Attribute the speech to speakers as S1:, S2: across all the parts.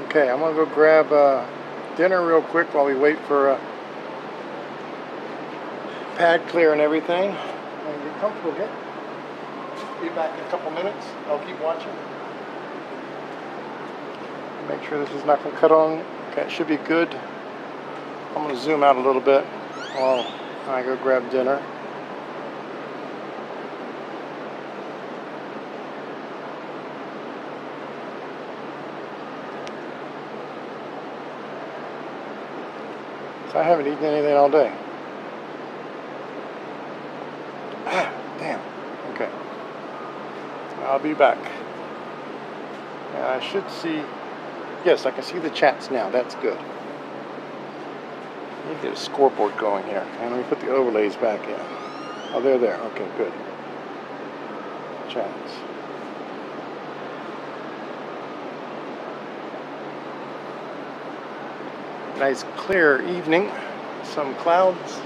S1: Okay, I'm gonna go grab dinner real quick while we wait for pad clear and everything. And get comfortable here. Be back in a couple minutes. I'll keep watching. Make sure this is not gonna cut on. Okay, it should be good. I'm gonna zoom out a little bit while I go grab dinner. So I haven't eaten anything all day. Ah, damn. Okay. I'll be back. And I should see, yes, I can see the chats now. That's good. Need to get a scoreboard going here. And let me put the overlays back in. Oh, they're there. Okay, good. Chats. Nice clear evening. Some clouds.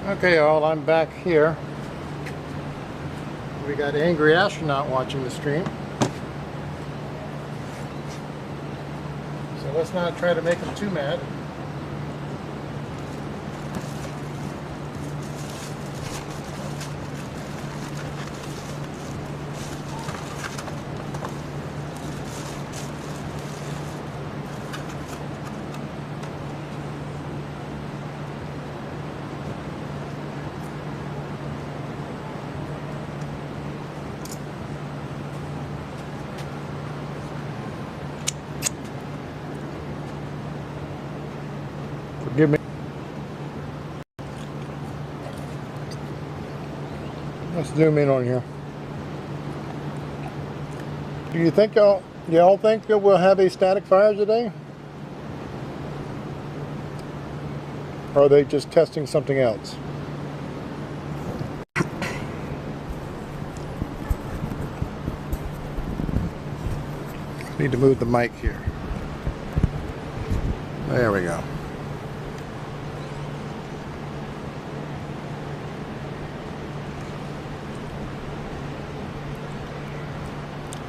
S1: Okay, all, I'm back here. We got Angry Astronaut watching the stream. So let's not try to make him too mad. Forgive me. Let's zoom in on here. Do you think y'all think that we'll have a static fire today? Or are they just testing something else? Need to move the mic here. There we go.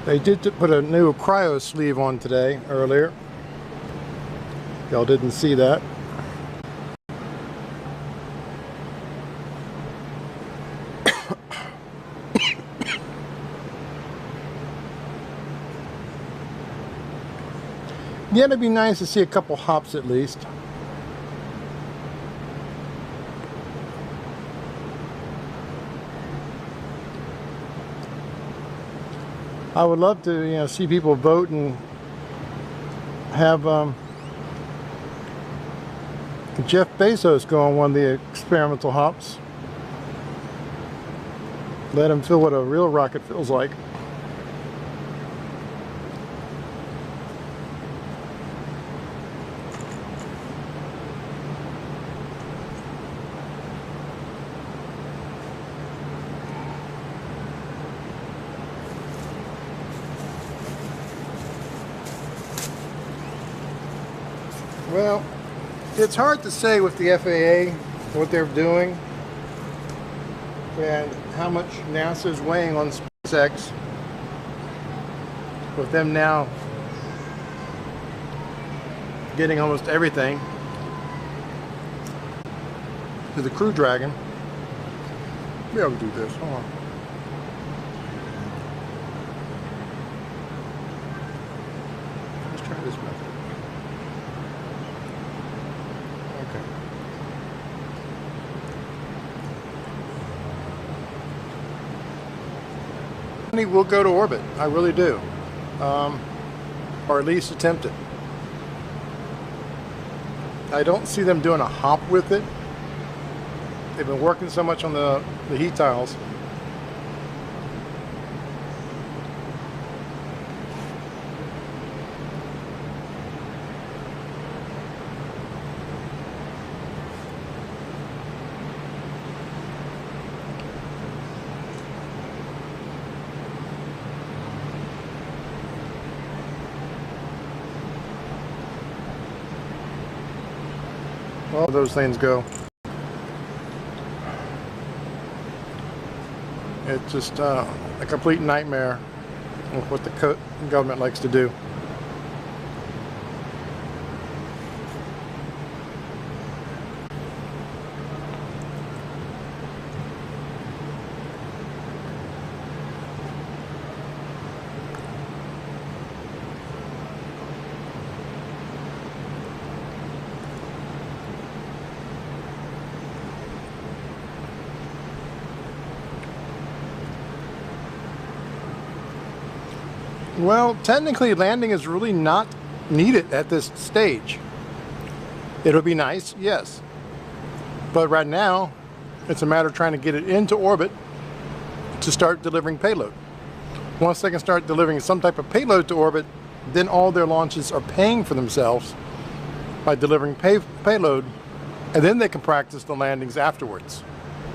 S1: They did put a new cryo sleeve on today, earlier. Y'all didn't see that. Yeah, it'd be nice to see a couple hops at least. I would love to, see people vote and have Jeff Bezos go on one of the experimental hops. Let him feel what a real rocket feels like. Well, it's hard to say with the FAA what they're doing and how much NASA is weighing on SpaceX, with them now getting almost everything to the Crew Dragon. Be able to do this. Hold on. Let's try this method. Will go to orbit. I really do, or at least attempt it. I don't see them doing a hop with it. They've been working so much on the heat tiles. All those things go. It's just a complete nightmare with what the government likes to do. Well, technically landing is really not needed at this stage. It'll be nice, yes. But right now, it's a matter of trying to get it into orbit to start delivering payload. Once they can start delivering some type of payload to orbit, then all their launches are paying for themselves by delivering payload, and then they can practice the landings afterwards.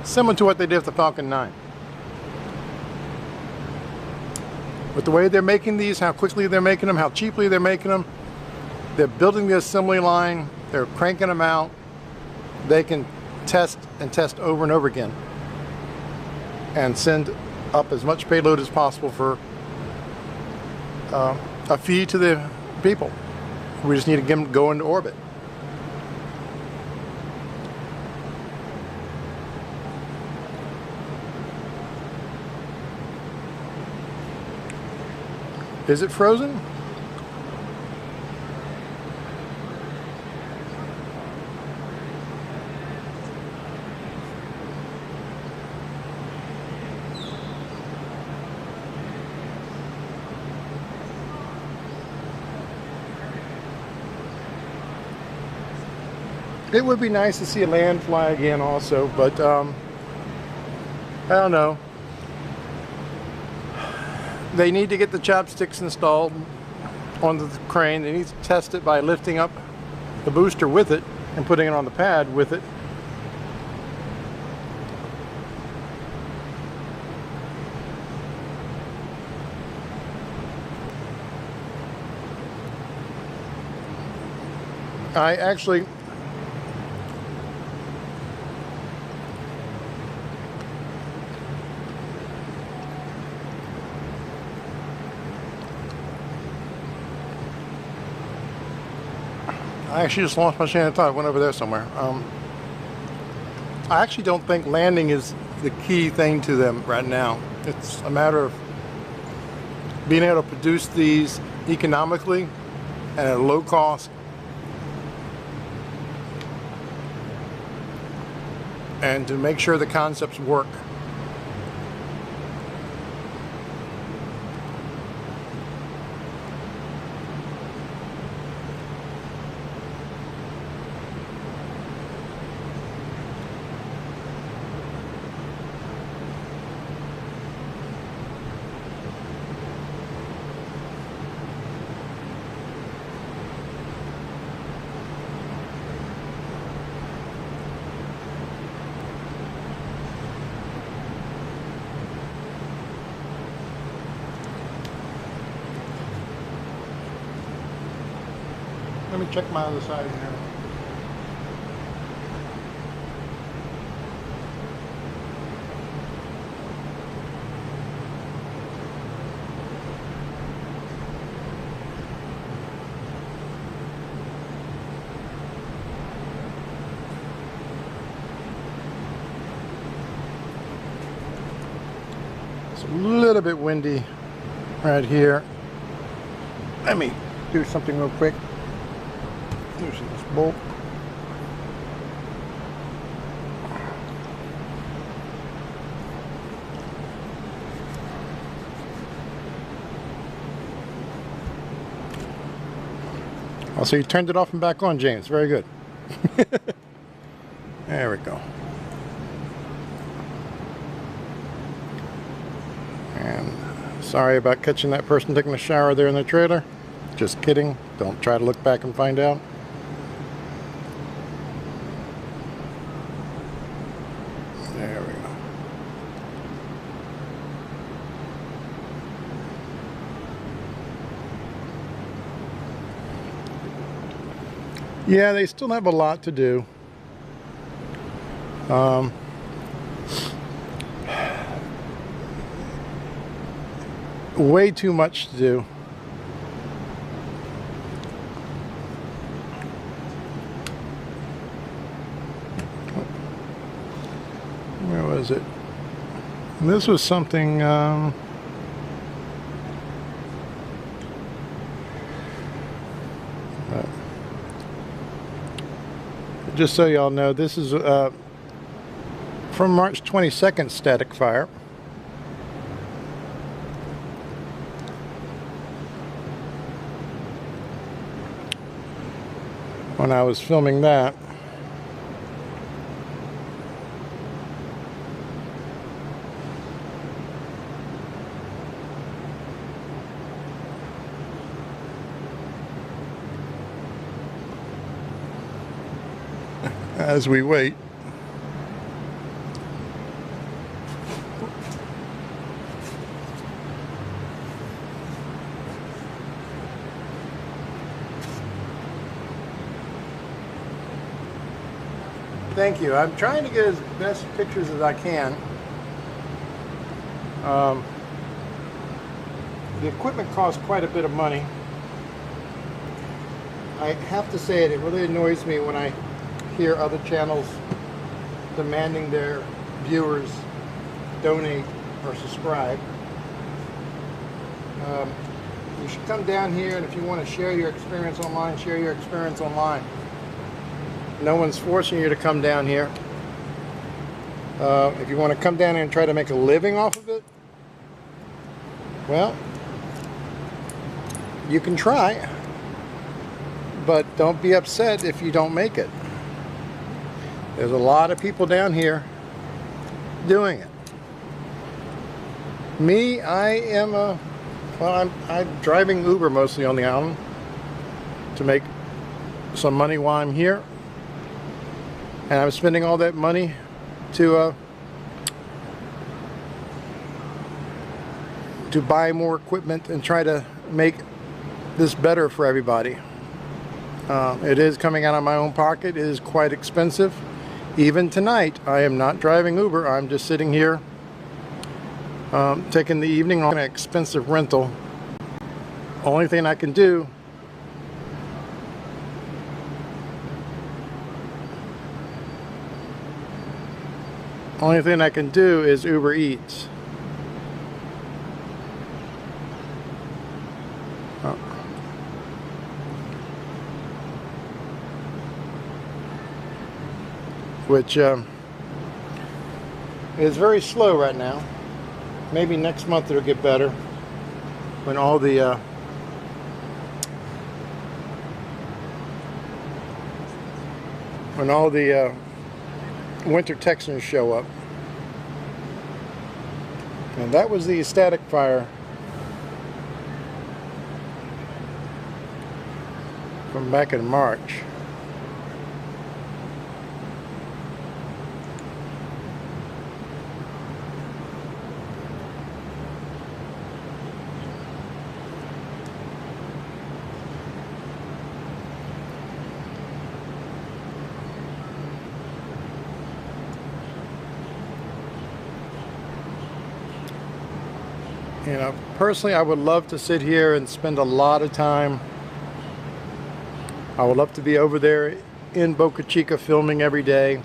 S1: Similar to what they did with the Falcon 9. With the way they're making these, how quickly they're making them, how cheaply they're making them, they're building the assembly line, they're cranking them out, they can test and test over and over again, and send up as much payload as possible for a fee to the people. We just need to get them to go into orbit. Is it frozen? It would be nice to see a land fly again also, but I don't know. They need to get the chopsticks installed onto the crane. They need to test it by lifting up the booster with it and putting it on the pad with it. I actually just lost my train of thought. Went over there somewhere. I actually don't think landing is the key thing to them right now. It's a matter of being able to produce these economically and at a low cost, and to make sure the concepts work. Let me check my other side here. It's a little bit windy right here. Let me do something real quick. Loosen this bolt. Oh, so you turned it off and back on, James. Very good. There we go. And sorry about catching that person taking a shower there in the trailer. Just kidding. Don't try to look back and find out. There we go. Yeah, they still have a lot to do. Way too much to do. Where was it? This was something just so y'all know, this is from March 22nd static fire. When I was filming that. As we wait. Thank you. I'm trying to get as best pictures as I can. The equipment costs quite a bit of money. I have to say it really annoys me when I hear other channels demanding their viewers donate or subscribe. You should come down here, and if you want to share your experience online, share your experience online. No one's forcing you to come down here. If you want to come down here and try to make a living off of it, well, you can try, but don't be upset if you don't make it. There's a lot of people down here doing it. Me, I'm driving Uber mostly on the island to make some money while I'm here, and I'm spending all that money to buy more equipment and try to make this better for everybody. It is coming out of my own pocket. It is quite expensive. Even tonight, I am not driving Uber. I'm just sitting here taking the evening on an expensive rental. Only thing I can do is Uber Eats. Which is very slow right now. Maybe next month it'll get better when all the winter Texans show up. And that was the static fire from back in March. You know, personally, I would love to sit here and spend a lot of time. I would love to be over there in Boca Chica filming every day.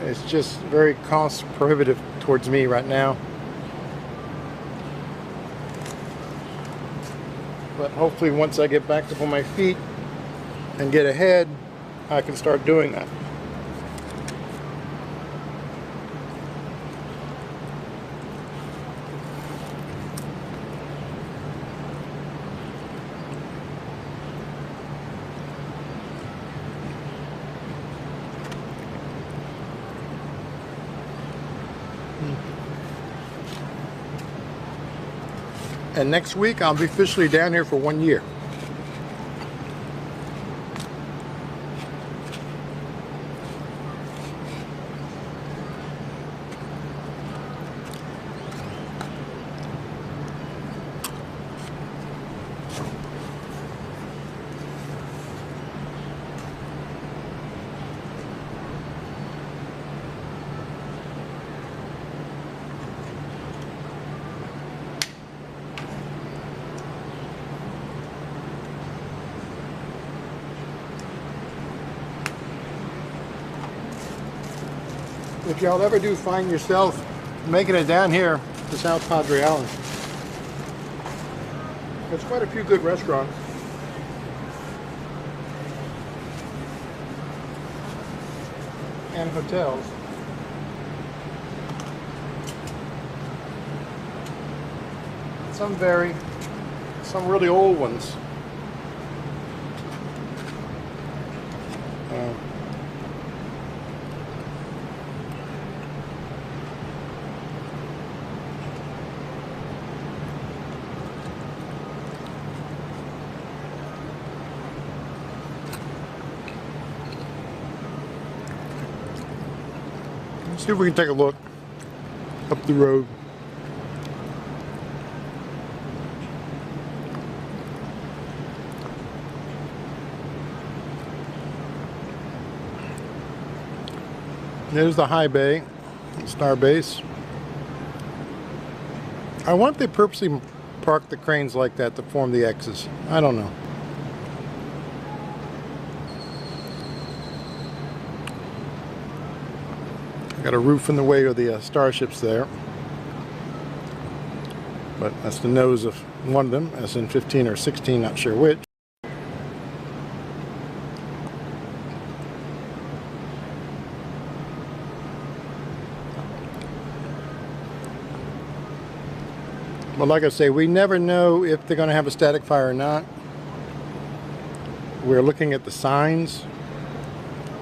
S1: It's just very cost prohibitive towards me right now. But hopefully once I get back up on my feet and get ahead, I can start doing that. And next week I'll be officially down here for 1 year. If y'all ever do find yourself making it down here to South Padre Island, there's quite a few good restaurants. And hotels. Some vary, some really old ones. See if we can take a look up the road. There's the high bay, star base. I wonder if they purposely park the cranes like that to form the X's. I don't know. Got a roof in the way of the starships there. But that's the nose of one of them, SN15 or 16, not sure which. But like I say, we never know if they're going to have a static fire or not. We're looking at the signs.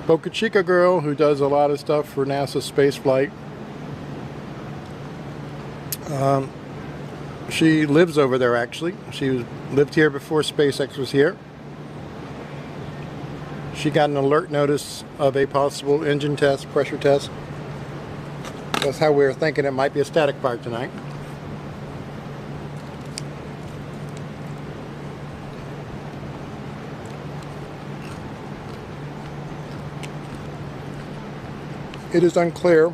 S1: Boca Chica girl, who does a lot of stuff for NASA space flight, she lives over there actually. She lived here before SpaceX was here. She got an alert notice of a possible engine test, pressure test. That's how we were thinking it might be a static fire tonight. It is unclear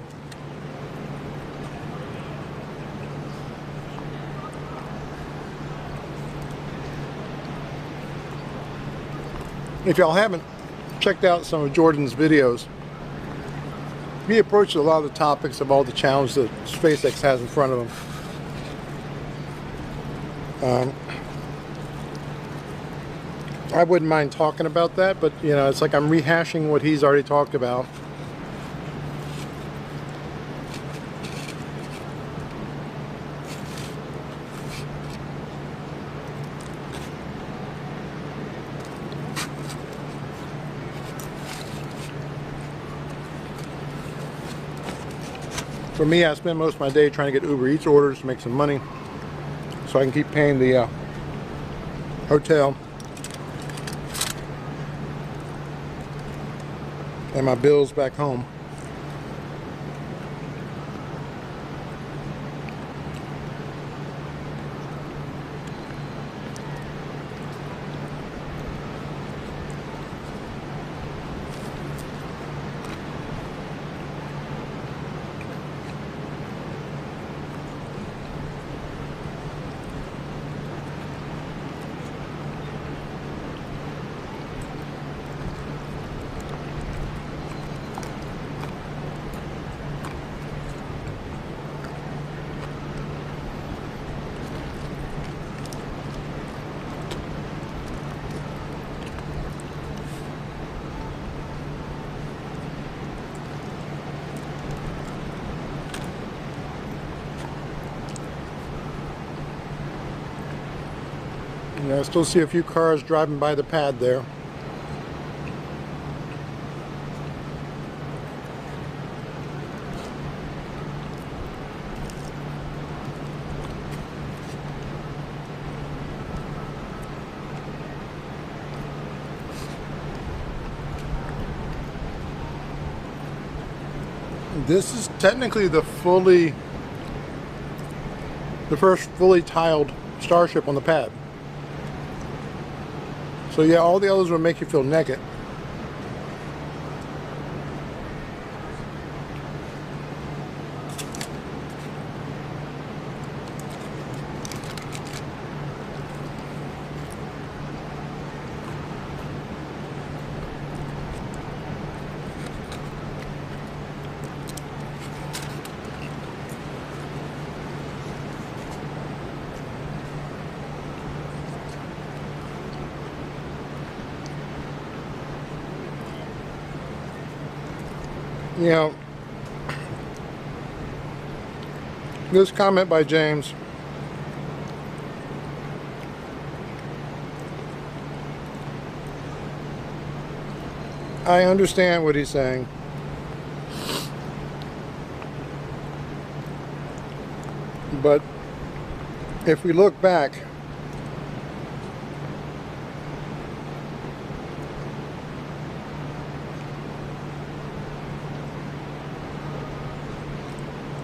S1: if y'all haven't checked out some of Jordan's videos. He approaches a lot of the topics of all the challenges that SpaceX has in front of him. I wouldn't mind talking about that, but you know, it's like I'm rehashing what he's already talked about. For me, I spend most of my day trying to get Uber Eats orders to make some money so I can keep paying the hotel and my bills back home. Yeah, I still see a few cars driving by the pad there. This is technically the first fully tiled Starship on the pad. So yeah, all the others will make you feel naked. You know, this comment by James, I understand what he's saying, but if we look back,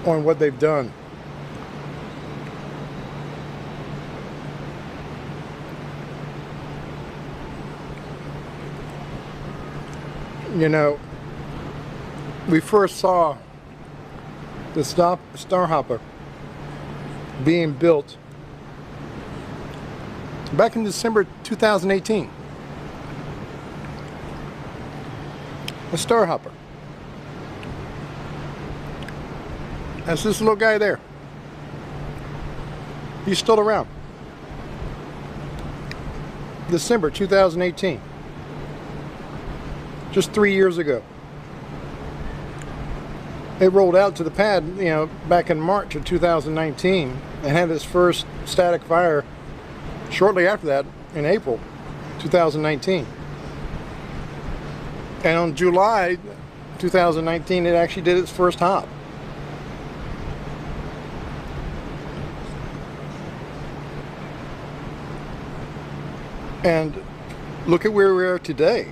S1: on what they've done, you know, we first saw the Starhopper being built back in December 2018. A Starhopper. That's this little guy there. He's still around. December 2018. Just 3 years ago. It rolled out to the pad, you know, back in March of 2019 and had its first static fire shortly after that in April 2019. And on July 2019 it actually did its first hop. And look at where we are today.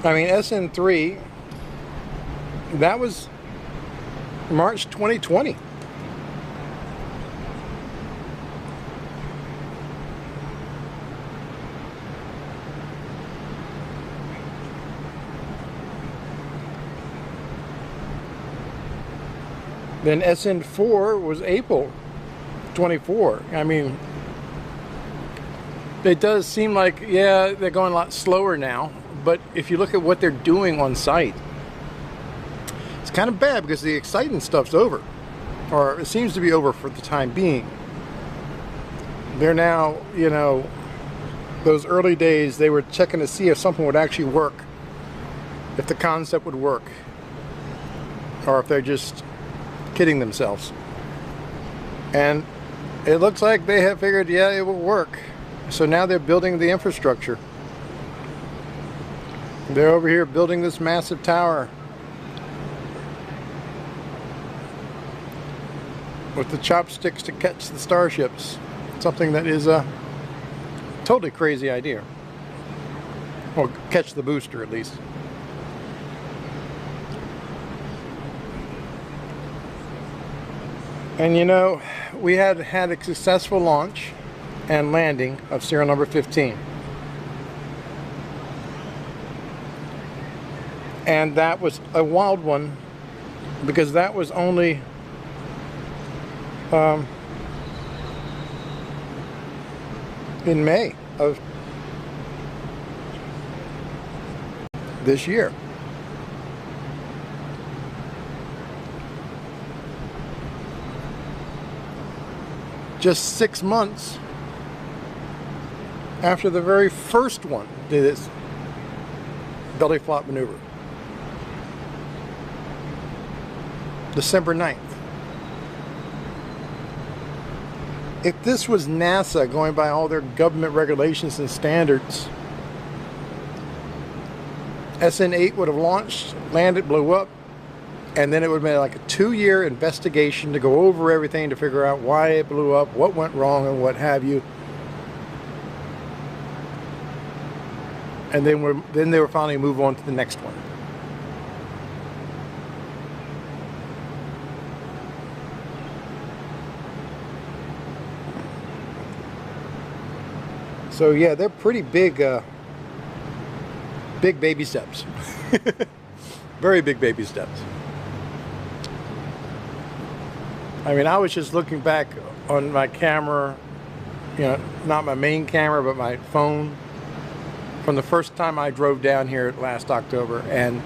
S1: I mean, SN3, that was March 2020. Then SN4 was April 24. I mean, it does seem like, yeah, they're going a lot slower now. But if you look at what they're doing on site, it's kind of bad because the exciting stuff's over. Or it seems to be over for the time being. They're now, you know, those early days, they were checking to see if something would actually work. If the concept would work. Or if they're just kidding themselves. And it looks like they have figured, yeah, it will work. So now they're building the infrastructure. They're over here building this massive tower with the chopsticks to catch the starships. Something that is a totally crazy idea. Well, catch the booster at least. And you know, we had a successful launch and landing of serial number 15. And that was a wild one because that was only in May of this year. Just 6 months after the very first one did its belly flop maneuver. December 9th. If this was NASA going by all their government regulations and standards, SN8 would have launched, landed, blew up, and then it would have been like a 2-year investigation to go over everything to figure out why it blew up, what went wrong, and what have you. And then they were finally move on to the next one. So yeah, they're pretty big, big baby steps. Very big baby steps. I mean, I was just looking back on my camera, you know, not my main camera, but my phone, from the first time I drove down here last October, and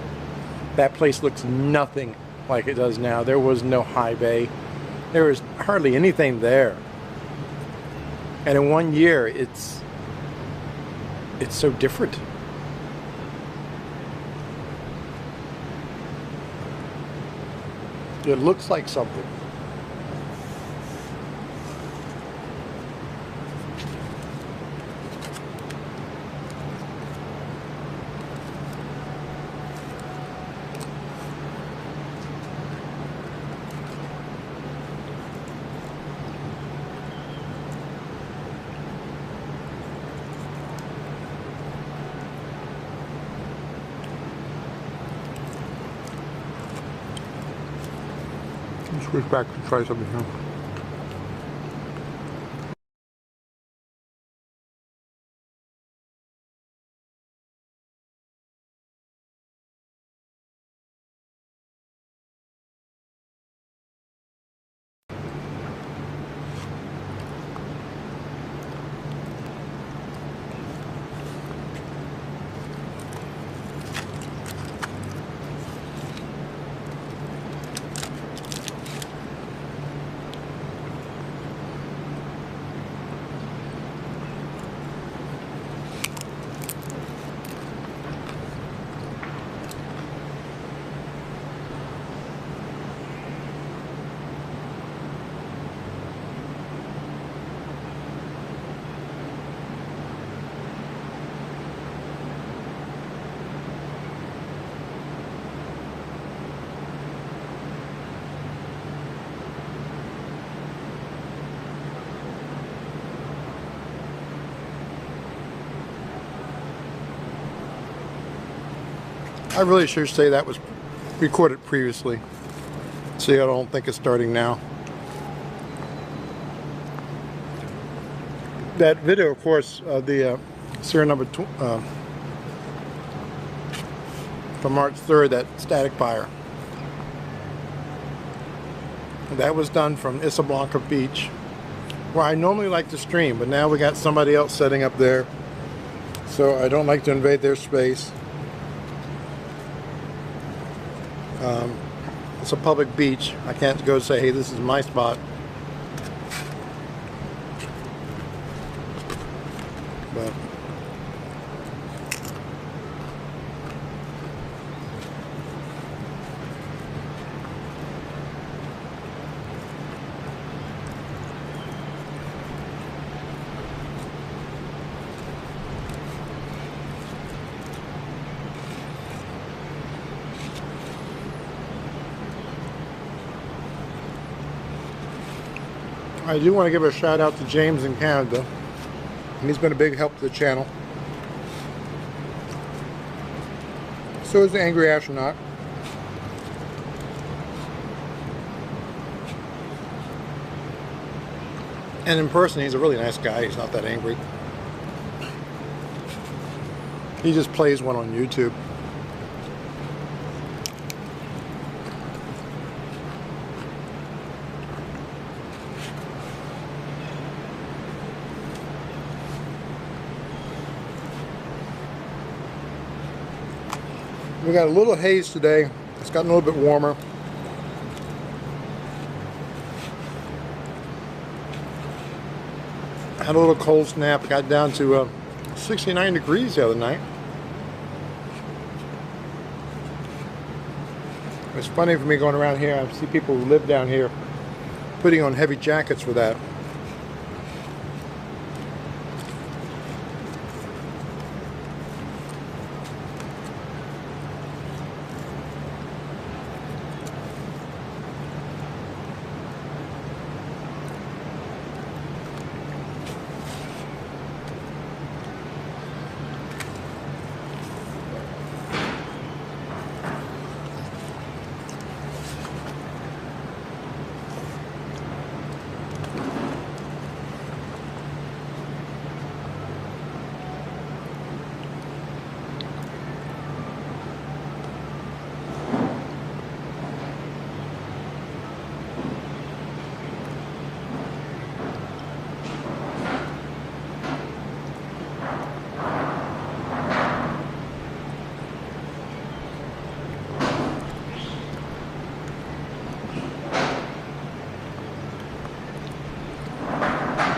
S1: that place looks nothing like it does now. There was no high bay. There was hardly anything there. And in 1 year, it's so different. It looks like something. Switch back and try something here. I really should say that was recorded previously. See, I don't think it's starting now. That video, of course, the serial number from March 3rd, that static fire. That was done from Isla Blanca Beach, where I normally like to stream, but now we got somebody else setting up there, so I don't like to invade their space. It's a public beach. I can't go say, hey, this is my spot. But I do want to give a shout out to James in Canada. And he's been a big help to the channel. So is the Angry Astronaut. And in person, he's a really nice guy. He's not that angry. He just plays one on YouTube. We got a little haze today. It's gotten a little bit warmer. Had a little cold snap. Got down to 69 degrees the other night. It's funny for me going around here. I see people who live down here putting on heavy jackets for that.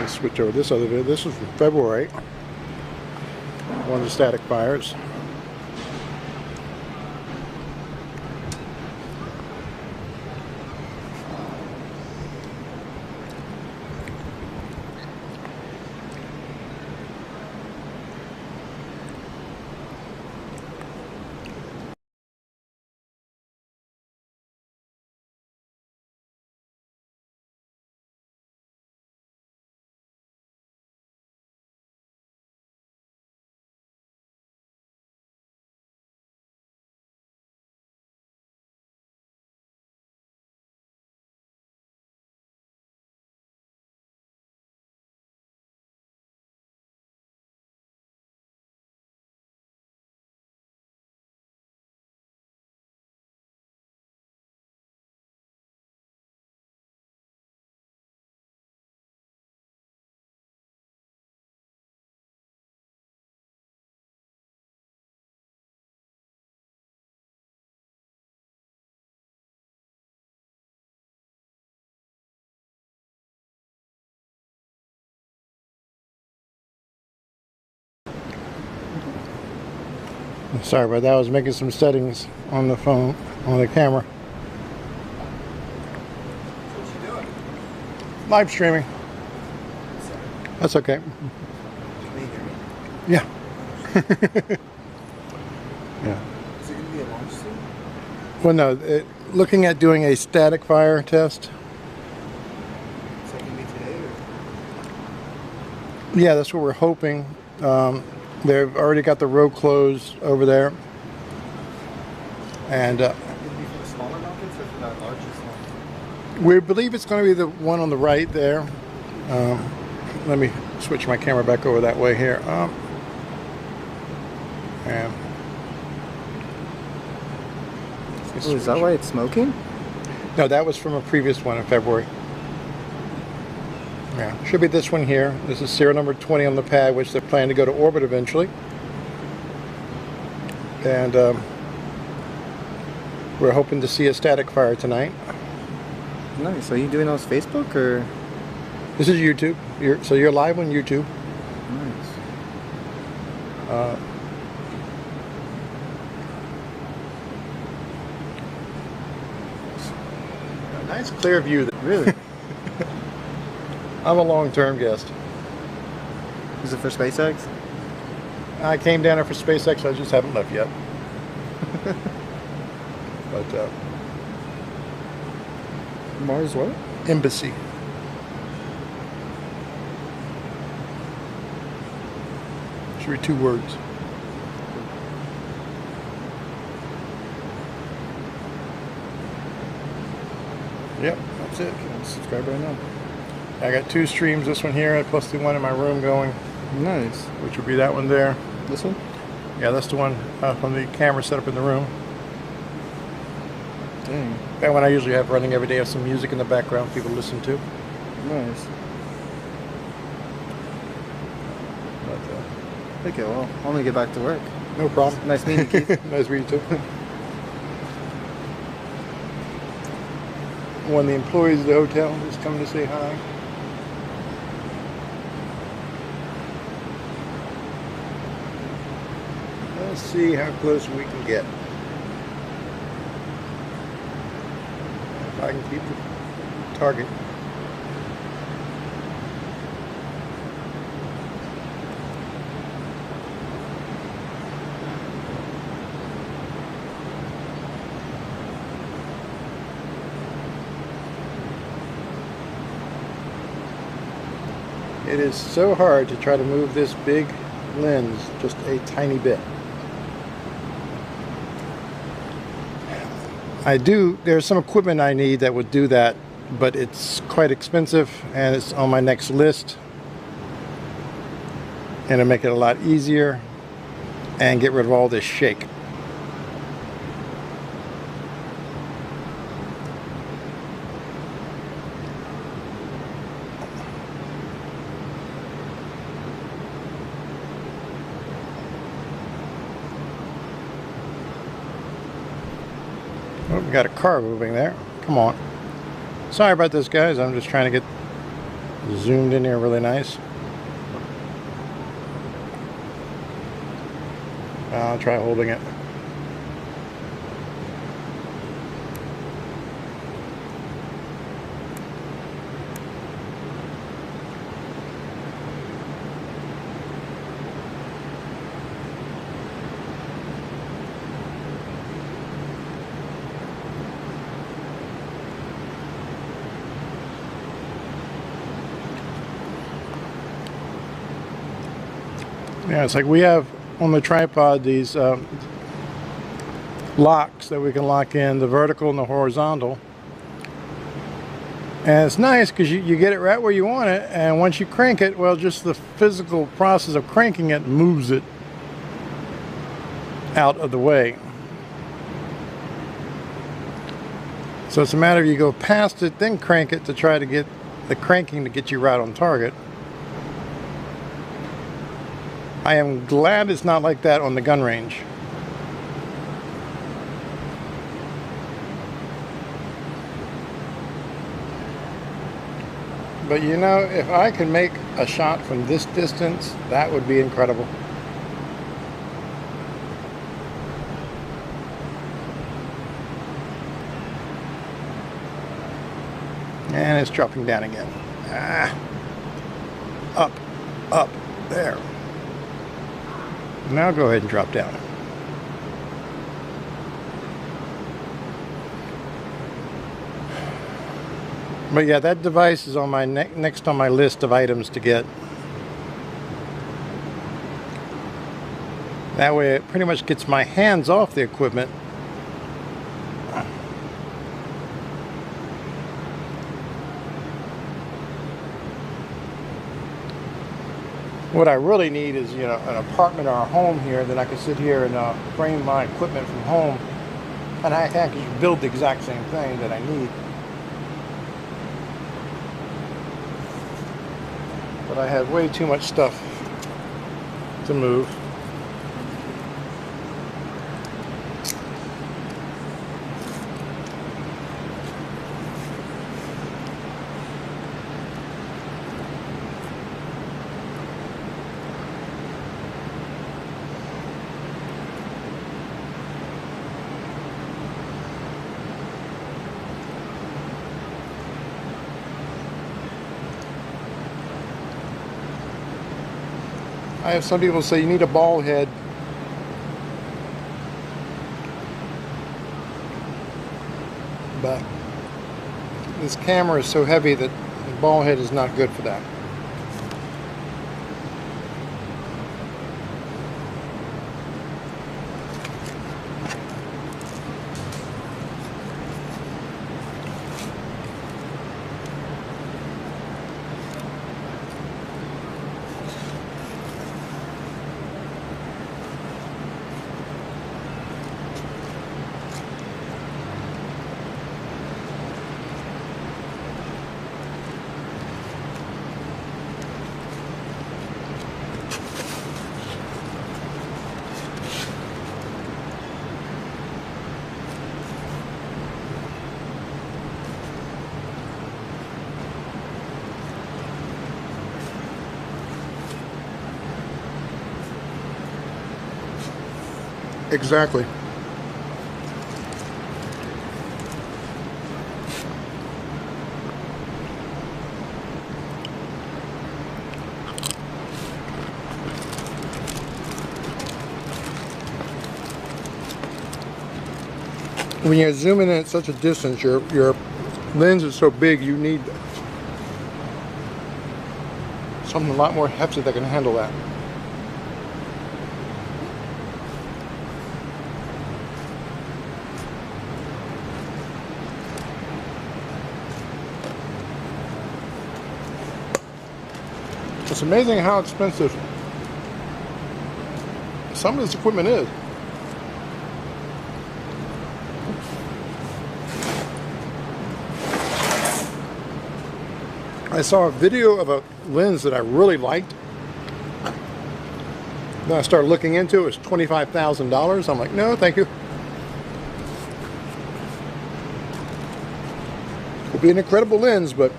S1: Switch over this other video. This is from February. One of the static fires. Sorry about that. I was making some settings on the phone, on the camera.
S2: What you doing?
S1: Live streaming. That's okay. Yeah. Yeah.
S2: Is it going to be a launch soon?
S1: Well, no. Looking at doing a static fire test.
S2: Is that going to be today? Or?
S1: Yeah, that's what we're hoping. They've already got the road closed over there. And
S2: Would it be for the smaller rockets or for that largest one?
S1: we believe it's going to be the one on the right there. Let me switch my camera back over that way here. And
S2: Oh, is that why it's smoking?
S1: no, that was from a previous one in February. Yeah, should be this one here. This is serial number 20 on the pad, which they plan to go to orbit eventually. And we're hoping to see a static fire tonight.
S2: Nice. Are you doing those Facebook or?
S1: This is YouTube. So you're live on YouTube.
S2: Nice.
S1: A nice clear view.
S2: Really?
S1: I'm a long-term guest.
S2: Is it for SpaceX?
S1: I came down here for SpaceX. I just haven't left yet. But
S2: Mars what?
S1: embassy. Should be 2 words. Yep, that's it.
S2: Subscribe right now.
S1: I got 2 streams. This one here, plus the one in my room going,
S2: Nice.
S1: which would be that one there.
S2: This one?
S1: Yeah, that's the one from the camera set up in the room.
S2: Dang.
S1: That one I usually have running every day. I have some music in the background people listen to.
S2: Nice.
S1: But,
S2: Okay, well, I'm gonna get back to work.
S1: no problem.
S2: Nice meeting you, Keith.
S1: Nice meeting you too. One of the employees of the hotel is coming to say hi. Let's see how close we can get. If I can keep the target. It is so hard to try to move this big lens just a tiny bit. There's some equipment I need that would do that, but it's quite expensive and it's on my next list. And it'll make it a lot easier and get rid of all this shake. Oh, we got a car moving there. Come on. Sorry about this, guys. I'm just trying to get zoomed in here really nice. I'll try holding it. Yeah, it's like we have on the tripod these locks that we can lock in, the vertical and the horizontal. And it's nice because you get it right where you want it, and once you crank it, well, just the physical process of cranking it moves it out of the way. So it's a matter of you go past it, then crank it to try to get the cranking to get you right on target. I am glad it's not like that on the gun range. But you know, if I can make a shot from this distance, that would be incredible. And it's dropping down again. Up, up, there. Now go ahead and drop down. But yeah, that device is on my next on my list of items to get. That way it pretty much gets my hands off the equipment What I really need is, you know, an apartment or a home here that I can sit here and bring my equipment from home, and I can actually build the exact same thing that I need. But I have way too much stuff to move. I have some people say you need a ball head. But this camera is so heavy that the ball head is not good for that. Exactly. When you're zooming in at such a distance, your lens is so big, you need something a lot more hefty that can handle that. It's amazing how expensive some of this equipment is. I saw a video of a lens that I really liked. Then I started looking into it. It was $25,000. I'm like, no, thank you. It would be an incredible lens, but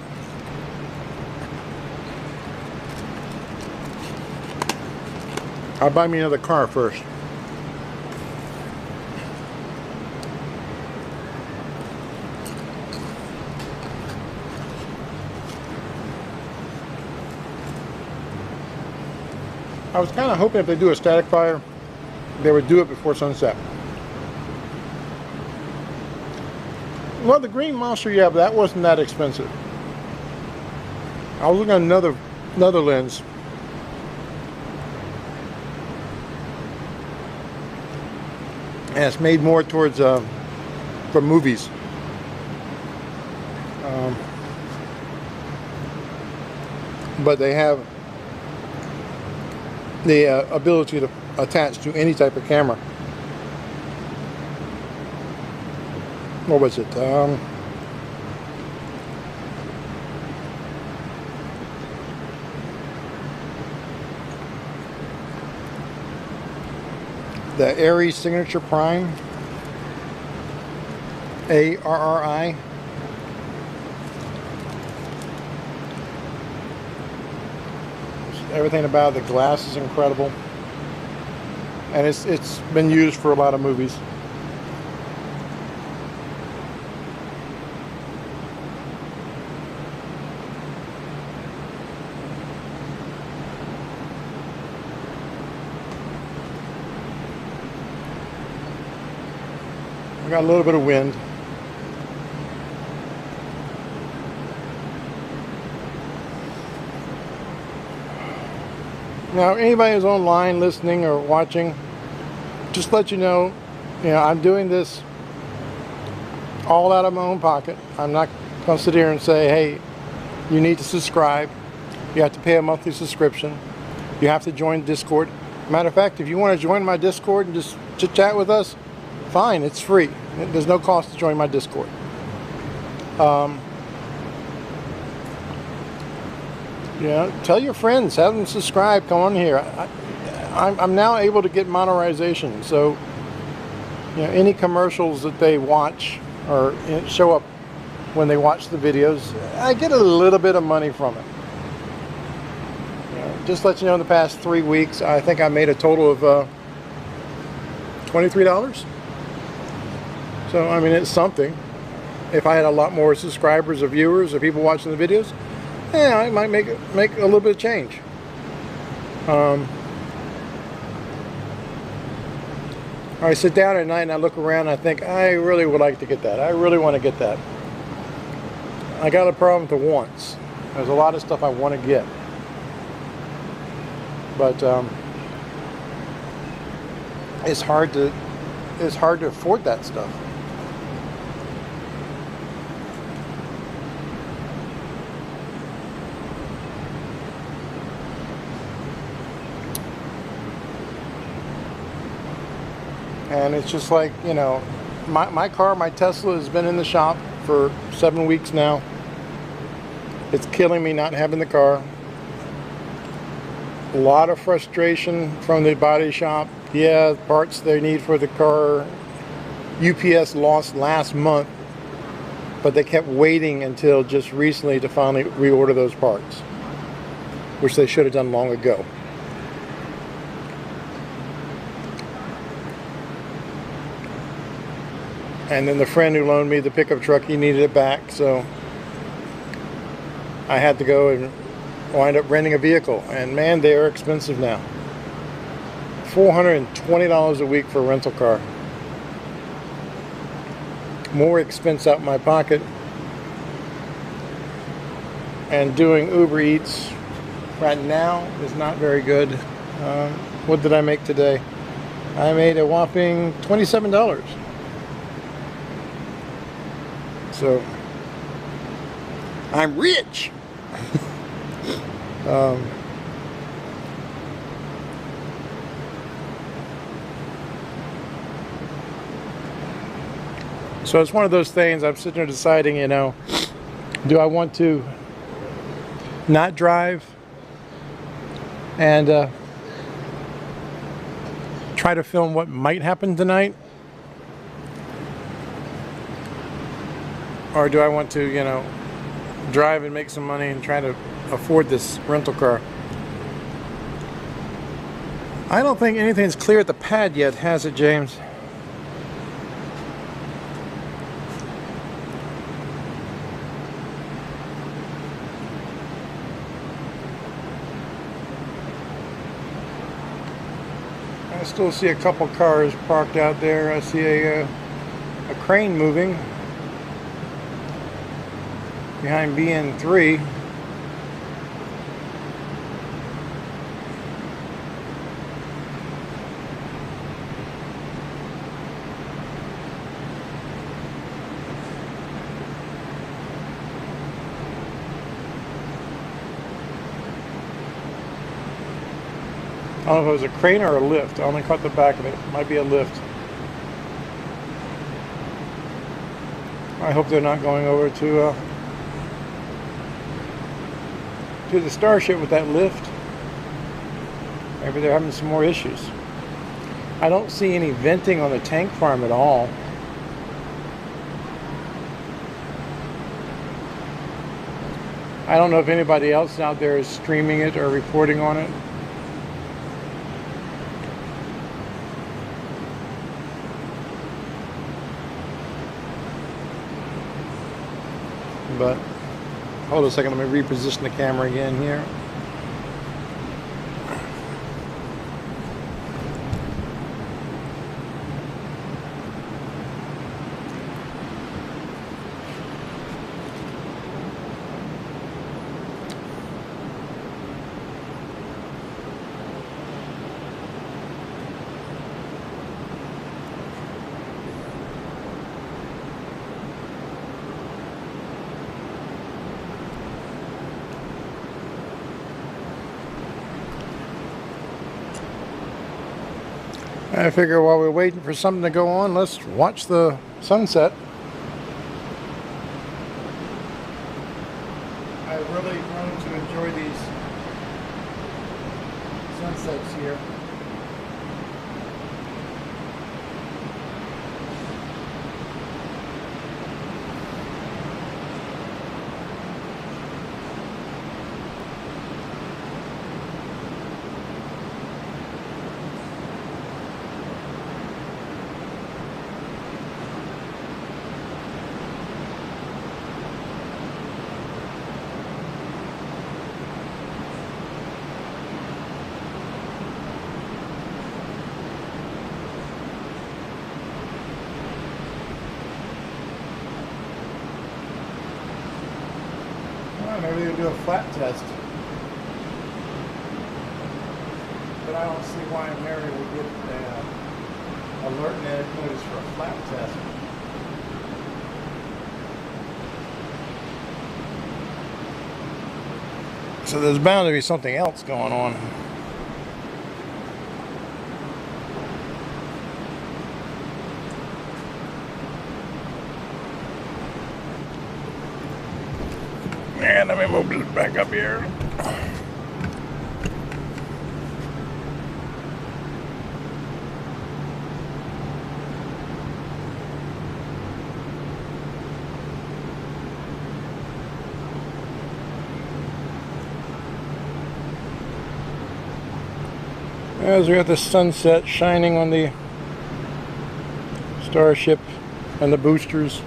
S1: I'll buy me another car first. I was kind of hoping if they do a static fire, they would do it before sunset. Well, the green monster, yeah, but that wasn't that expensive. I was looking at another lens. And it's made more towards for movies. But they have the ability to attach to any type of camera. What was it? The ARRI Signature Prime, ARRI. Everything about the glass is incredible, and it's been used for a lot of movies. We got a little bit of wind. Now, anybody who's online listening or watching, just let you know, I'm doing this all out of my own pocket. I'm not going to sit here and say, hey, you need to subscribe. You have to pay a monthly subscription. You have to join Discord. Matter of fact, if you want to join my Discord and just chit chat with us, fine, it's free. There's no cost to join my Discord. Tell your friends, have them subscribe, come on here. I'm now able to get monetization, so any commercials that they watch or show up when they watch the videos, I get a little bit of money from it. Just to let you know, in the past 3 weeks, I think I made a total of $23. So, I mean, it's something. If I had a lot more subscribers or viewers or people watching the videos, I might make a little bit of change. I sit down at night and I look around and I think, I really would like to get that. I really want to get that. I got a problem with the wants. There's a lot of stuff I want to get. But it's hard to afford that stuff. And it's just like, my car, my Tesla, has been in the shop for 7 weeks now. It's killing me not having the car. A lot of frustration from the body shop. Yeah, parts they need for the car, UPS lost last month, but they kept waiting until just recently to finally reorder those parts, which they should have done long ago. And then the friend who loaned me the pickup truck, he needed it back, so I had to go and wind up renting a vehicle. And man, they are expensive now. $420 a week for a rental car. More expense out my pocket. And doing Uber Eats right now is not very good. What did I make today? I made a whopping $27. So I'm rich. So it's one of those things. I'm sitting there deciding, do I want to not drive and try to film what might happen tonight? Or do I want to, drive and make some money and try to afford this rental car? I don't think anything's clear at the pad yet, has it, James? I still see a couple cars parked out there. I see a crane moving behind BN3. I don't know if it was a crane or a lift. I only caught the back of it. It might be a lift. I hope they're not going over to the Starship with that lift. Maybe they're having some more issues. I don't see any venting on the tank farm at all. I don't know if anybody else out there is streaming it or reporting on it. But hold a second, let me reposition the camera again here. I figure while we're waiting for something to go on, let's watch the sunset. I've really grown to enjoy these sunsets here. Maybe they'll do a flat test. But I don't see why Mary would get an alert notice for a flat test. So there's bound to be something else going on. And let me move this back up here. As we got the sunset shining on the Starship and the boosters.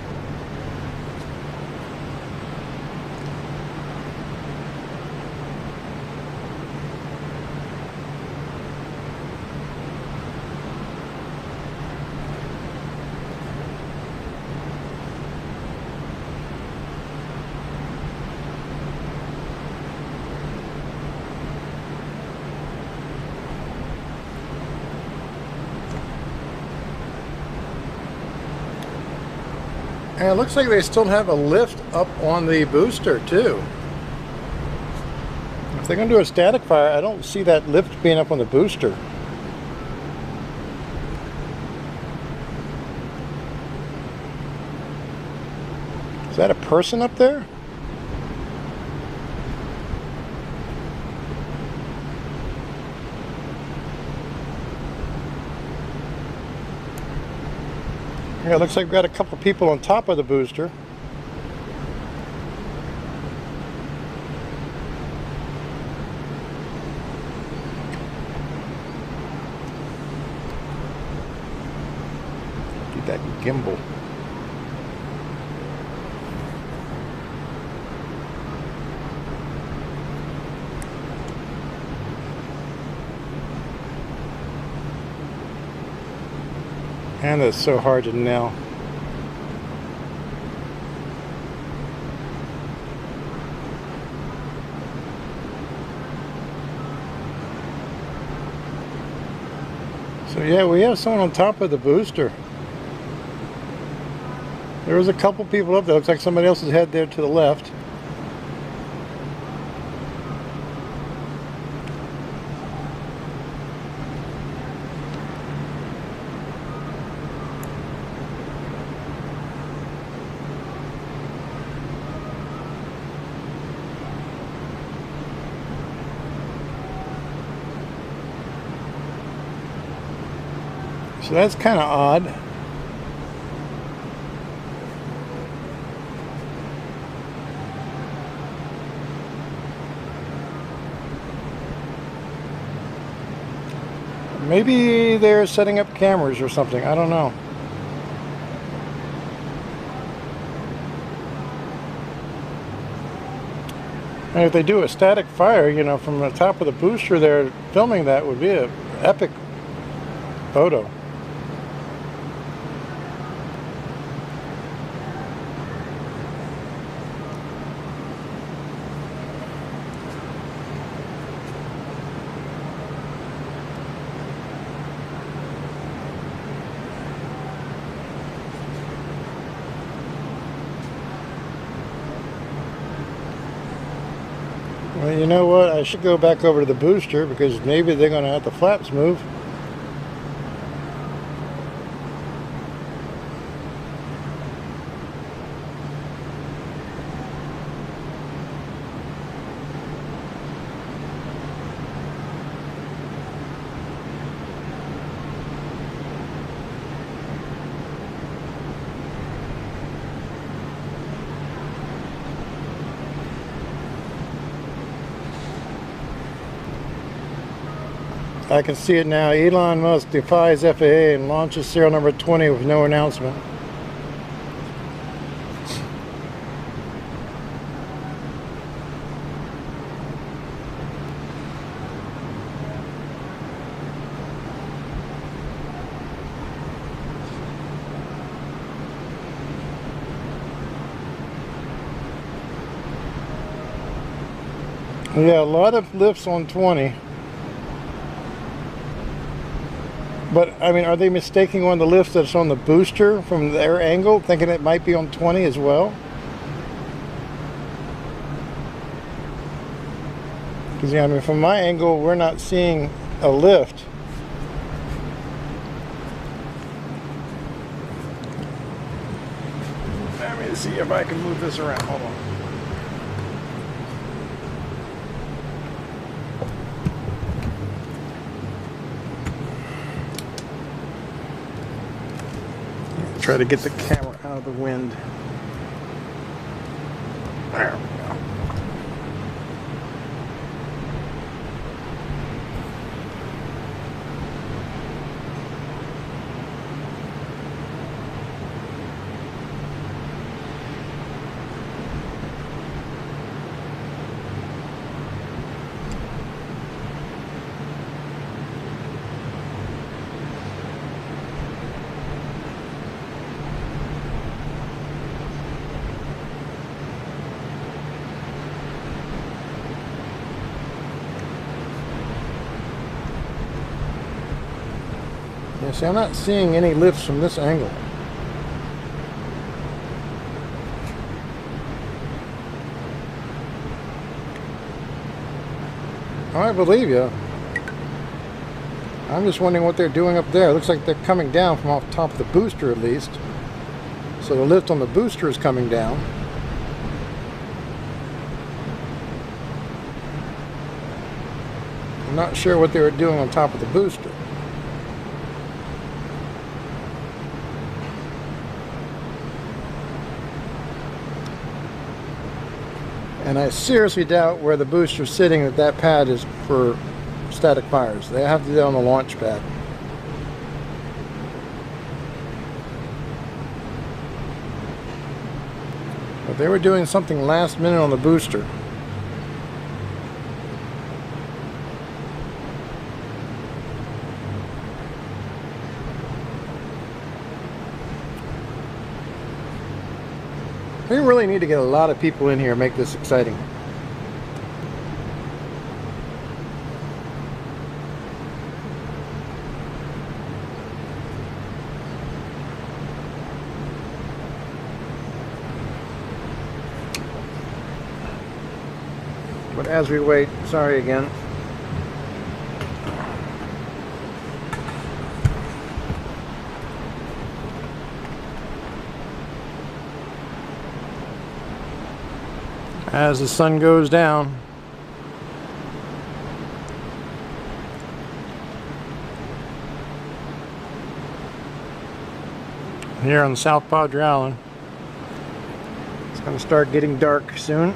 S1: And it looks like they still have a lift up on the booster too. If they're going to do a static fire, I don't see that lift being up on the booster. Is that a person up there? Yeah, it looks like we've got a couple people on top of the booster. Get that gimbal. And it's so hard to nail. So yeah, we have someone on top of the booster. There was a couple people up there. Looks like somebody else is head there to the left. So that's kind of odd. Maybe they're setting up cameras or something. I don't know. And if they do a static fire, you know, from the top of the booster there, filming that would be an epic photo. Well, you know what? I should go back over to the booster because maybe they're going to have the flaps move. I can see it now. Elon Musk defies FAA and launches serial number 20 with no announcement. Yeah, a lot of lifts on 20. But, I mean, are they mistaking one of the lifts that's on the booster from their angle, thinking it might be on 20 as well? Because, yeah, I mean, from my angle, we're not seeing a lift. Let me see if I can move this around. Hold on. Try to get the camera out of the wind. There we go. Yeah, see, I'm not seeing any lifts from this angle. I believe you. I'm just wondering what they're doing up there. It looks like they're coming down from off top of the booster at least. So the lift on the booster is coming down. I'm not sure what they were doing on top of the booster. And I seriously doubt where the booster's sitting that pad is for static fires. They have to do that on the launch pad. But they were doing something last minute on the booster. We really need to get a lot of people in here and make this exciting. But as we wait, sorry again. As the sun goes down, here on the South Padre Island, it's going to start getting dark soon.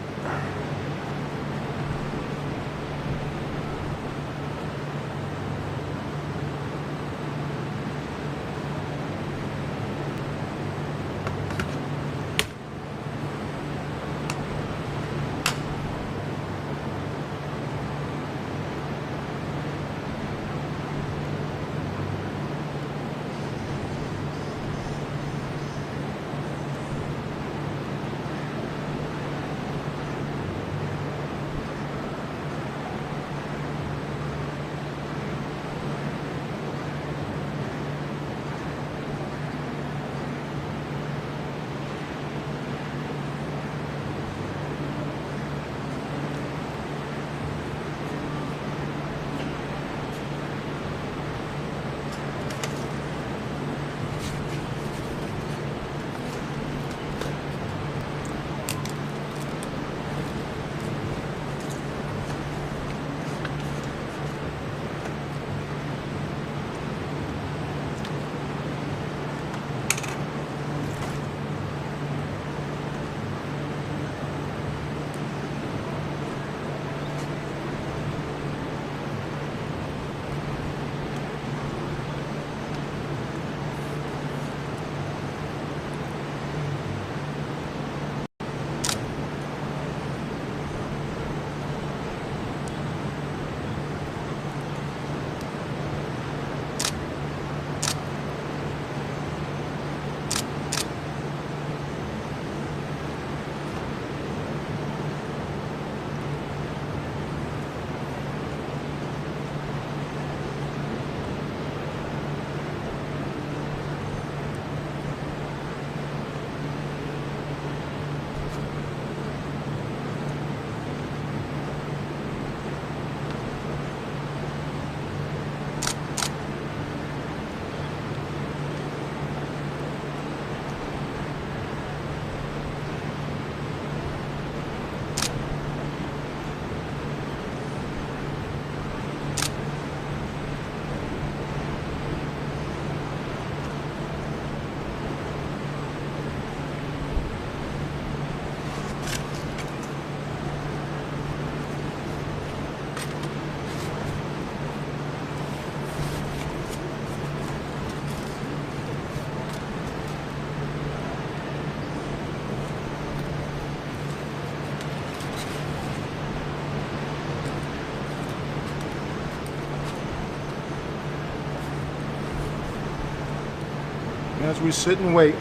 S1: as we sit and wait.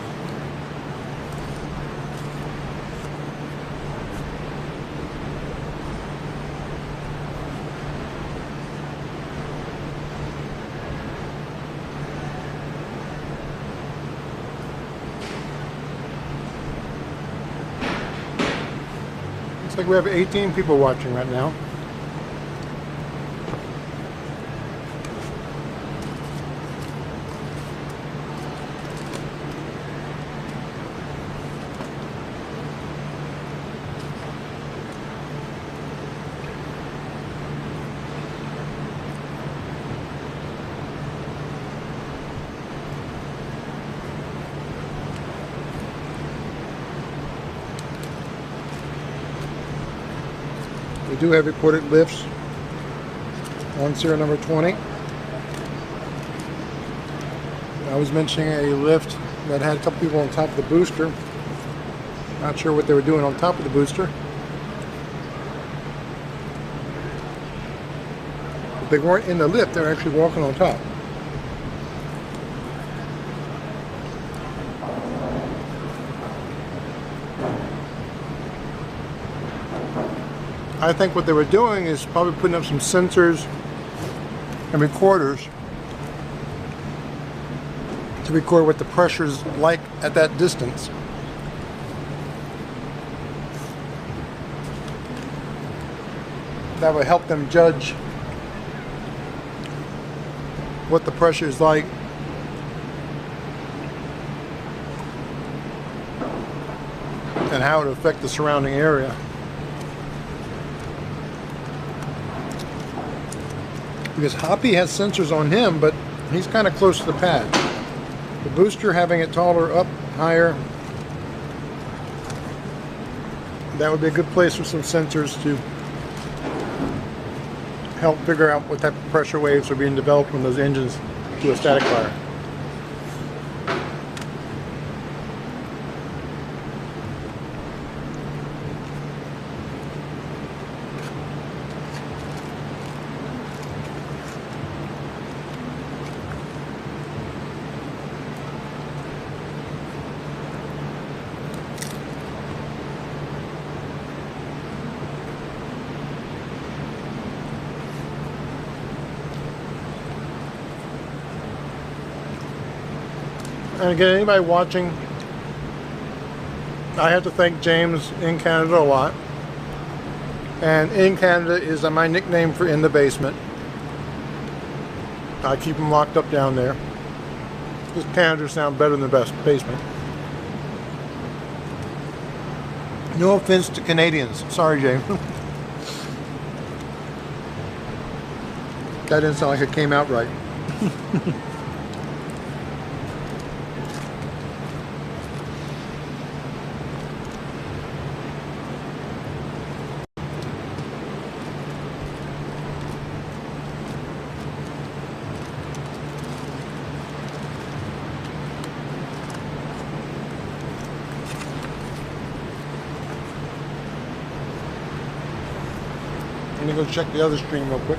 S1: Looks like we have 18 people watching right now. We do have reported lifts on serial number 20. I was mentioning a lift that had a couple people on top of the booster. Not sure what they were doing on top of the booster. But they weren't in the lift, they were actually walking on top. I think what they were doing is probably putting up some sensors and recorders to record what the pressure is like at that distance. That would help them judge what the pressure is like and how it would affect the surrounding area. Because Hoppy has sensors on him, but he's kind of close to the pad. The booster, having it taller, up, higher, that would be a good place for some sensors to help figure out what type of pressure waves are being developed when those engines do a static fire. And again, anybody watching, I have to thank James in Canada a lot. And in Canada is my nickname for in the basement. I keep them locked up down there. Does Canada sound better than the best basement? No offense to Canadians. Sorry, James. That didn't sound like it came out right. Let me go check the other stream real quick.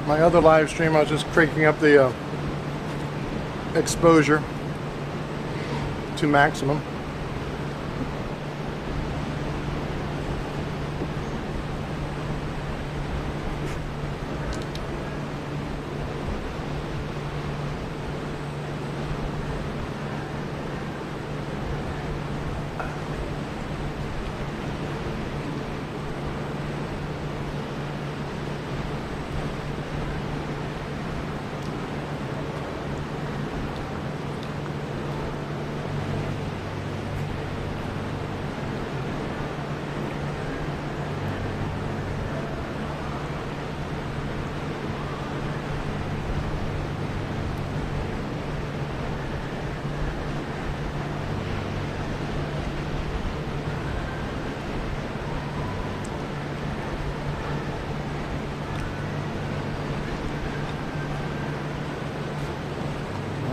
S1: My other live stream, I was just cranking up the exposure to maximum.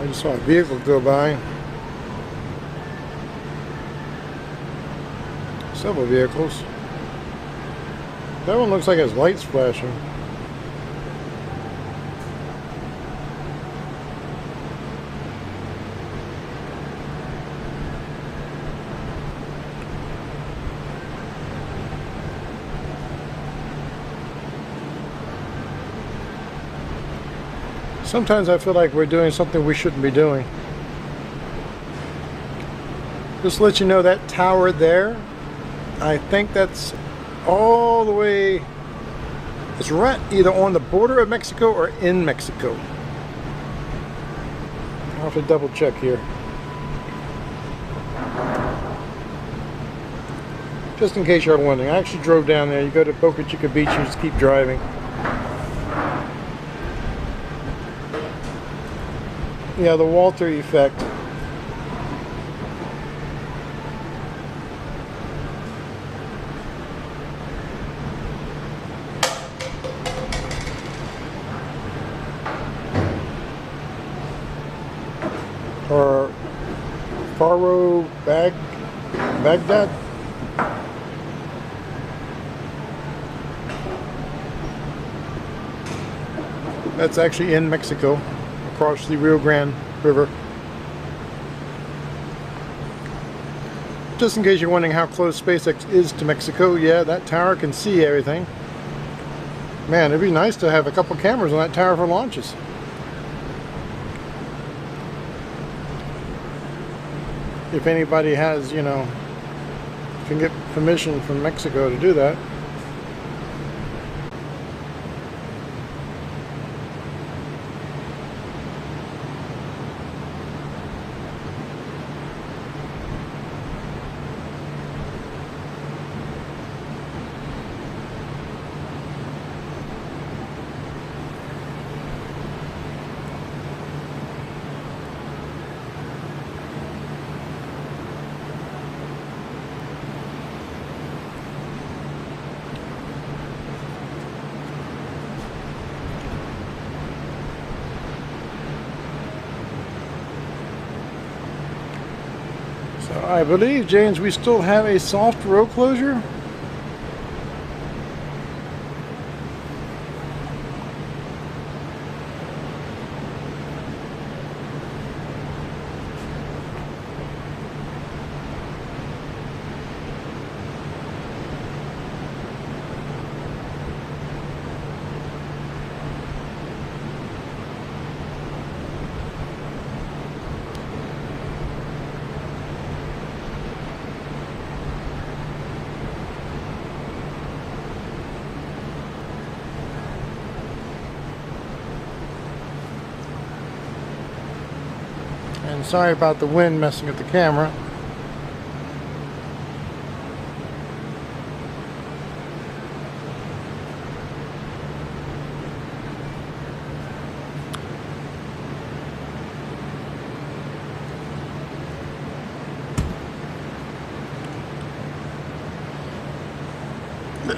S1: I just saw a vehicle go by. Several vehicles. That one looks like it has lights flashing. Sometimes I feel like we're doing something we shouldn't be doing. Just to let you know, that tower there, I think that's all the way, it's right either on the border of Mexico or in Mexico. I'll have to double check here. Just in case you're wondering, I actually drove down there. You go to Boca Chica Beach, you just keep driving. Yeah, the Walter effect. Or Baghdad. That's actually in Mexico, across the Rio Grande River. Just in case you're wondering how close SpaceX is to Mexico, yeah, that tower can see everything. Man, it'd be nice to have a couple cameras on that tower for launches. If anybody has, you know, can get permission from Mexico to do that. I believe, James, we still have a soft road closure. And sorry about the wind messing with the camera.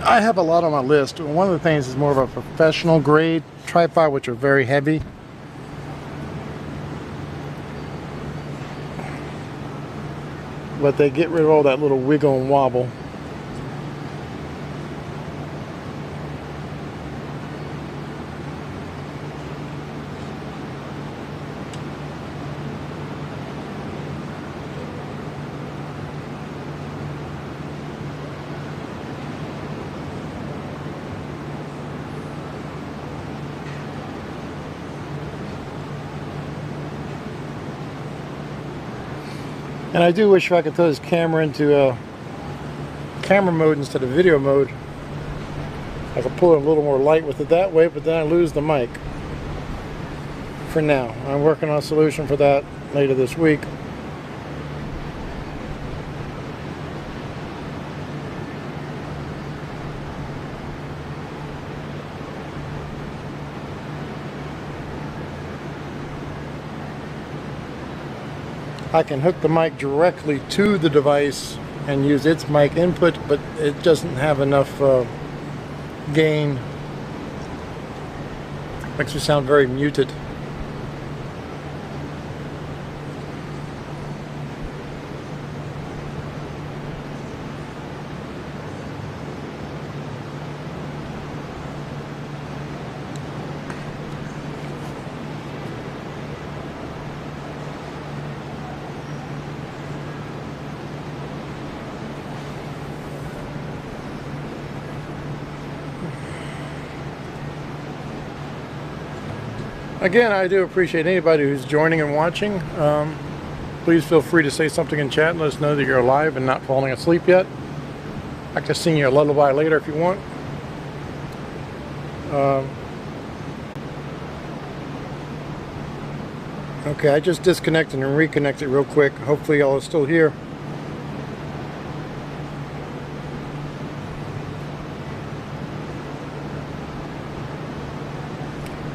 S1: I have a lot on my list. One of the things is more of a professional grade tripod, which are very heavy. But they get rid of all that little wiggle and wobble. And I do wish if I could throw this camera into camera mode instead of video mode. I could pull it a little more light with it that way, but then I lose the mic. For now, I'm working on a solution for that later this week. I can hook the mic directly to the device and use its mic input, but it doesn't have enough gain. Makes me sound very muted. Again, I do appreciate anybody who's joining and watching. Please feel free to say something in chat and let us know that you're alive and not falling asleep yet. I can sing you a lullaby later if you want. Okay, I just disconnected and reconnected real quick. Hopefully y'all are still here.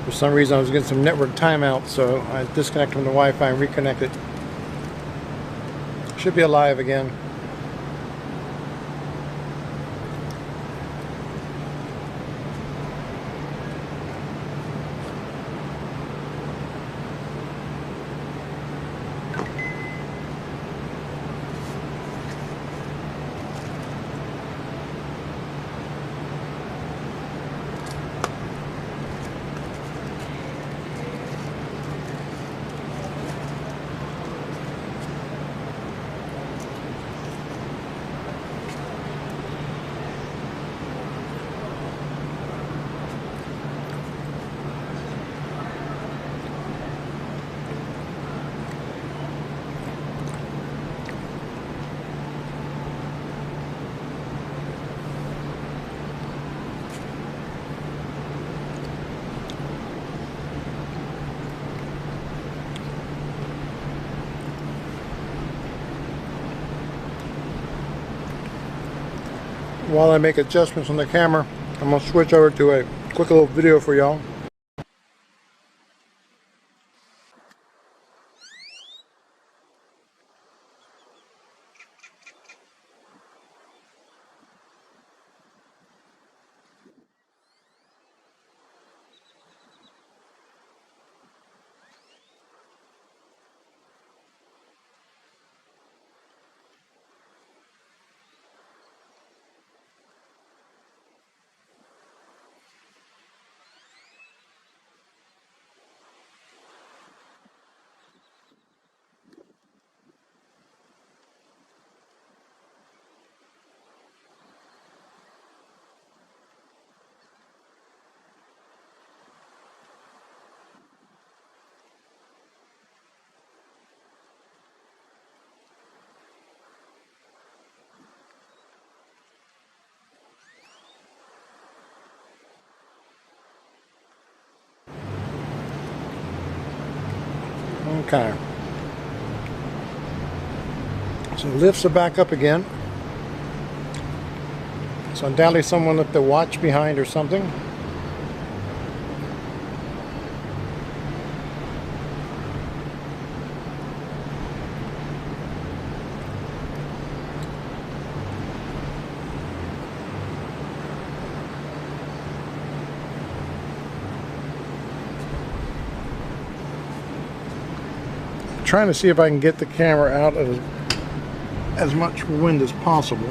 S1: For some reason I was getting some network timeout, so I disconnected from the Wi-Fi and reconnected. Should be alive again. While I make adjustments on the camera, I'm going to switch over to a quick little video for y'all. Okay. So lifts are back up again. So undoubtedly someone left their watch behind or something. Trying to see if I can get the camera out of as much wind as possible.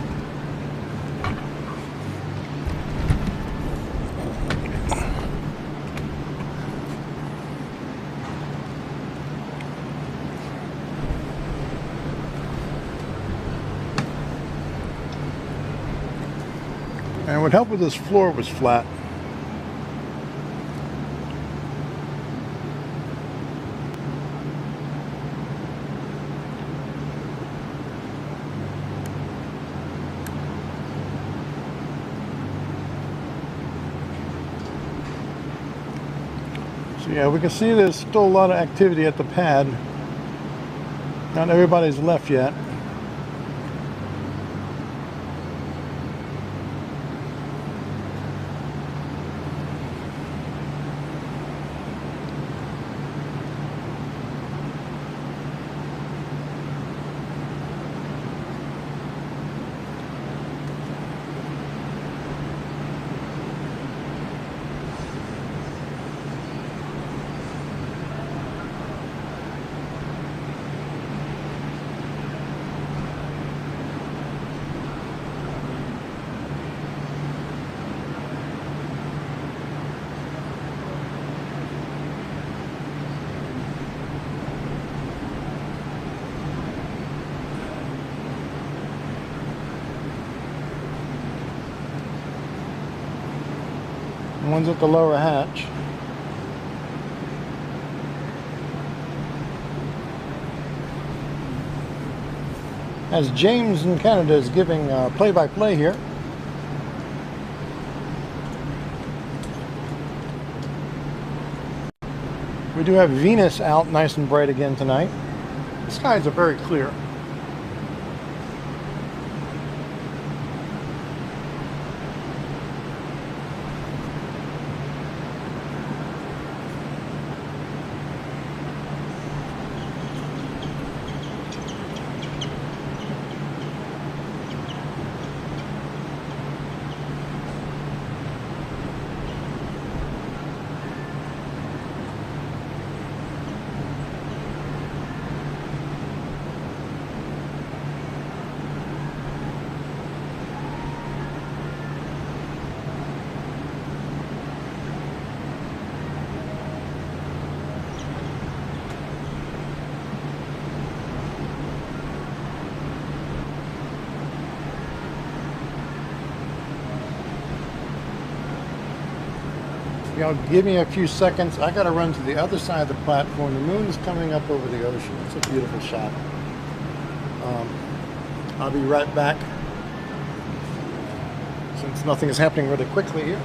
S1: And it would help if this floor was flat. So yeah, we can see there's still a lot of activity at the pad. Not everybody's left yet. One's at the lower hatch. as James in Canada is giving play-by-play here. We do have Venus out nice and bright again tonight. The skies are very clear. Y'all give me a few seconds. I gotta run to the other side of the platform. The moon is coming up over the ocean. It's a beautiful shot. I'll be right back since nothing is happening really quickly here.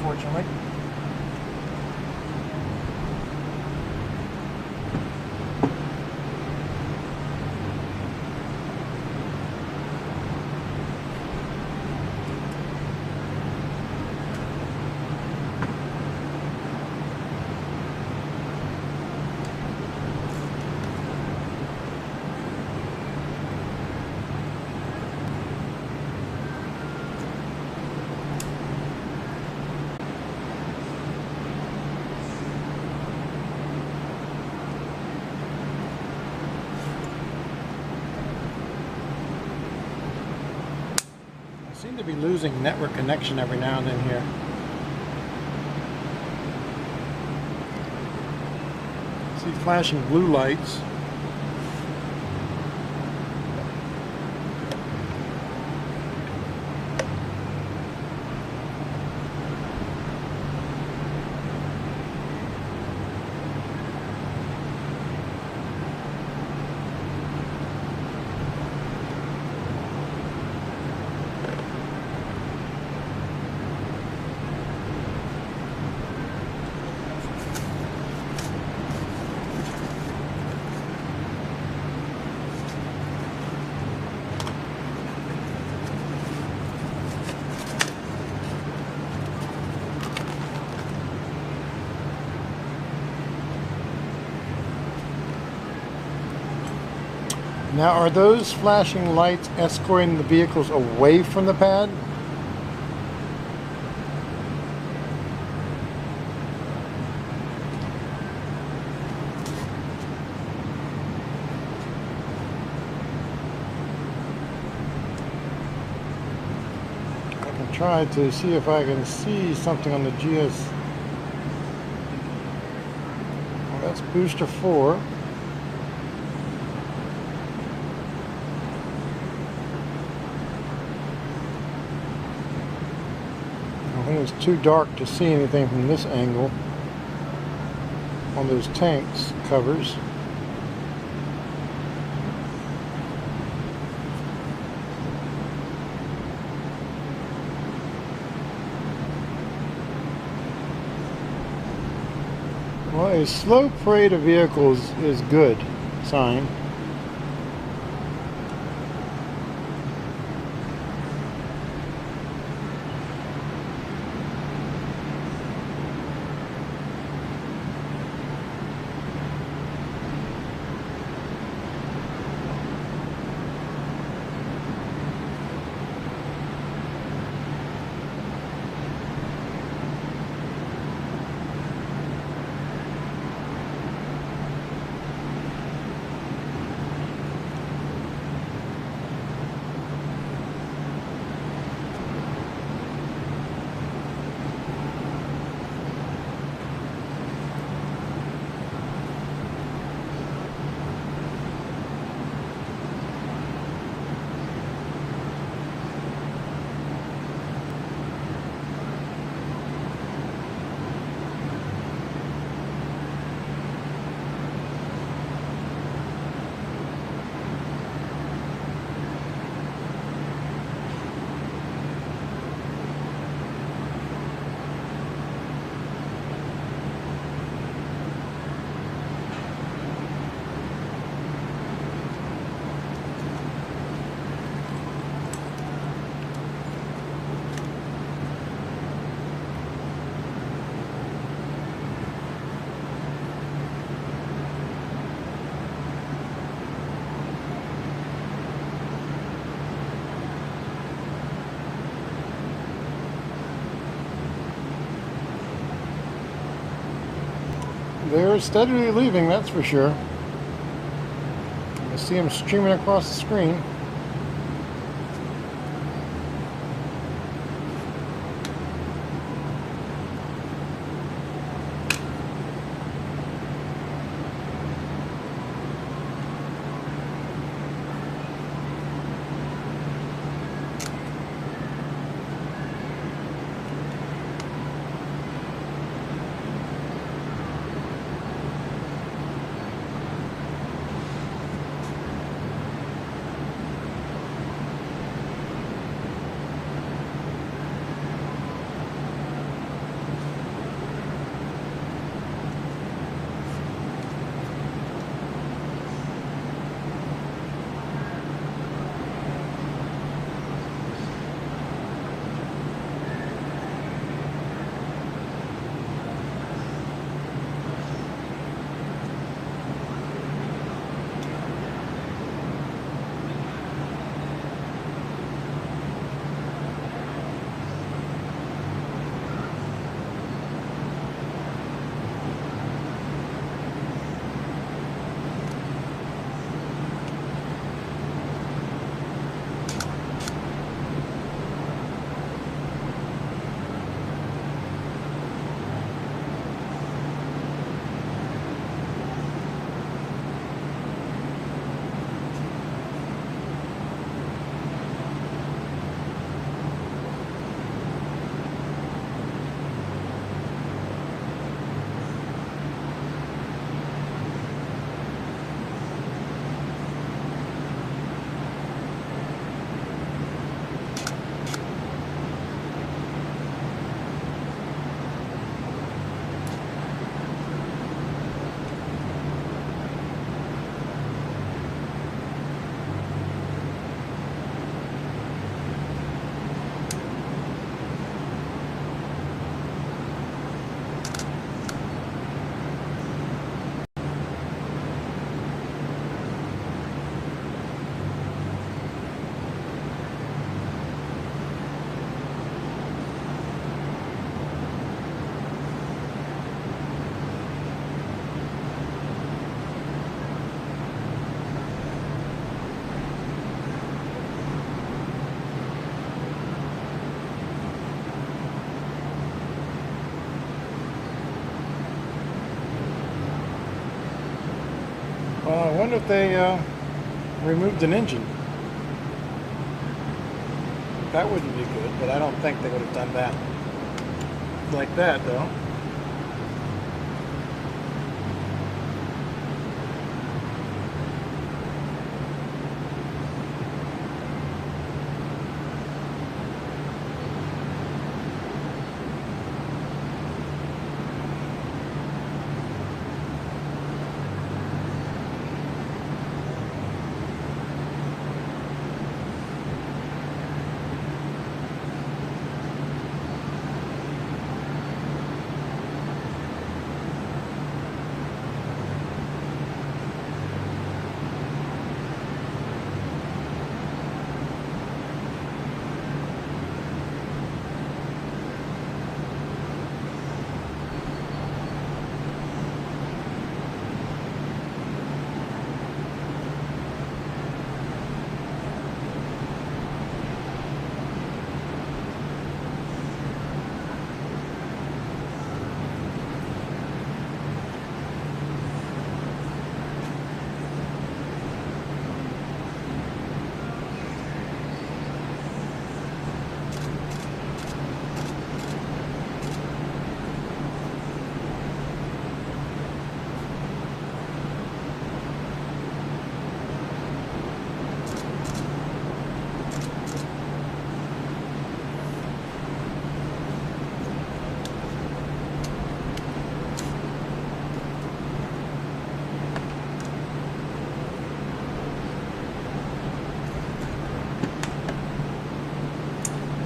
S1: Unfortunately. Seem to be losing network connection every now and then here. See flashing blue lights. Now, are those flashing lights escorting the vehicles away from the pad? try to see if I can see something on the GS. Well, that's booster 4. I think it's too dark to see anything from this angle on those tanks covers. Well, a slow parade of vehicles is good sign. They're steadily leaving, that's for sure. I see them streaming across the screen. I wonder if they removed an engine. That wouldn't be good, but I don't think they would have done that like that, though.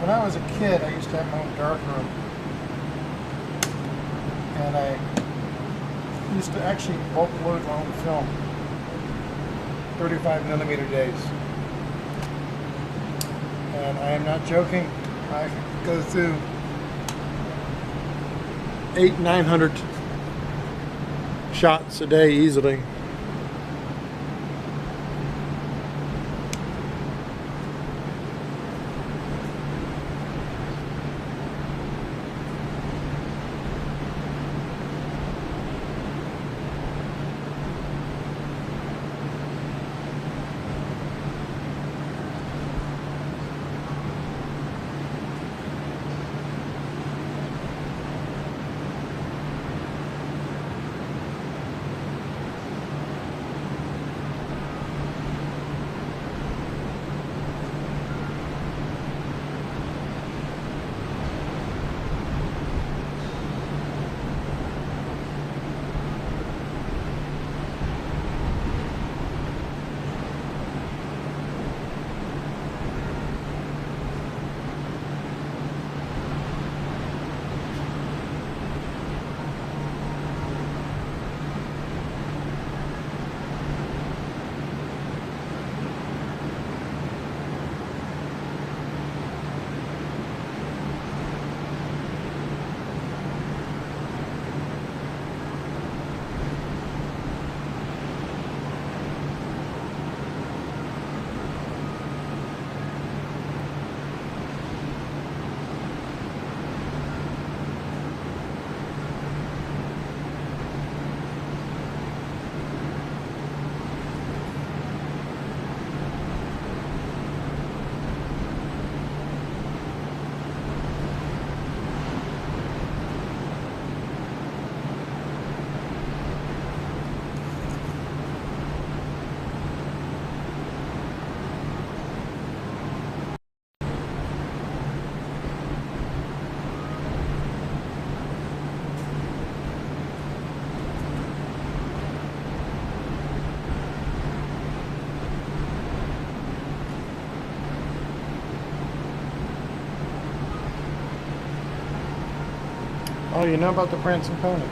S1: When I was a kid, I used to have my own dark room, and I used to actually bulk load my own film, 35mm days. And I am not joking, I go through 800-900 shots a day easily. Oh, you know about the prancing pony?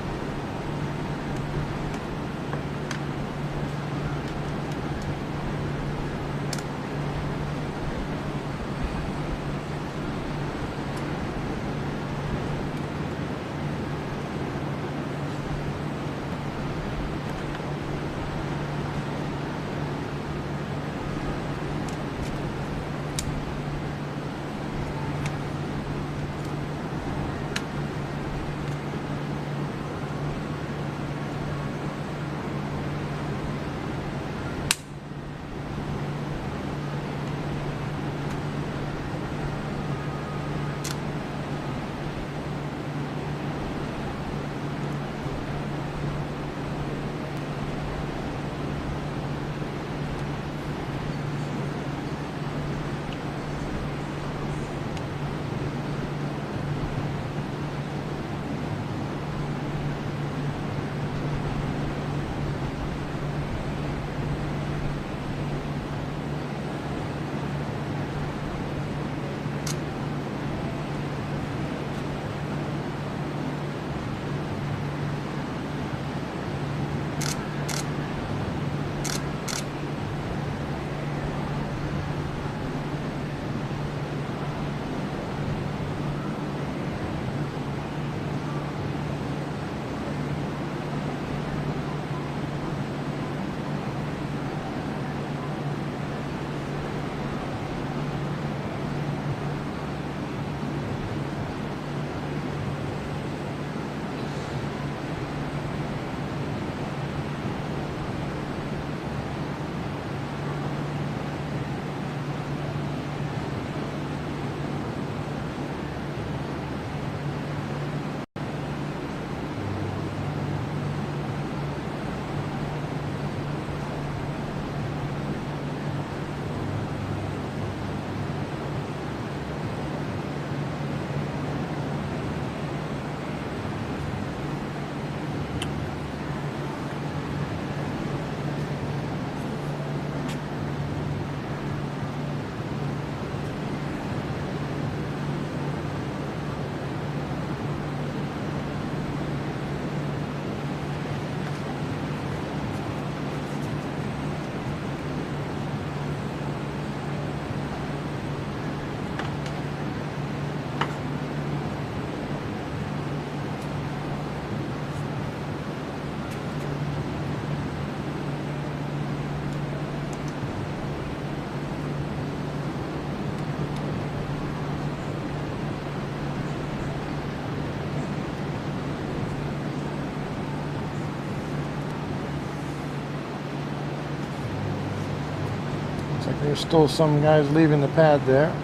S1: Looks like there's still some guys leaving the pad there.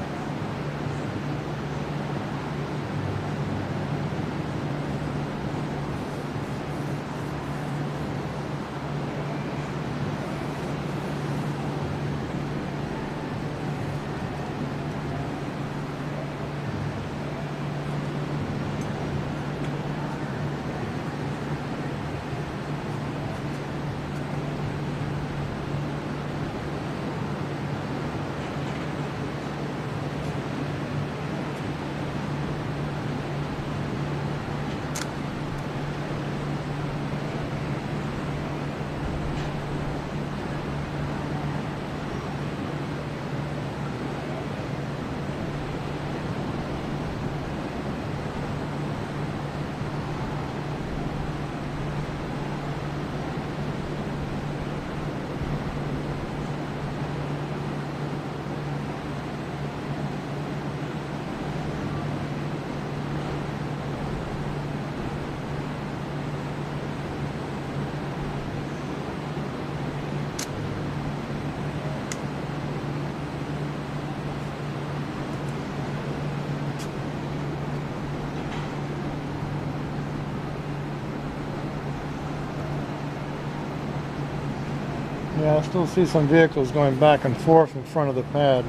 S1: Yeah, I still see some vehicles going back and forth in front of the pad.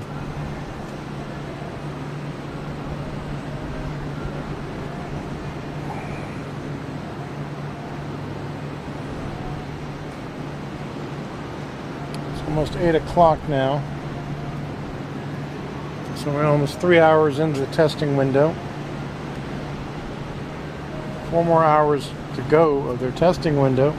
S1: It's almost 8 o'clock now. So we're almost 3 hours into the testing window. 4 more hours to go of their testing window.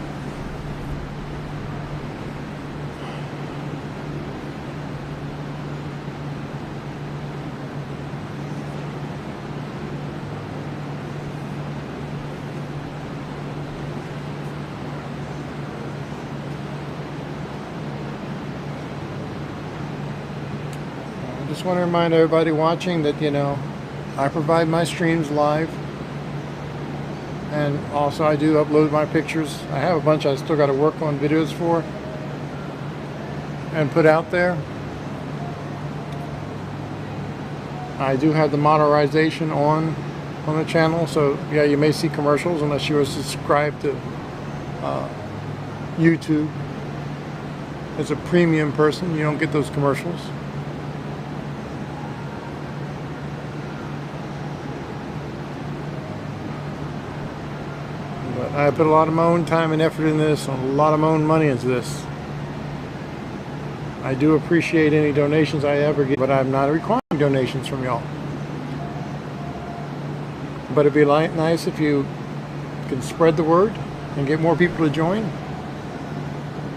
S1: I just want to remind everybody watching that, you know, I provide my streams live, and also I do upload my pictures. I have a bunch I still got to work on videos for and put out there. I do have the monetization on the channel, so yeah, you may see commercials unless you are subscribed to YouTube. As a premium person, you don't get those commercials. But I put a lot of my own time and effort in this, and a lot of my own money into this. I do appreciate any donations I ever get, but I'm not requiring donations from y'all. But it'd be nice if you can spread the word and get more people to join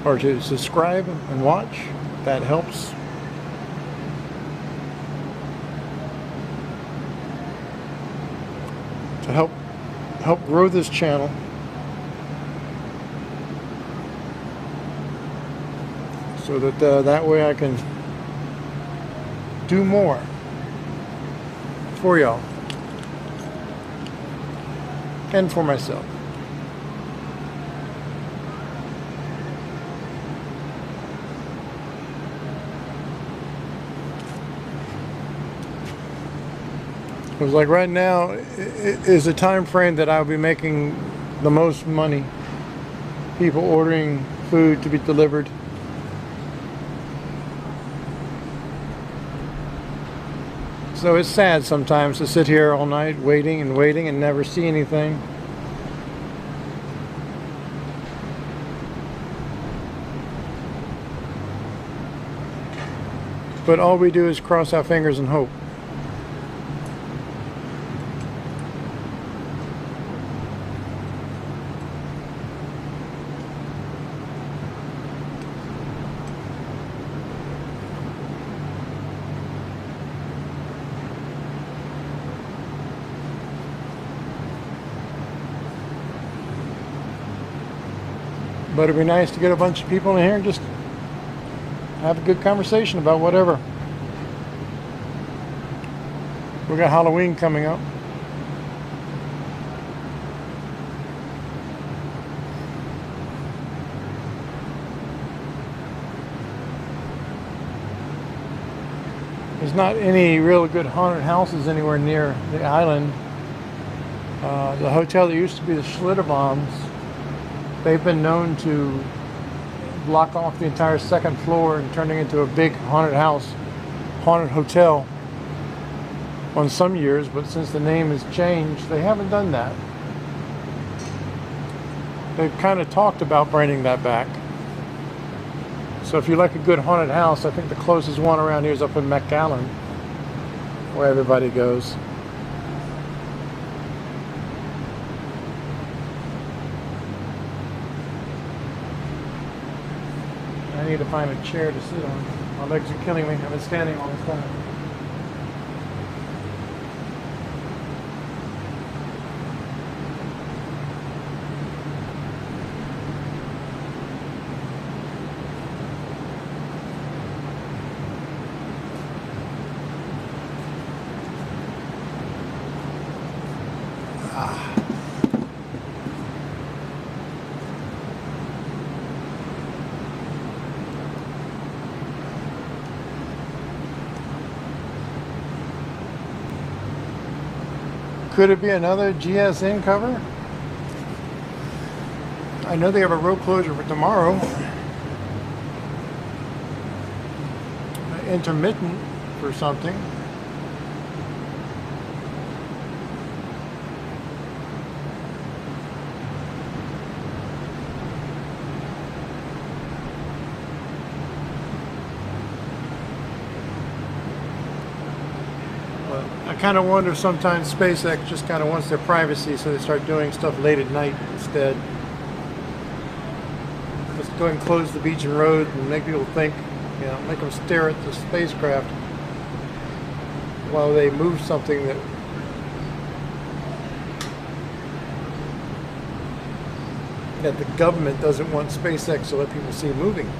S1: or to subscribe and watch. That helps. To help grow this channel. So that that way I can do more for y'all and for myself. It was like right now is a time frame that I'll be making the most money. People ordering food to be delivered. So it's sad sometimes to sit here all night waiting and waiting and never see anything. But all we do is cross our fingers and hope. But it'd be nice to get a bunch of people in here and just have a good conversation about whatever. We got Halloween coming up. There's not any real good haunted houses anywhere near the island. The hotel that used to be the Schlitterbaums, they've been known to block off the entire second floor and turning into a big haunted house, haunted hotel on some years, but since the name has changed, they haven't done that. They've kind of talked about bringing that back. So if you like a good haunted house, I think the closest one around here is up in McAllen, where everybody goes. I need to find a chair to sit on. My legs are killing me. I've been standing all this time. Could it be another GSN cover? I know they have a road closure for tomorrow. Intermittent for something. I kind of wonder sometimes SpaceX just kind of wants their privacy, so they start doing stuff late at night instead. Let's go ahead and close the beach and road and make people think, you know, make them stare at the spacecraft while they move something that the government doesn't want SpaceX to let people see moving.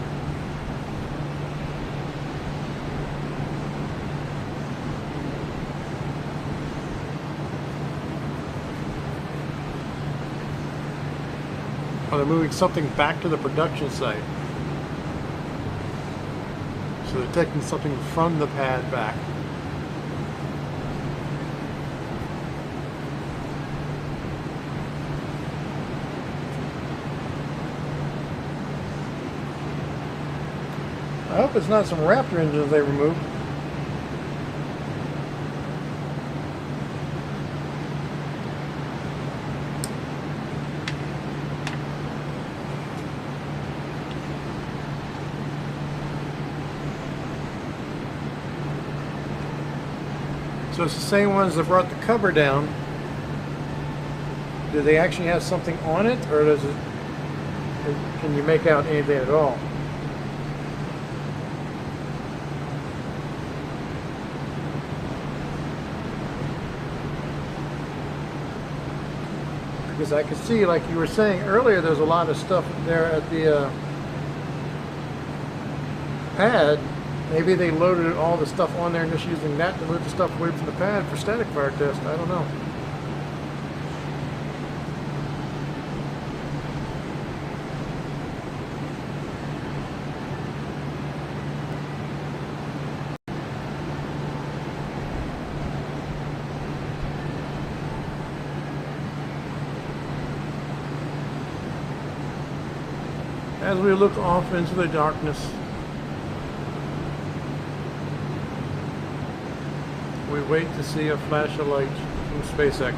S1: Or they're moving something back to the production site. So they're taking something from the pad back. I hope it's not some Raptor engines they removed. So it's the same ones that brought the cover down. Do they actually have something on it, or does it? Can you make out anything at all? Because I could see, like you were saying earlier, there's a lot of stuff there at the pad. Maybe they loaded all the stuff on there and just using that to move the stuff away from the pad for static fire test. I don't know. As we look off into the darkness, we wait to see a flash of light from SpaceX.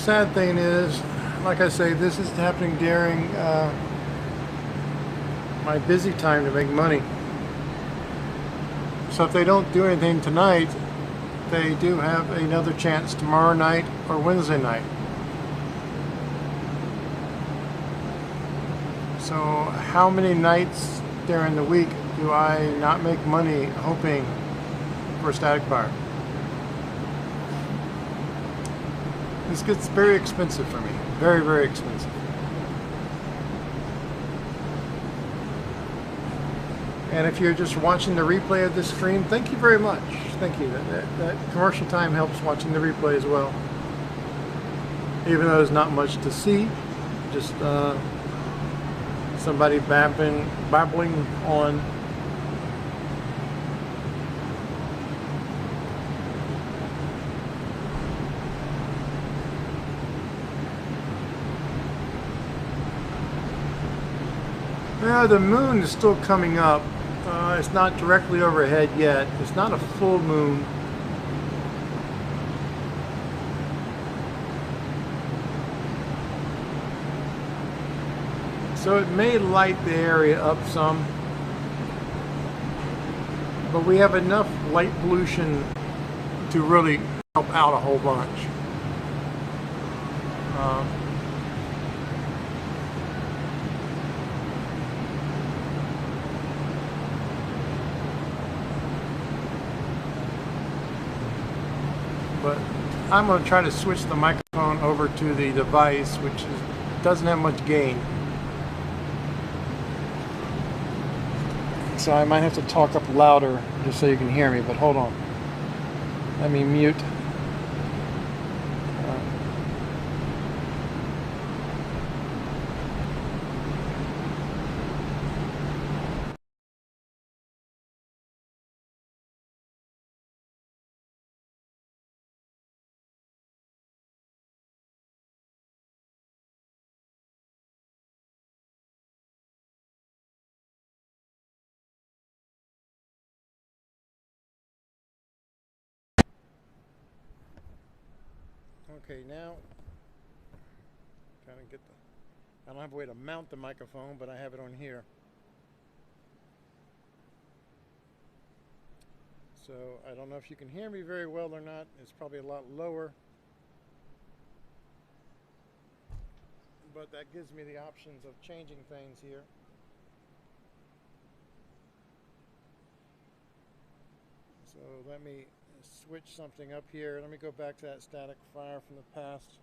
S1: sad thing is, like I say, this is happening during my busy time to make money. So if they don't do anything tonight, they do have another chance tomorrow night or Wednesday night. So how many nights during the week do I not make money hoping for a static bar? This gets very expensive for me. Very, very expensive. And if you're just watching the replay of this stream, thank you very much. Thank you. That commercial time helps watching the replay as well. Even though there's not much to see, just somebody babbling on. Yeah, the moon is still coming up. It's not directly overhead yet. It's not a full moon. So it may light the area up some. But we have enough light pollution to really help out a whole bunch. But I'm going to try to switch the microphone over to the device, which doesn't have much gain. So I might have to talk up louder just so you can hear me, but hold on. Let me mute. Okay, now kind of get the. I don't have a way to mount the microphone, but I have it on here. So I don't know if you can hear me very well or not. It's probably a lot lower. But that gives me the options of changing things here. So let me switch something up here. Let me go back to that static fire from the past.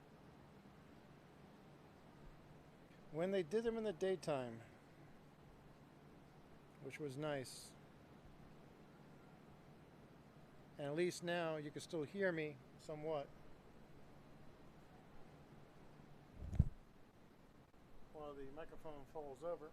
S1: When they did them in the daytime, which was nice. And at least now you can still hear me somewhat. While the microphone falls over.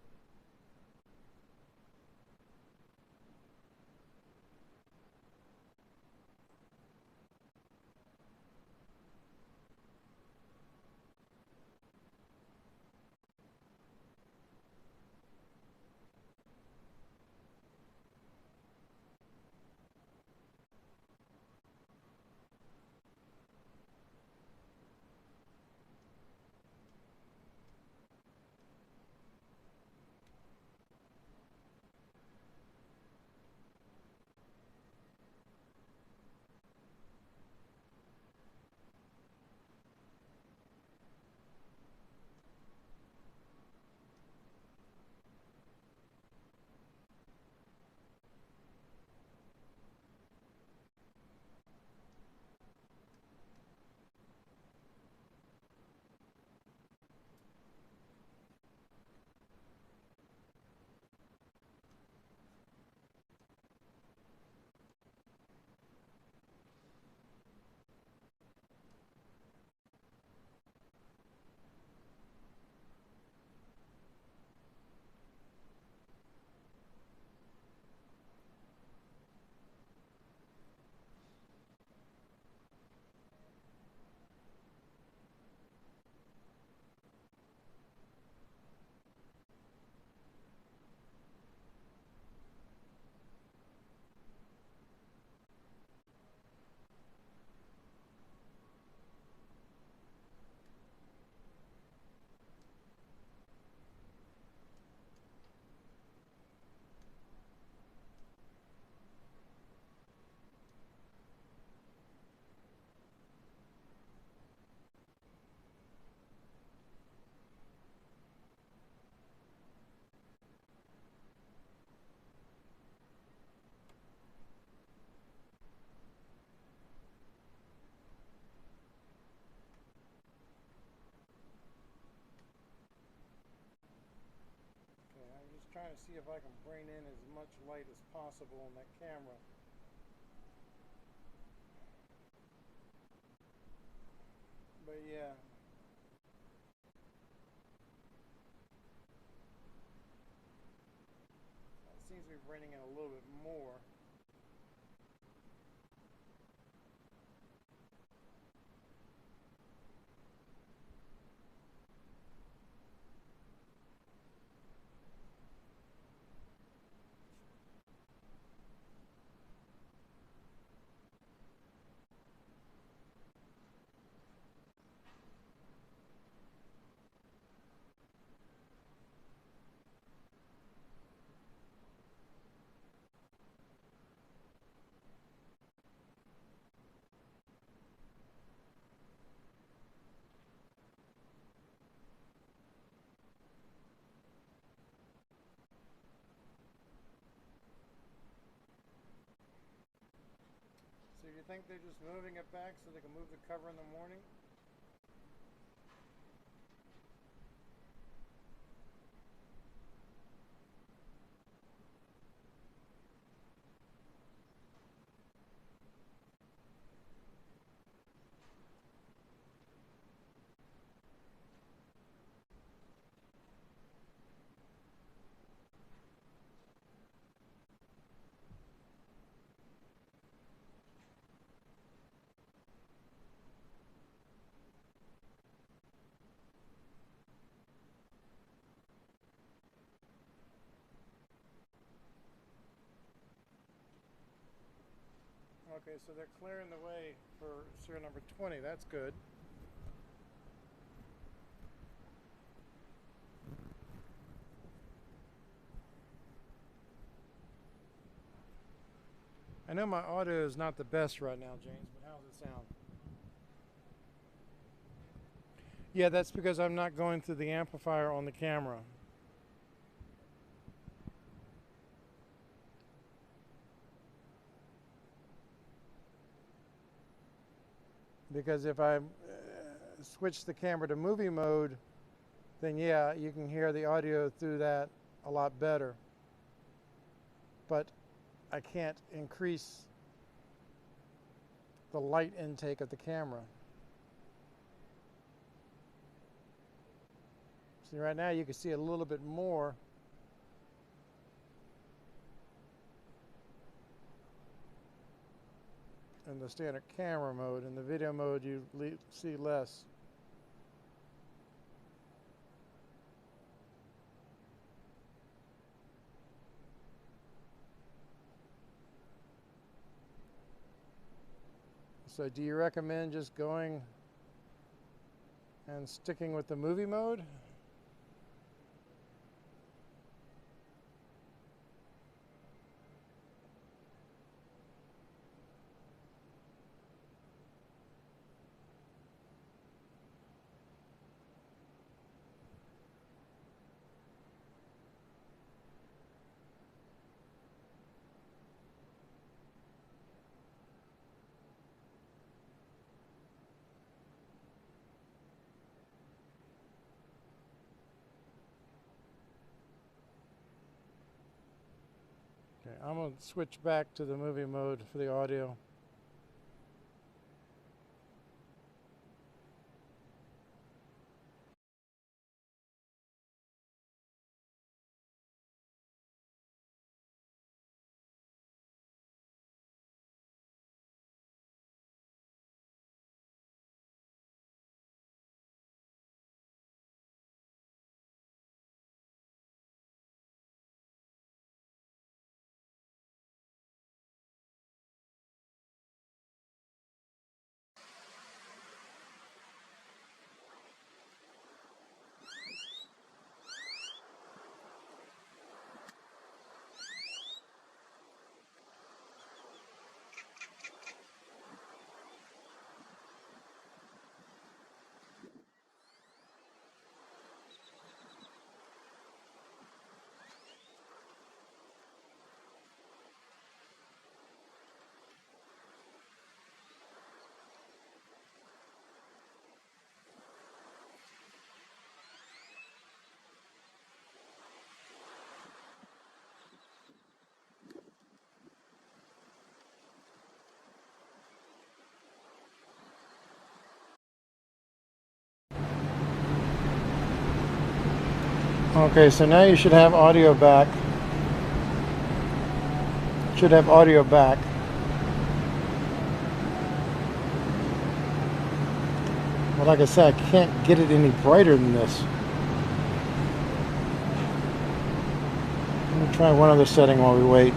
S1: just trying to see if I can bring in as much light as possible on that camera. But yeah. It seems to be bringing in a little bit more. So you think they're just moving it back so they can move the cover in the morning? Okay, so they're clearing the way for serial number 20. That's good. I know my audio is not the best right now, James, but how does it sound? Yeah, that's because I'm not going through the amplifier on the camera. Because if I switch the camera to movie mode, then yeah, you can hear the audio through that a lot better. But I can't increase the light intake of the camera. See, right now you can see a little bit more. In the standard camera mode. In the video mode, you see less. So do you recommend just going and sticking with the movie mode? Okay, I'm going to switch back to the movie mode for the audio. Okay, so now you should have audio back. Should have audio back. But like I said, I can't get it any brighter than this. Let me try one other setting while we wait.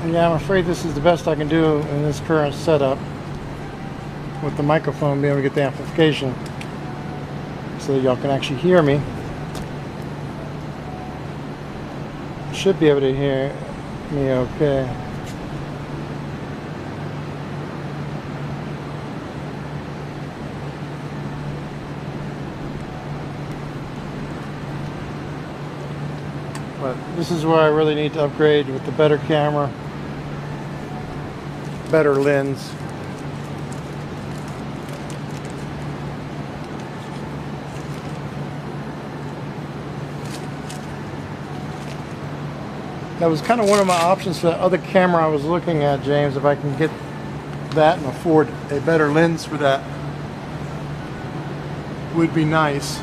S1: Yeah, I'm afraid this is the best I can do in this current setup with the microphone, being able to get the amplification so that y'all can actually hear me. Should be able to hear me okay. But this is where I really need to upgrade with the better camera, better lens. That was kind of one of my options for the other camera I was looking at, James, if I can get that and afford a better lens for that would be nice.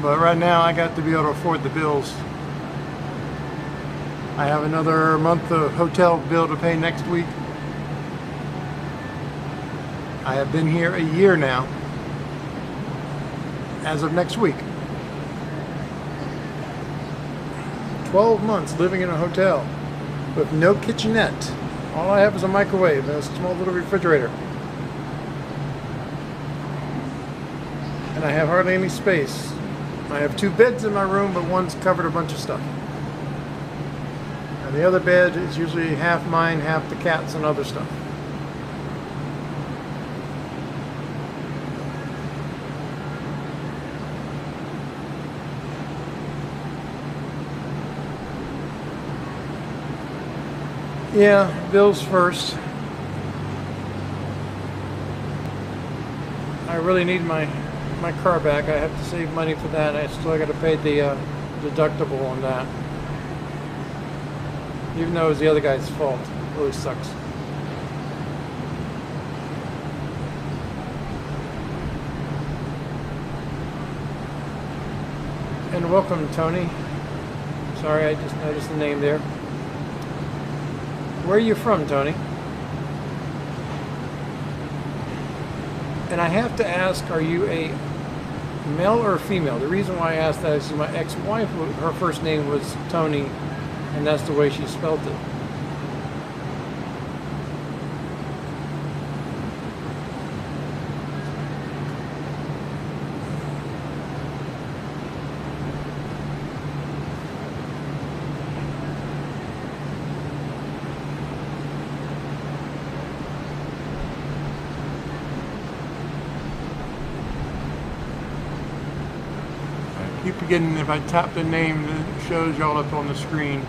S1: But right now I got to be able to afford the bills. I have another month of hotel bill to pay next week. I have been here a year now, as of next week. 12 months living in a hotel with no kitchenette. All I have is a microwave and a small little refrigerator. And I have hardly any space. I have 2 beds in my room, but one's covered a bunch of stuff. And the other bed is usually half mine, half the cat's and other stuff. Yeah, bills first. I really need my car back. I have to save money for that. I still got to pay the deductible on that. Even though it was the other guy's fault. It really sucks. And welcome, Tony. Sorry, I just noticed the name there. Where are you from, Tony? And I have to ask, are you a male or a female? The reason why I asked that is my ex-wife, her first name was Tony, and that's the way she spelled it. Keep forgetting if I tap the name, it shows y'all up on the screen.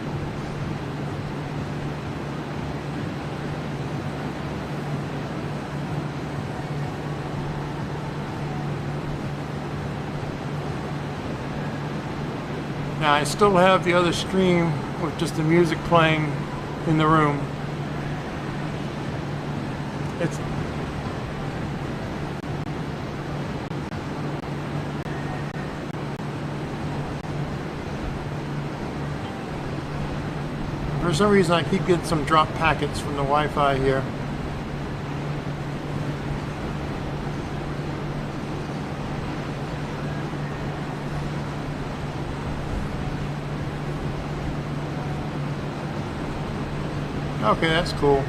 S1: Now I still have the other stream with just the music playing in the room. It's for some reason I keep getting some drop packets from the Wi-Fi here. Okay, that's cool.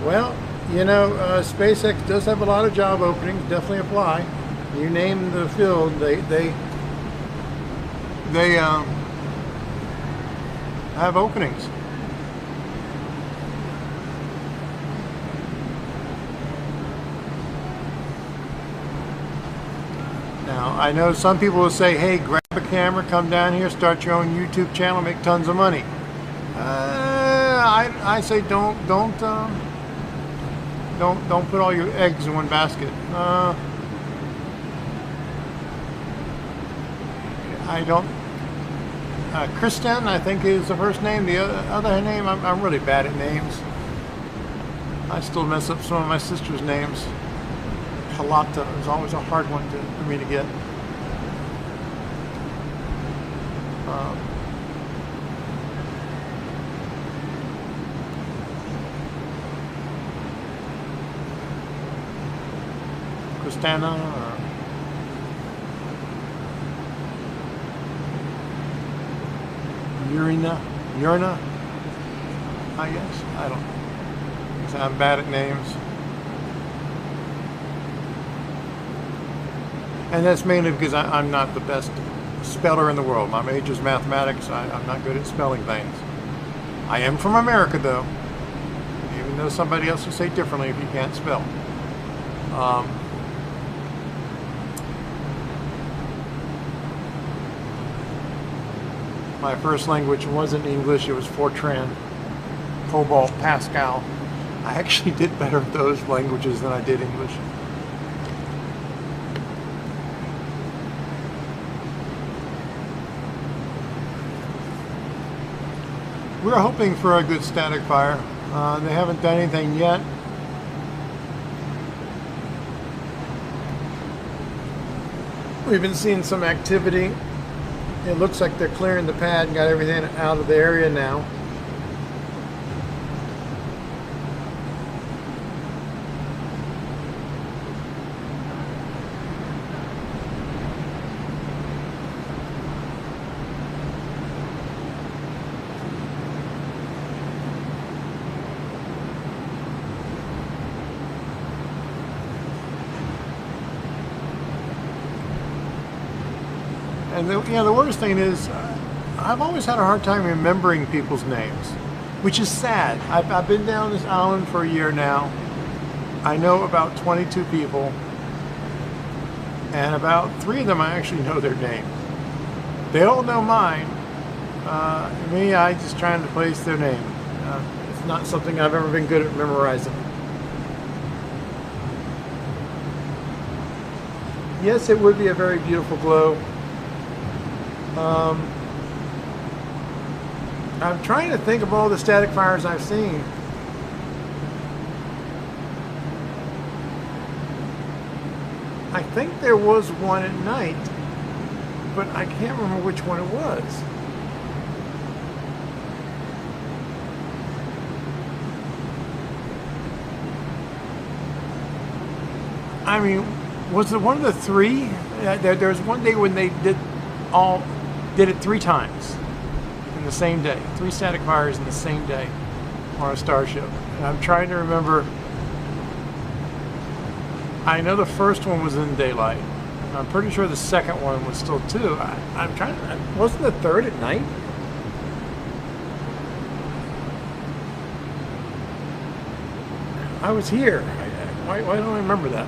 S1: Well, you know, SpaceX does have a lot of job openings. Definitely apply. You name the field, they have openings. Now, I know some people will say, "Hey, grab a camera, come down here, start your own YouTube channel, make tons of money." I say don't put all your eggs in one basket. I don't. Kristen, I think is the first name. The other name, I'm really bad at names. I still mess up some of my sister's names. Halata is always a hard one for me to get. Christina or Urina, I guess. I don't know. I'm bad at names. And that's mainly because I'm not the best speller in the world. My major is mathematics. I'm not good at spelling things. I am from America, though. Even though somebody else will say differently if you can't spell. My first language wasn't English. It was Fortran, Cobalt, Pascal. I actually did better at those languages than I did English. We're hoping for a good static fire. They haven't done anything yet. We've been seeing some activity. It looks like they're clearing the pad and got everything out of the area now. And the worst thing is, I've always had a hard time remembering people's names, which is sad. I've been down this island for a year now. I know about 22 people, and about 3 of them I actually know their name. They all know mine. Me, I just trying to place their name. It's not something I've ever been good at memorizing. Yes, it would be a very beautiful glow. I'm trying to think of all the static fires I've seen. I think there was one at night, but I can't remember which one it was. I mean, was it one of the 3? There was one day when they did it 3 times in the same day. 3 static fires in the same day on a starship. And I'm trying to remember. I know the first one was in daylight. I'm pretty sure the second one was still 2. I'm trying to. Wasn't the 3rd at night? I was here. Why don't I remember that?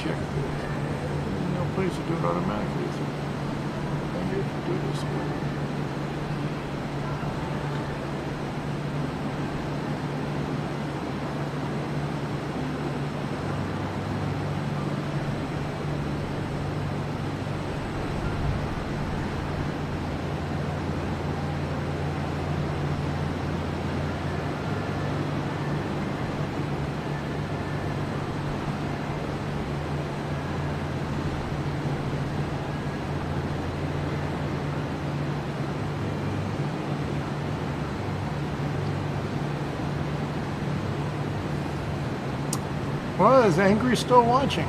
S1: check this. There's no place to do it automatically, is there? Maybe if you do it this way. Well, is Angry still watching?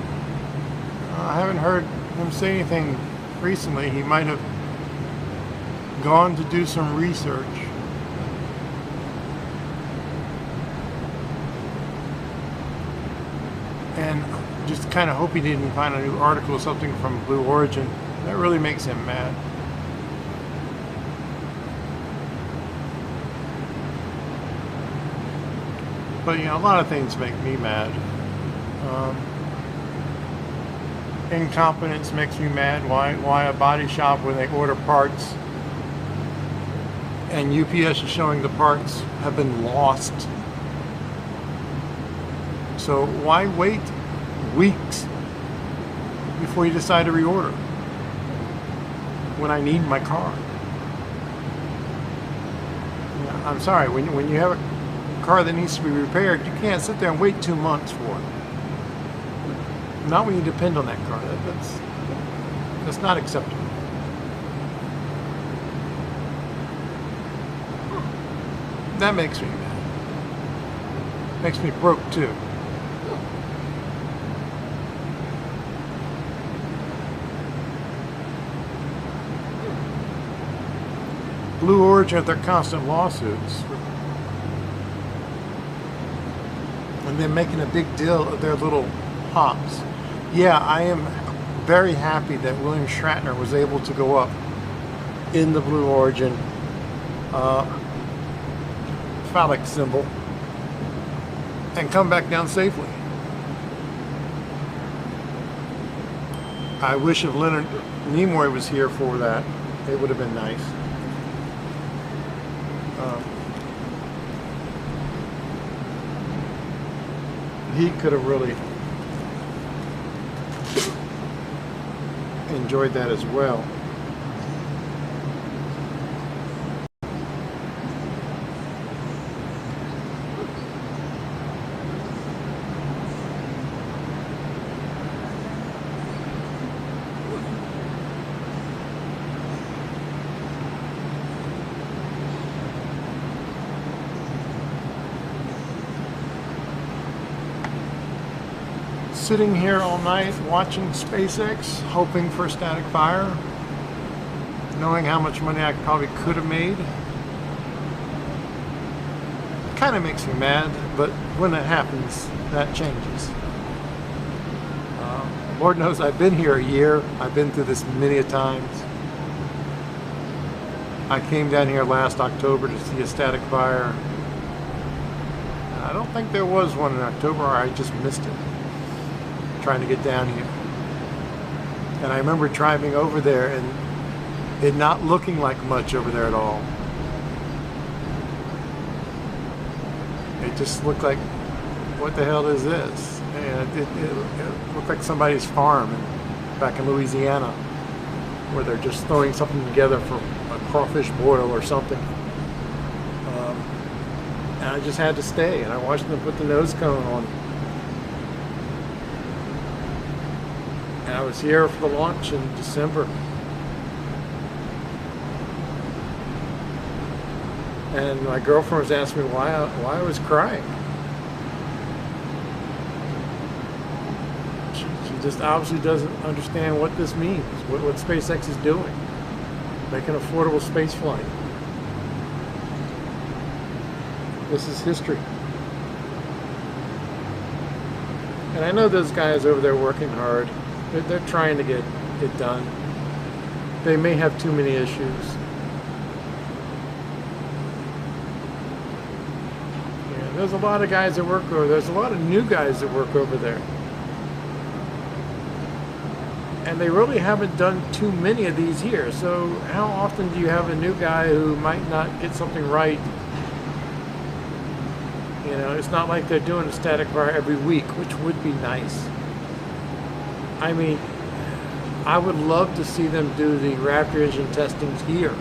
S1: I haven't heard him say anything recently. He might have gone to do some research. And just kind of hope he didn't find a new article or something from Blue Origin. That really makes him mad. But you know, a lot of things make me mad. Incompetence makes me mad. Why a body shop when they order parts and UPS is showing the parts have been lost? So why wait weeks before you decide to reorder when I need my car? Yeah, I'm sorry, when you have a car that needs to be repaired, you can't sit there and wait 2 months for it. Not when you depend on that car. That's not acceptable. That makes me mad. Makes me broke too. Blue Origin at their constant lawsuits. And then making a big deal of their little hops. Yeah, I am very happy that William Shatner was able to go up in the Blue Origin phallic symbol and come back down safely. I wish if Leonard Nimoy was here for that. It would have been nice. He could have really enjoyed that as well. Sitting here all night watching SpaceX, hoping for a static fire, knowing how much money I probably could have made. It kind of makes me mad, but when it happens, that changes. Lord knows I've been here a year. I've been through this many a times. I came down here last October to see a static fire. I don't think there was one in October, or I just missed it, trying to get down here. And I remember driving over there and it not looking like much over there at all. It just looked like, what the hell is this? And it looked like somebody's farm back in Louisiana, where they're just throwing something together for a crawfish boil or something. And I just had to stay, and I watched them put the nose cone on. And I was here for the launch in December. And my girlfriend was asking me why I was crying. She just obviously doesn't understand what this means, what SpaceX is doing. Making affordable space flight. This is history. And I know those guys over there working hard. They're trying to get it done. They may have too many issues. Yeah, there's a lot of guys that work over there. There's a lot of new guys that work over there.
S3: And they really haven't done too many of these here. So how often do you have a new guy who might not get something right? You know, it's not like they're doing a static fire every week, which would be nice. I mean, I would love to see them do the Raptor engine testings here.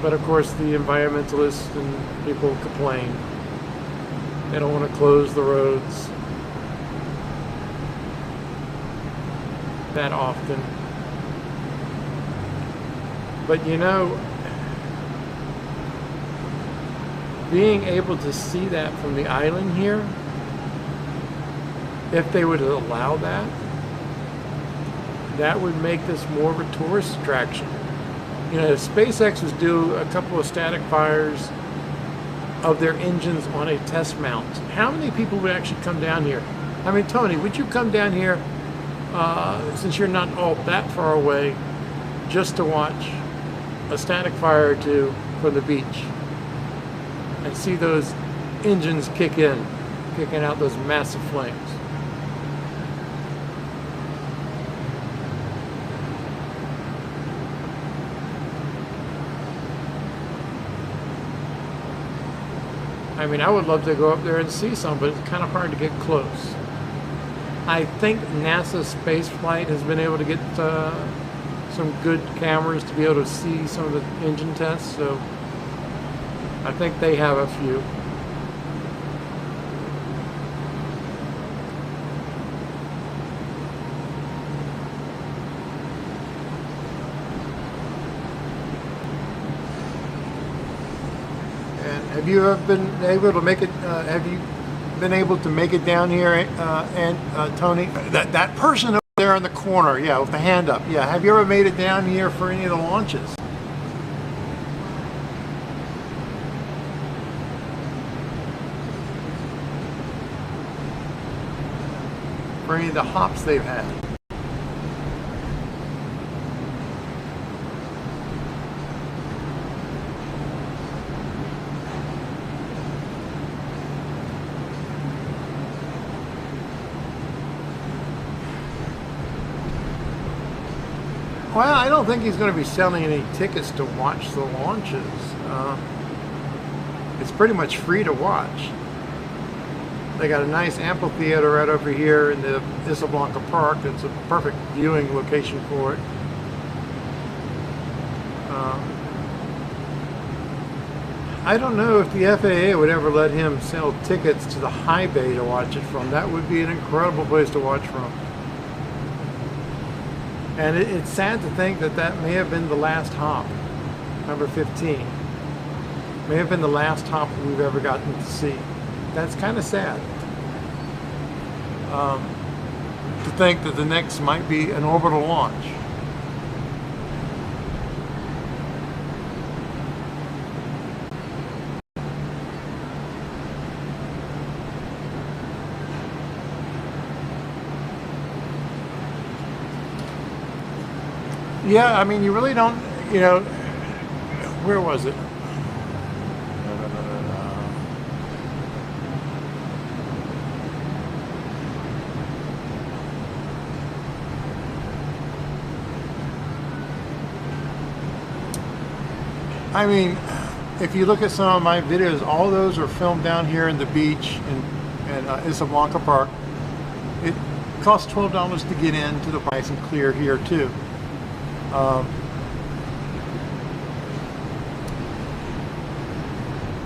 S3: But of course, the environmentalists and people complain. They don't want to close the roads that often. But you know, being able to see that from the island here, if they would allow that, that would make this more of a tourist attraction. You know, if SpaceX was do a couple of static fires of their engines on a test mount, how many people would actually come down here? I mean, Tony, would you come down here, since you're not all that far away, just to watch a static fire or two from the beach and see those engines kicking out those massive flames? I mean, I would love to go up there and see some, but it's kind of hard to get close. I think NASA space flight has been able to get some good cameras to be able to see some of the engine tests, so I think they have a few. Have you ever been able to make it? Have you been able to make it down here, and Tony? That person over there in the corner, yeah, with the hand up, yeah. Have you ever made it down here for any of the launches? For any of the hops they've had? Well, I don't think he's going to be selling any tickets to watch the launches. It's pretty much free to watch. They got a nice amphitheater right over here in the Isla Blanca Park. It's a perfect viewing location for it. I don't know if the FAA would ever let him sell tickets to the high bay to watch it from. That would be an incredible place to watch from. And it's sad to think that that may have been the last hop, number 15. May have been the last hop we've ever gotten to see. That's kind of sad. To think that the next might be an orbital launch. Yeah, I mean, you really don't, you know, where was it? I mean, if you look at some of my videos, all those are filmed down here in the beach in Isla Blanca Park. It costs $12 to get into the nice and clear here too.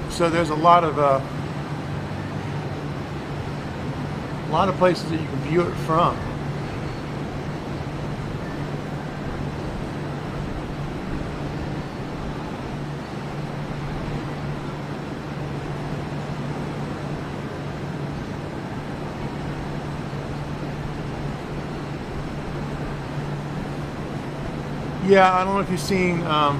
S3: So there's a lot of places that you can view it from. Yeah, I don't know if you've seen. I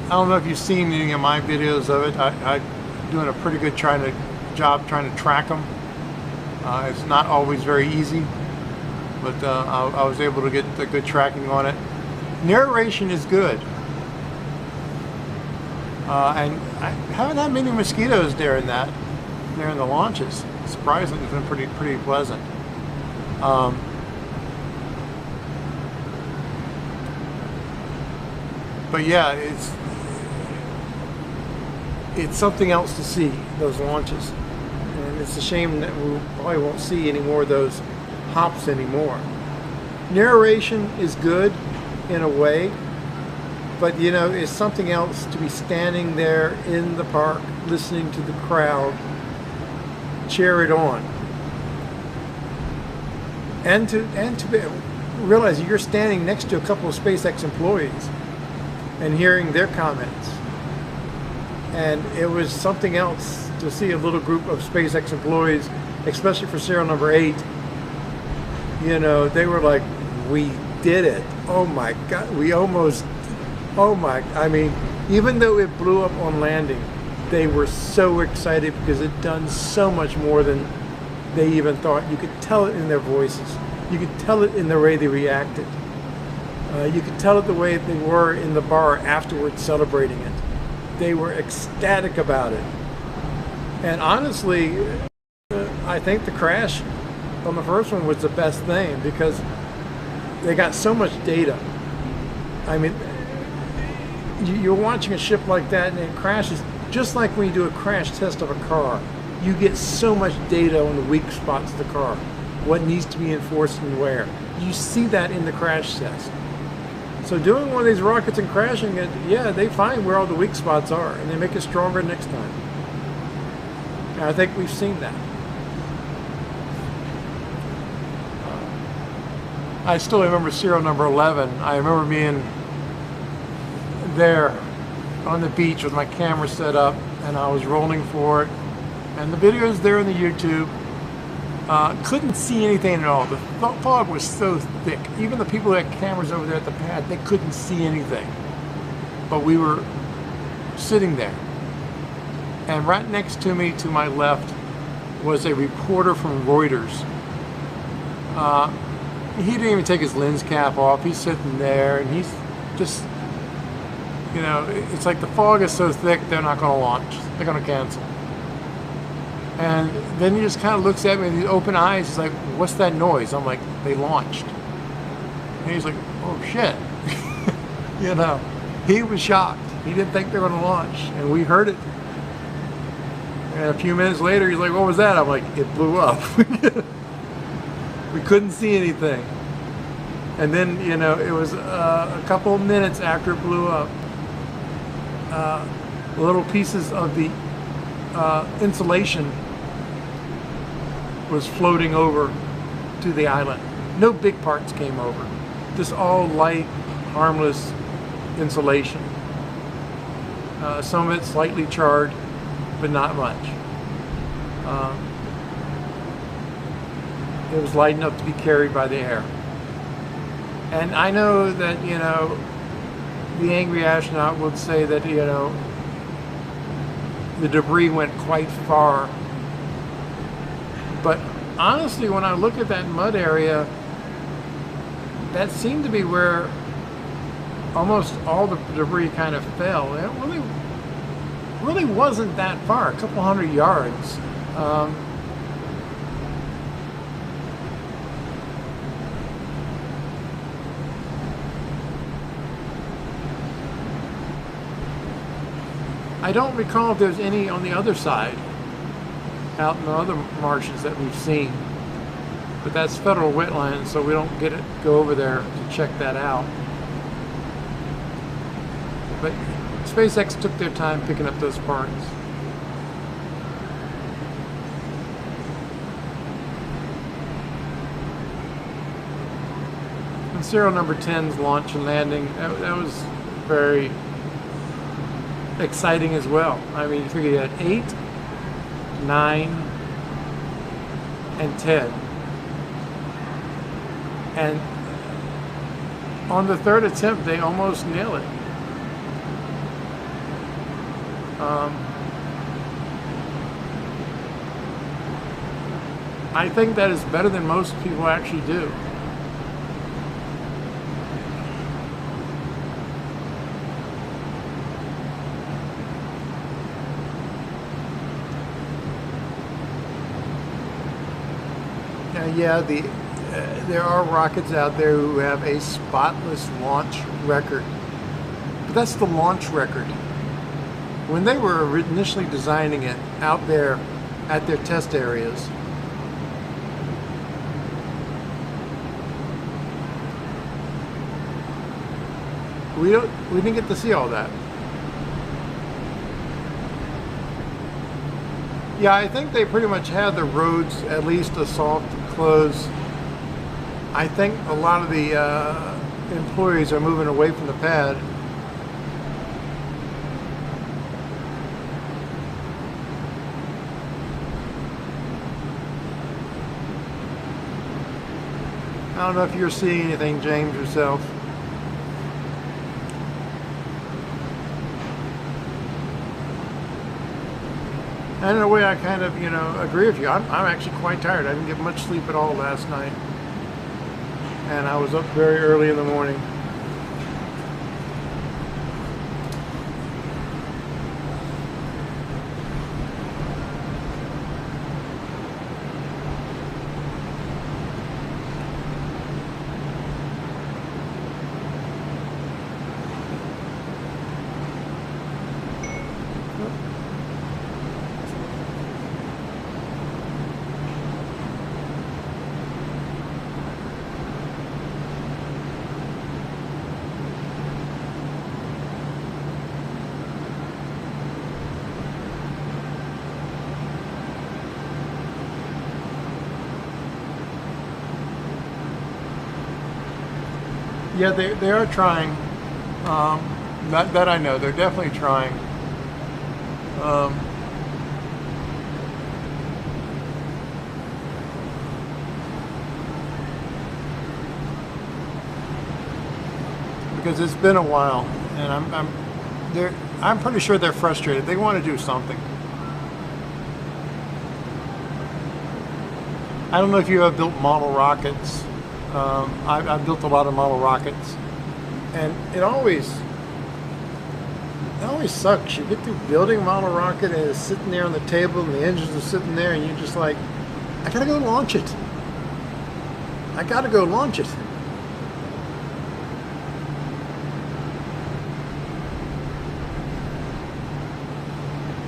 S3: don't know if you've seen any of my videos of it. I'm doing a pretty good job trying to track them. It's not always very easy, but I was able to get the good tracking on it. Narration is good, and I haven't had many mosquitoes during that.
S1: there in the launches, surprisingly, it's been pretty pleasant. But yeah, it's something else to see, those launches. And it's a shame that we probably won't see any more of those hops anymore. Narration is good in a way, but you know, it's something else to be standing there in the park listening to the crowd cheer it on. And to realize you're standing next to a couple of SpaceX employees and hearing their comments. And it was something else to see a little group of SpaceX employees, especially for serial number 8. You know, they were like, we did it. Oh my God, we almost, I mean, even though it blew up on landing, they were so excited because it done so much more than they even thought. You could tell it in their voices. You could tell it in the way they reacted. You could tell it the way they were in the bar afterwards celebrating it. They were ecstatic about it. And honestly, I think the crash on the first one was the best thing because they got so much data. I mean, you're watching a ship like that and it crashes, just like when you do a crash test of a car. You get so much data on the weak spots of the car, what needs to be enforced and where. You see that in the crash test. So doing one of these rockets and crashing it, yeah, they find where all the weak spots are and they make it stronger next time. And I think we've seen that. I still remember serial number 11. I remember being there on the beach with my camera set up and I was rolling for it. And the video is there on the YouTube. Couldn't see anything at all. The fog was so thick. Even the people that had cameras over there at the pad, they couldn't see anything. But we were sitting there. And right next to me, to my left, was a reporter from Reuters. He didn't even take his lens cap off. He's sitting there and he's just, you know, it's like the fog is so thick, they're not going to launch. They're going to cancel. And then he just kind of looks at me with these open eyes. He's like, what's that noise? I'm like, they launched. And he's like, oh shit. You know, he was shocked. He didn't think they were going to launch. And we heard it. And a few minutes later, he's like, what was that? I'm like, it blew up. We couldn't see anything. And then, you know, it was a couple of minutes after it blew up. Little pieces of the insulation was floating over to the island. No big parts came over. Just all light, harmless insulation. Some of it slightly charred, but not much. It was light enough to be carried by the air. And I know that, you know, the angry astronaut would say that, you know, the debris went quite far. But honestly, when I look at that mud area, that seemed to be where almost all the debris kind of fell. It really wasn't that far, a couple hundred yards. I don't recall if there's any on the other side, out in the other marshes that we've seen. But that's federal wetlands, so we don't go over there to check that out. But SpaceX took their time picking up those parts. And serial number 10's launch and landing, that was very exciting as well. I mean, you figure you had 8, 9, and 10. And on the third attempt, they almost nail it. I think that is better than most people actually do.
S3: Yeah, there are rockets out there who have a spotless launch record. But that's the launch record. When they were initially designing it out there at their test areas, we didn't get to see all that. Yeah, I think they pretty much had the roads at least a soft close. I think a lot of the employees are moving away from the pad. I don't know if you're seeing anything, James, yourself. And in a way, I kind of, agree with you. I'm actually quite tired. I didn't get much sleep at all last night. And I was up very early in the morning. Yeah, they are trying. That I know. They're definitely trying. Because it's been a while, and I'm pretty sure they're frustrated. They want to do something. I don't know if you have built model rockets. I've built a lot of model rockets, and it always sucks. You get through building a model rocket, and it's sitting there on the table, and the engines are sitting there, and you're just like, I gotta go launch it. I gotta go launch it.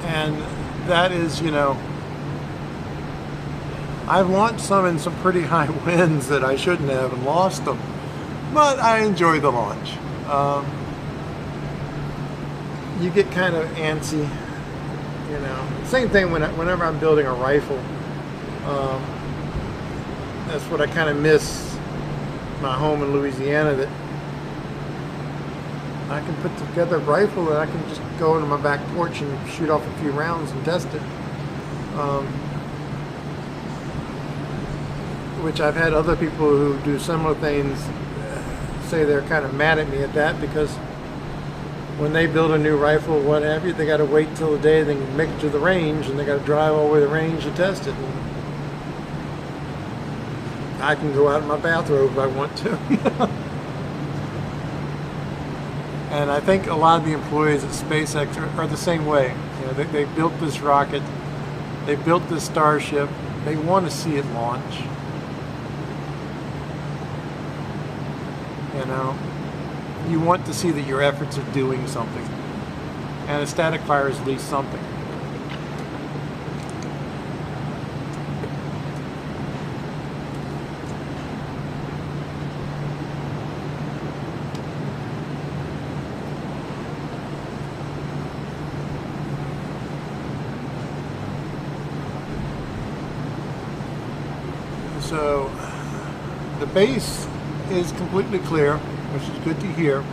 S3: And that is, I've launched some in some pretty high winds that I shouldn't have and lost them, but I enjoy the launch. You get kind of antsy, Same thing whenever I'm building a rifle. That's what I kind of miss my home in Louisiana, that I can put together a rifle that I can just go into my back porch and shoot off a few rounds and test it. Which I've had other people who do similar things say they're kind of mad at me at that, because when they build a new rifle, what have you, they got to wait till the day they can make it to the range, and they got to drive all the way to the range to test it. And I can go out in my bathrobe if I want to. And I think a lot of the employees at SpaceX are the same way. They built this rocket, they built this Starship, they want to see it launch. You want to see that your efforts are doing something, and a static fire is at least something. So the base is completely clear, which is good to hear.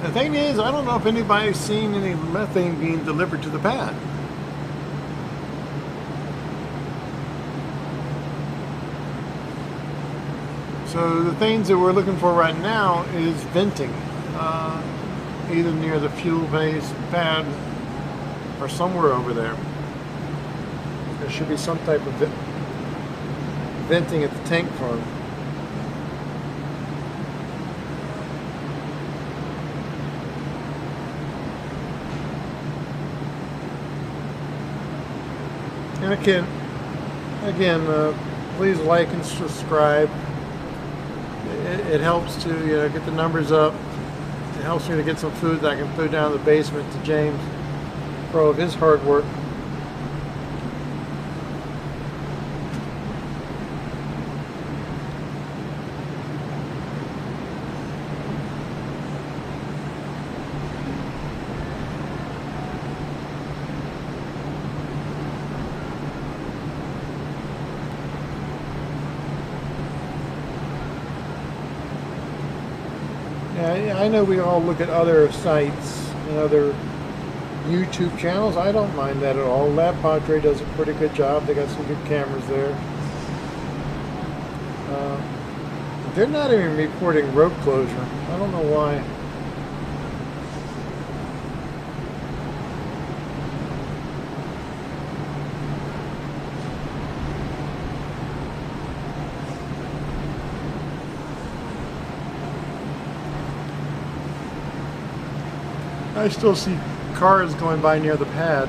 S3: The thing is, I don't know if anybody's seen any methane being delivered to the pad. So the things that we're looking for right now is venting, either near the fuel base pad or somewhere over there. There should be some type of venting at the tank farm.
S1: And again, please like and subscribe. It helps to get the numbers up. It helps me to get some food that I can put down in the basement to James for all of his hard work. Yeah, I know we all look at other sites and other YouTube channels. I don't mind that at all. Lab Padre does a pretty good job. They got some good cameras there. They're not even reporting road closure. I don't know why. I still see cars going by near the pad.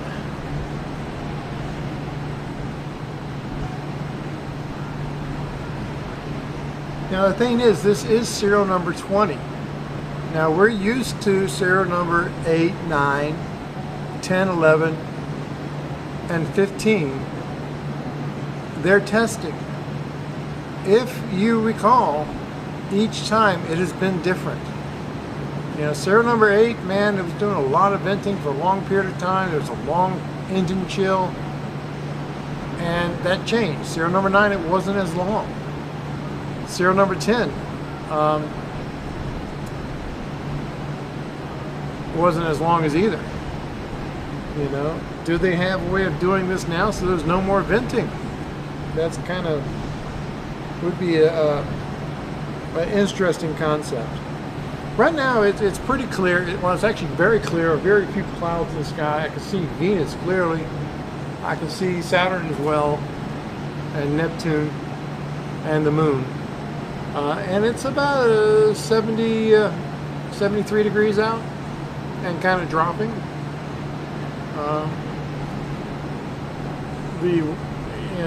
S1: Now the thing is, this is serial number 20. Now we're used to serial number 8, 9, 10, 11, and 15. They're testing. If you recall, each time it has been different. Serial number 8, man, it was doing a lot of venting for a long period of time. There was a long engine chill, and that changed. Serial number 9, it wasn't as long. Serial number 10, wasn't as long as either. Do they have a way of doing this now so there's no more venting? That's kind of would be an interesting concept. Right now, it's pretty clear. Well, it's actually very clear. Very few clouds in the sky. I can see Venus clearly. I can see Saturn as well, and Neptune, and the Moon. And it's about 73 degrees out, and kind of dropping.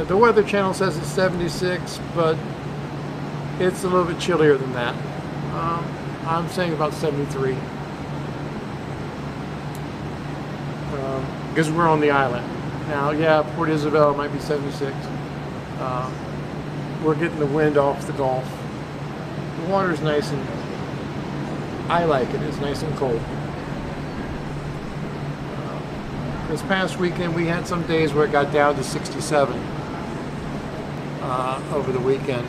S1: The Weather Channel says it's 76, but it's a little bit chillier than that. I'm saying about 73. Because we're on the island. Now, yeah, Port Isabel might be 76. We're getting the wind off the Gulf. The water's nice and, I like it, it's nice and cold. This past weekend we had some days where it got down to 67 over the weekend.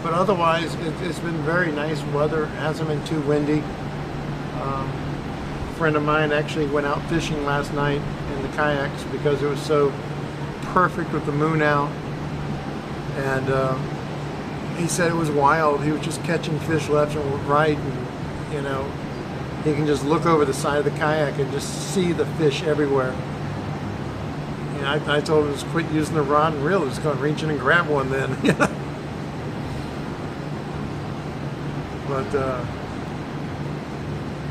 S1: But otherwise, it's been very nice weather. It hasn't been too windy. A friend of mine actually went out fishing last night in the kayaks because it was so perfect with the moon out. And he said it was wild. He was just catching fish left and right. And, he can just look over the side of the kayak and just see the fish everywhere. And I told him to just quit using the rod and reel. Just go and reach in and grab one then. But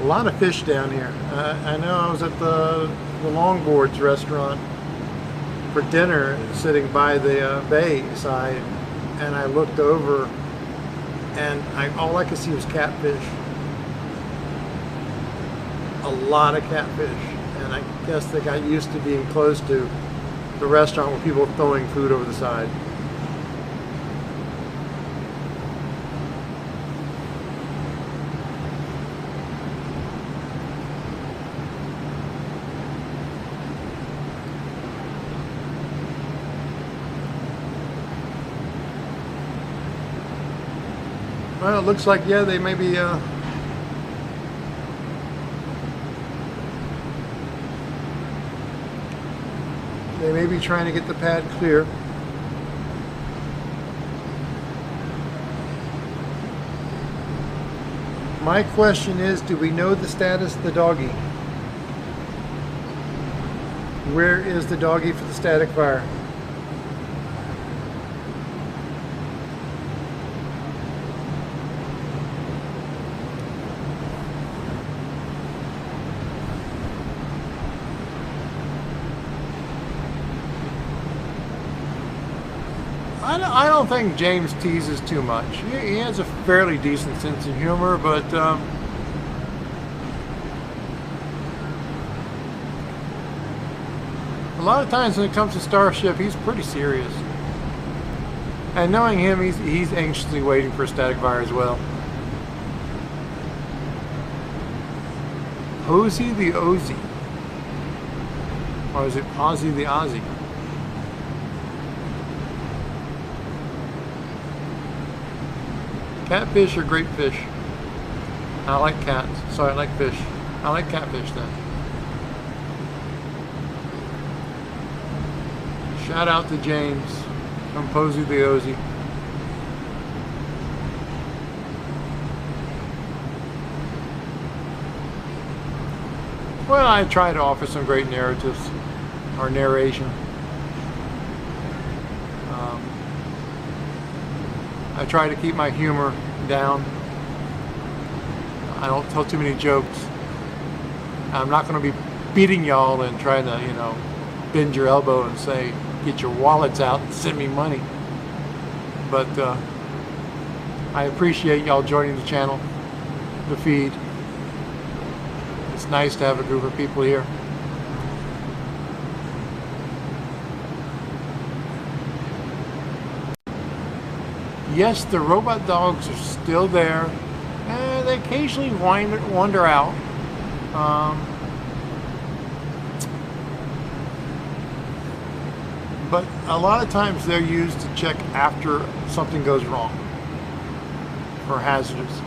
S1: a lot of fish down here. I know I was at the Longboards restaurant for dinner, sitting by the bay side, and I looked over, and all I could see was catfish. A lot of catfish, and I guess they got used to being close to the restaurant with people throwing food over the side. Well, it looks like, yeah, they may be trying to get the pad clear. My question is, do we know the status of the doggy? Where is the doggy for the static fire? I don't think James teases too much. He has a fairly decent sense of humor, but a lot of times when it comes to Starship, he's pretty serious. And knowing him, he's anxiously waiting for a static fire as well. Posey the Ozzy. Or is it Posey the Ozzy? Catfish are great fish. I like cats, so I like fish. I like catfish then. Shout out to James from Posey the Ozzy. Well, I try to offer some great narratives or narration. I try to keep my humor down. I don't tell too many jokes. I'm not going to be beating y'all and trying to, you know, bend your elbow and say, get your wallets out and send me money. But I appreciate y'all joining the channel, the feed. It's nice to have a group of people here. Yes, the robot dogs are still there, and they occasionally wander out. But a lot of times they're used to check after something goes wrong or hazardous.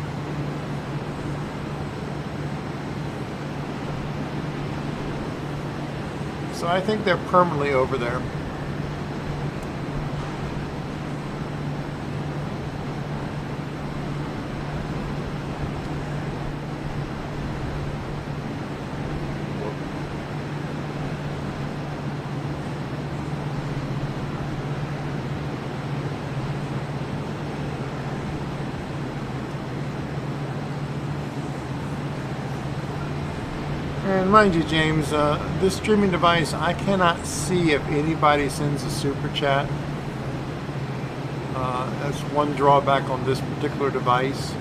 S1: So I think they're permanently over there. And mind you, James, this streaming device, I cannot see if anybody sends a super chat. That's one drawback on this particular device.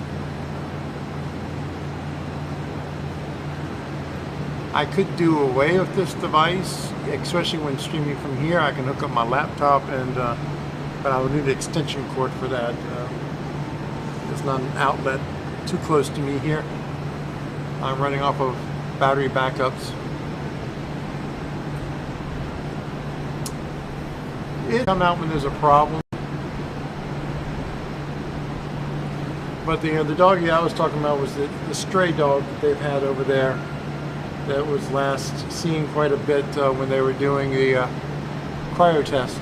S1: I could do away with this device, especially when streaming from here. I can hook up my laptop, and but I would need an extension cord for that. There's not an outlet too close to me here. I'm running off of battery backups. It come out when there's a problem. But the doggy I was talking about was the stray dog that they've had over there that was last seen quite a bit when they were doing the cryo test.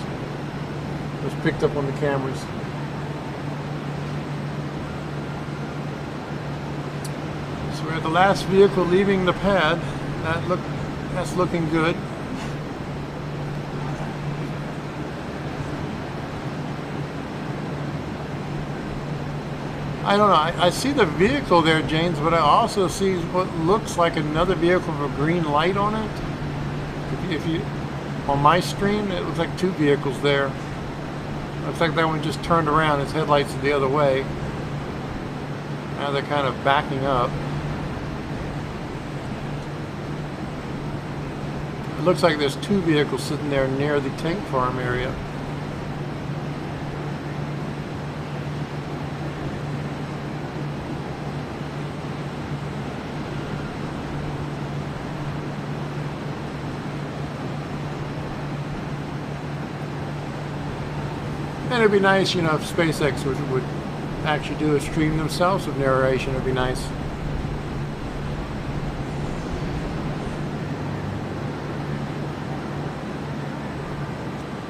S1: It was picked up on the cameras. So we're at the last vehicle leaving the pad. That's looking good. I don't know. I see the vehicle there, James, but I also see what looks like another vehicle with a green light on it. If you on my stream, it looks like two vehicles there. Looks like that one just turned around. Its headlights are the other way. Now they're kind of backing up. It looks like there's two vehicles sitting there near the tank farm area. And it'd be nice, you know, if SpaceX would actually do a stream themselves with narration. It'd be nice.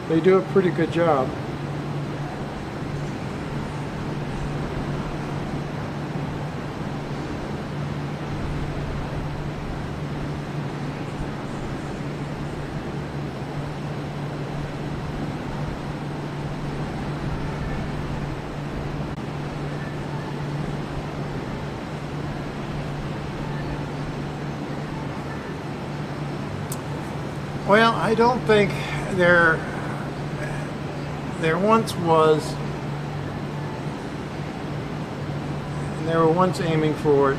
S1: They do a pretty good job. Well, I don't think they're
S3: there once was, and they were once aiming for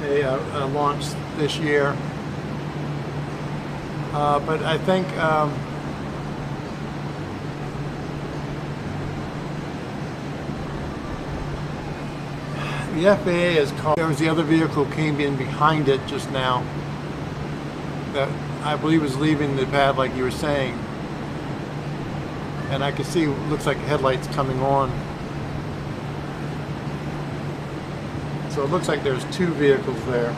S3: a launch this year, but I think the FAA has called. There was the other vehicle came in behind it just now that I believe was leaving the pad like you were saying, and I can see looks like headlights coming on. So it looks like there's two vehicles there.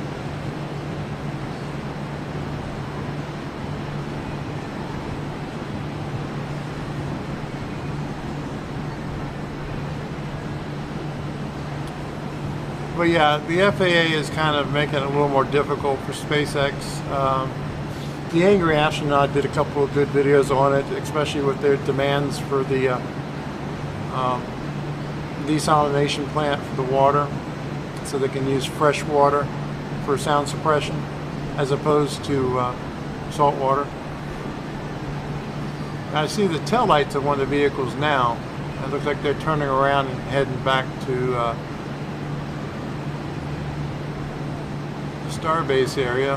S3: But yeah, the FAA is kind of making it a little more difficult for SpaceX. The Angry Astronaut did a couple of good videos on it, especially with their demands for the desalination plant for the water, so they can use fresh water for sound suppression as opposed to salt water. I see the taillights of one of the vehicles now. It looks like they're turning around and heading back to Starbase area,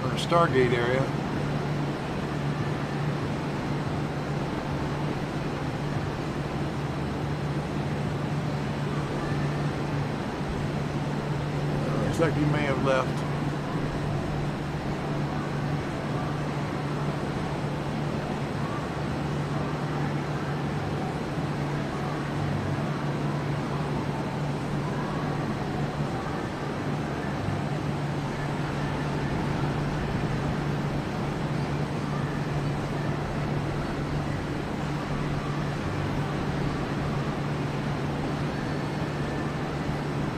S3: or Stargate area. Looks like he may have left.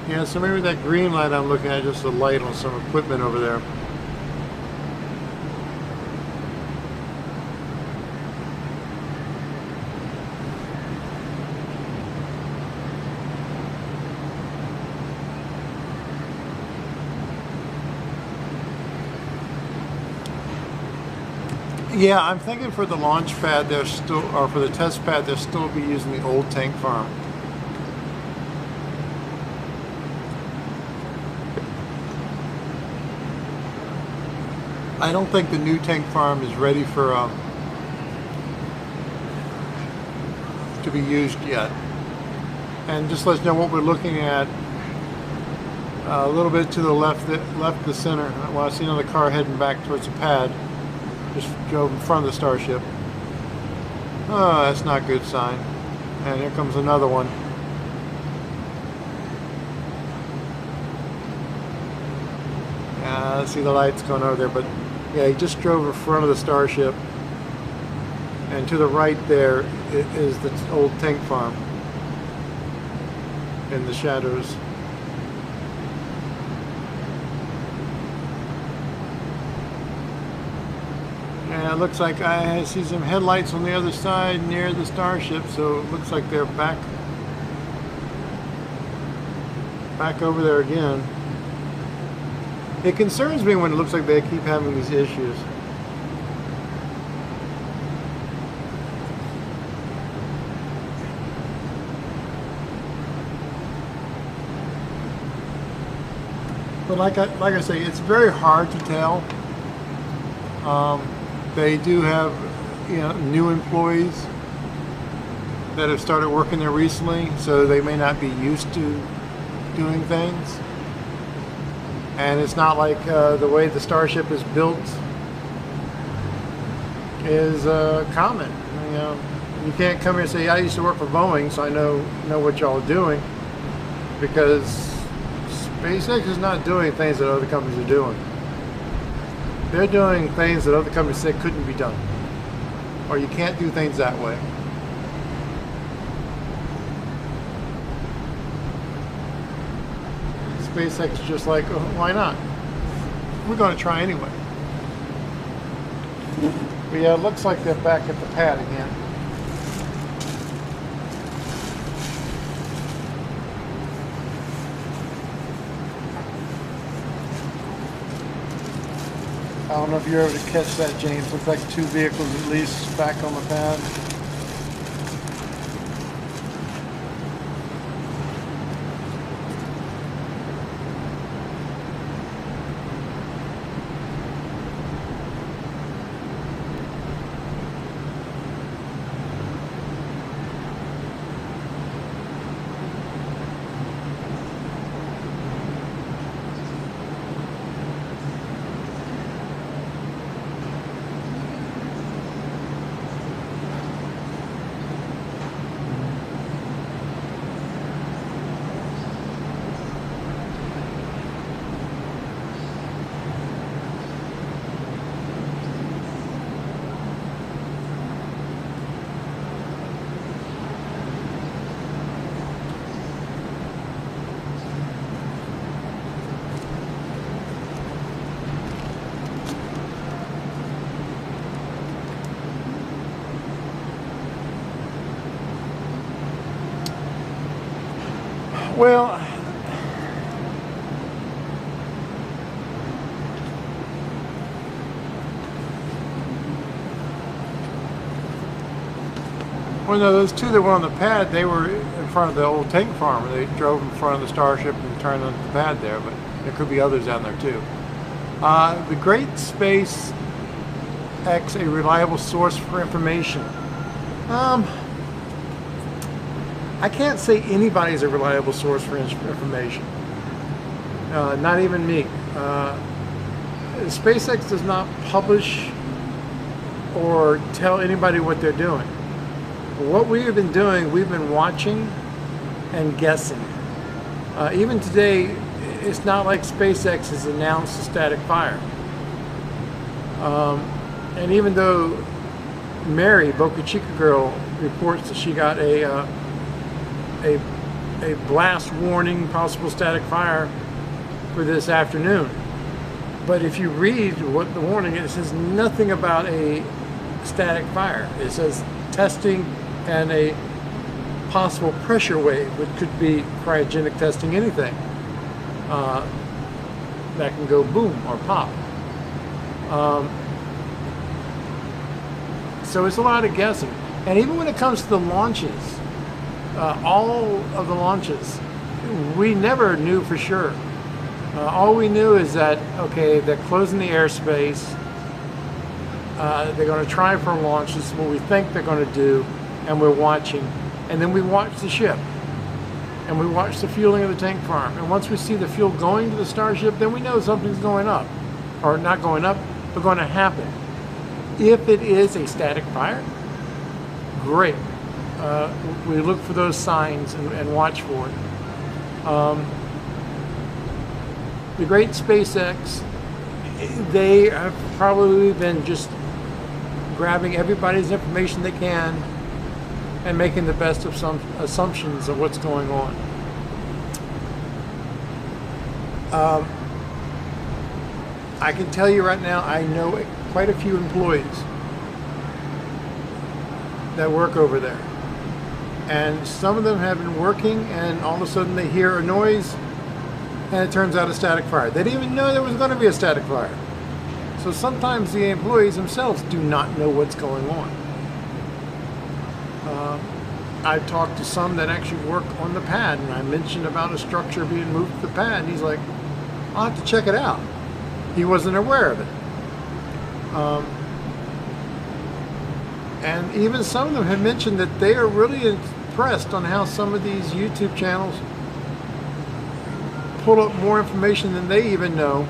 S3: Yeah, so maybe that green light I'm looking at is just a light on some equipment over there. Yeah, I'm thinking for the launch pad, they're still, or for the test pad, they'll still be using the old tank farm. I don't think the new tank farm is ready for to be used yet. And just let us know what we're looking at. A little bit to the left, the center. Well, I see another car heading back towards the pad. Just drove in front of the Starship. Oh, that's not a good sign. And here comes another one. I see the lights going over there, but yeah, he just drove in front of the Starship. And to the right there is the old tank farm in the shadows. Yeah, it looks like I see some headlights on the other side near the Starship, so it looks like they're back over there again. It concerns me when it looks like they keep having these issues. But like I say, it's very hard to tell. They do have, new employees that have started working there recently, so they may not be used to doing things. And it's not like the way the Starship is built is common. You can't come here and say, I used to work for Boeing, so I know what y'all are doing, because SpaceX is not doing things that other companies are doing. They're doing things that other companies said couldn't be done, or you can't do things that way. SpaceX is just like, oh, why not? We're going to try anyway. But yeah, it looks like they're back at the pad again.
S1: I don't know if you're able to catch that, James. Looks like 2 vehicles at least back on the pad. Well, no, those 2 that were on the pad, they were in front of the old tank farm. They drove in front of the Starship and turned on the pad there, but there could be others down there too. The Great SpaceX, a reliable source for information. I can't say anybody's a reliable source for information. Not even me. SpaceX does not publish or tell anybody what they're doing. What we have been doing, we've been watching and guessing. Even today, it's not like SpaceX has announced a static fire. And even though Mary, Boca Chica girl, reports that she got a blast warning, possible static fire for this afternoon. But if you read what the warning is, it says nothing about a static fire. It says testing and a possible pressure wave, which could be cryogenic testing, anything that can go boom or pop. So it's a lot of guessing. And even when it comes to the launches, all of the launches, we never knew for sure. All we knew is that, okay, they're closing the airspace, they're going to try for a launch, this is what we think they're going to do, and we're watching. And then we watch the ship, and we watch the fueling of the tank farm. And once we see the fuel going to the Starship, then we know something's going up. Or not going up, but going to happen. If it is a static fire, great. We look for those signs and watch for it. The Great SpaceX, they have probably been just grabbing everybody's information they can and making the best of some assumptions of what's going on. I can tell you right now, I know quite a few employees that work over there. And some of them have been working, and all of a sudden they hear a noise, and it turns out a static fire. They didn't even know there was going to be a static fire. So sometimes the employees themselves do not know what's going on. I've talked to some that actually work on the pad, and I mentioned about a structure being moved to the pad, and he's like, I'll have to check it out. He wasn't aware of it. And even some of them have mentioned that they are really impressed on how some of these YouTube channels pull up more information than they even know.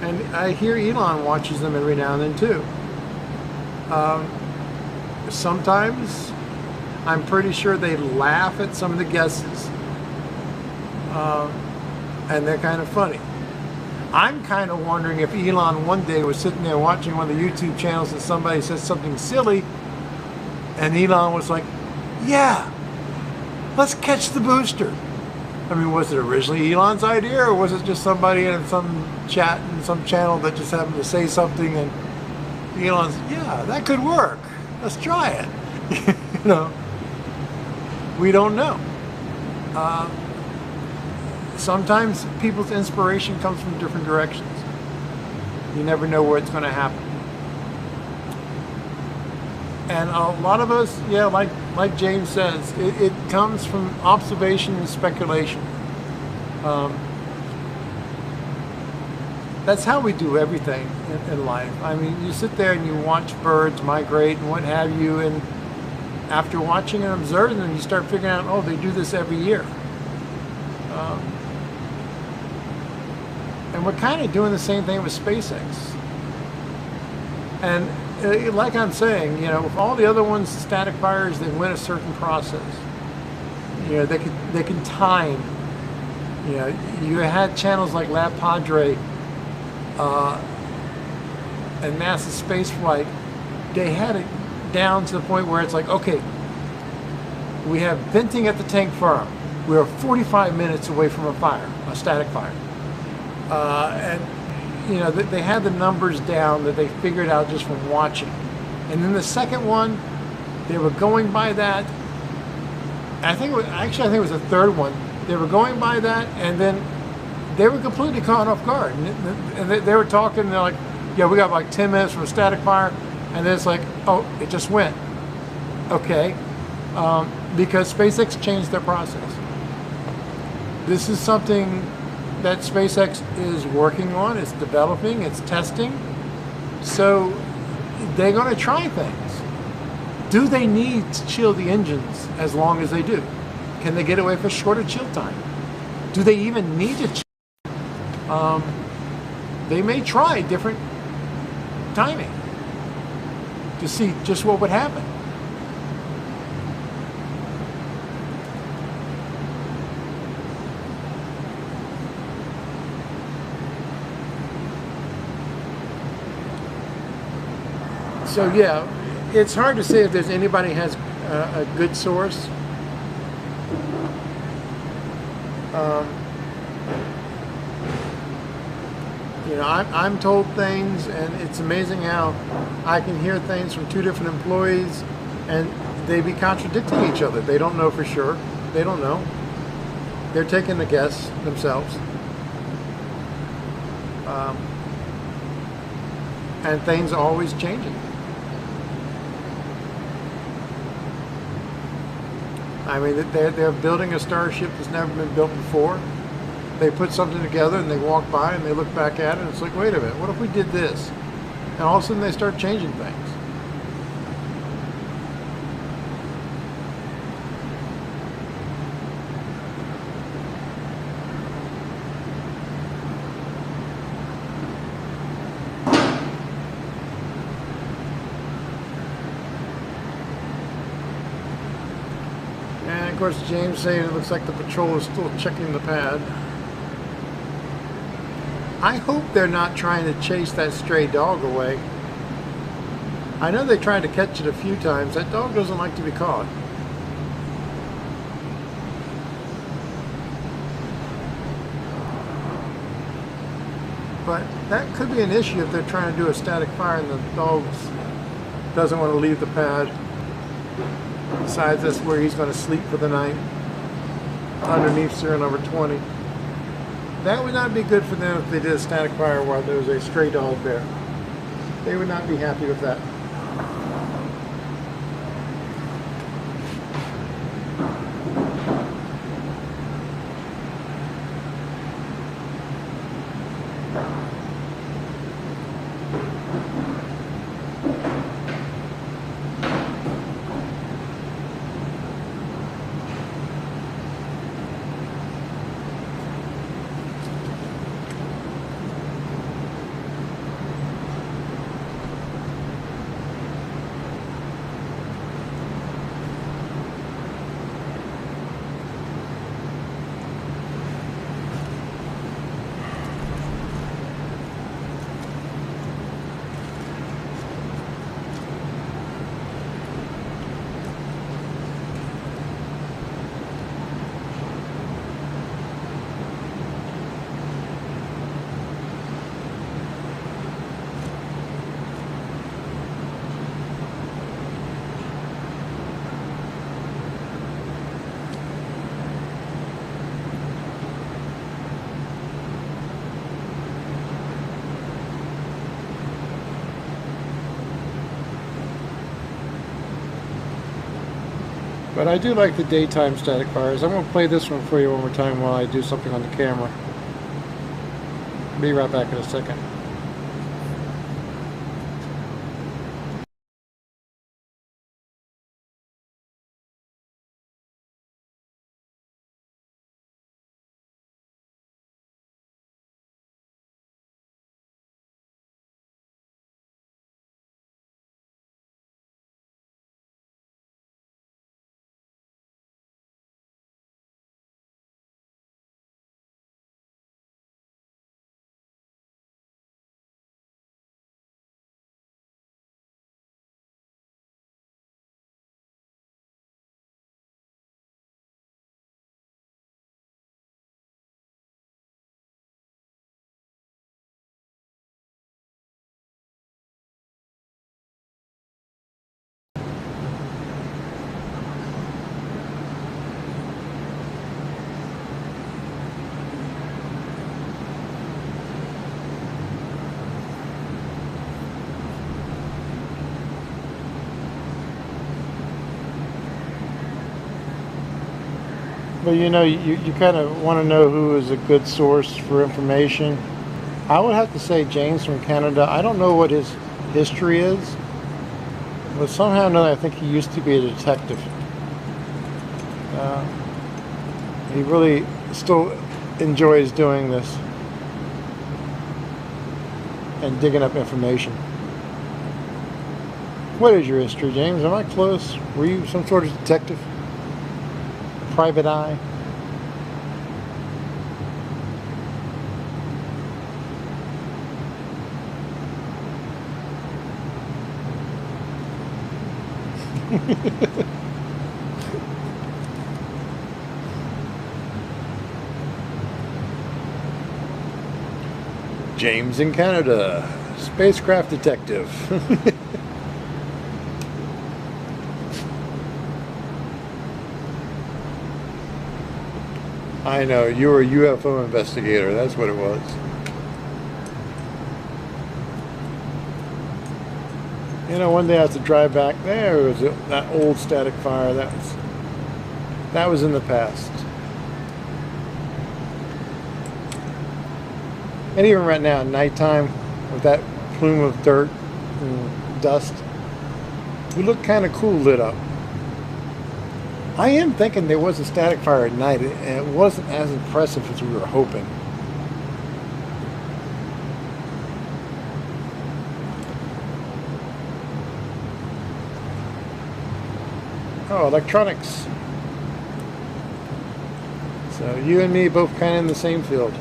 S1: And I hear Elon watches them every now and then too. Sometimes I'm pretty sure they laugh at some of the guesses. And they're kind of funny. I'm kind of wondering if Elon one day was sitting there watching one of the YouTube channels and somebody says something silly, and Elon was like, yeah, let's catch the booster. I mean, was it originally Elon's idea, or was it just somebody in some chat in some channel that just happened to say something, and Elon's, yeah, that could work. Let's try it. You know, we don't know. Sometimes people's inspiration comes from different directions.
S3: You never know where it's going to happen. And a lot of us, yeah, like James says, it comes from observation and speculation. That's how we do everything in life. I mean, you sit there and you watch birds migrate and what have you, and after watching and observing them, you start figuring out, oh, they do this every year. And we're kind of doing the same thing with SpaceX. And like I'm saying, you know, with all the other ones, the static fires, they win a certain process. You know, they can time. You know, you had channels like Lab Padre and NASA Spaceflight. They had it down to the point where it's like, okay, we have venting at the tank farm. We are 45 minutes away from a fire, a static fire. And you know, they had the numbers down that they figured out just from watching. And then the second one, they were going by that. I think it was the third one. They were going by that, and then they were completely caught off guard. And they were talking, and they're like, yeah, we got like 10 minutes from a static fire. And then it's like, oh, it just went. Okay. Because SpaceX changed their process. This is something that SpaceX is working on, it's developing, it's testing. So they're going to try things. Do they need to chill the engines as long as they do? Can they get away with shorter chill time? Do they even need to chill? They may try different timing to see just what would happen. So yeah, it's hard to say if there's anybody has a good source. You know, I'm told things, and it's amazing how I can hear things from two different employees, and they be contradicting each other. They don't know for sure. They don't know. They're taking a guess themselves. And things are always changing. I mean, they're building a starship that's never been built before. They put something together and they walk by and they look back at it and it's like, wait a minute, what if we did this? And all of a sudden they start changing things. And of course, James saying it looks like the patrol is still checking the pad. I hope they're not trying to chase that stray dog away. I know they tried to catch it a few times. That dog doesn't like to be caught. But that could be an issue if they're trying to do a static fire and the dog doesn't want to leave the pad. Besides, that's where he's going to sleep for the night, underneath serial number 20. That would not be good for them if they did a static fire while there was a stray dog there. They would not be happy with that. But I do like the daytime static fires. I'm going to play this one for you one more time while I do something on the camera. Be right back in a second. But you know, you kind of want to know who is a good source for information. I would have to say James from Canada. I don't know what his history is, but somehow or another I think he used to be a detective. He really still enjoys doing this and digging up information. What is your history, James? Am I close? Were you some sort of detective? Private eye? James in Canada, spacecraft detective. I know, you were a UFO investigator, that's what it was. You know, one day I had to drive back there, was that old static fire, that was in the past. And even right now at nighttime, with that plume of dirt and dust, we look kind of cool lit up. I am thinking there was a static fire at night, and it wasn't as impressive as we were hoping. Oh, electronics. So you and me both kind of in the same field.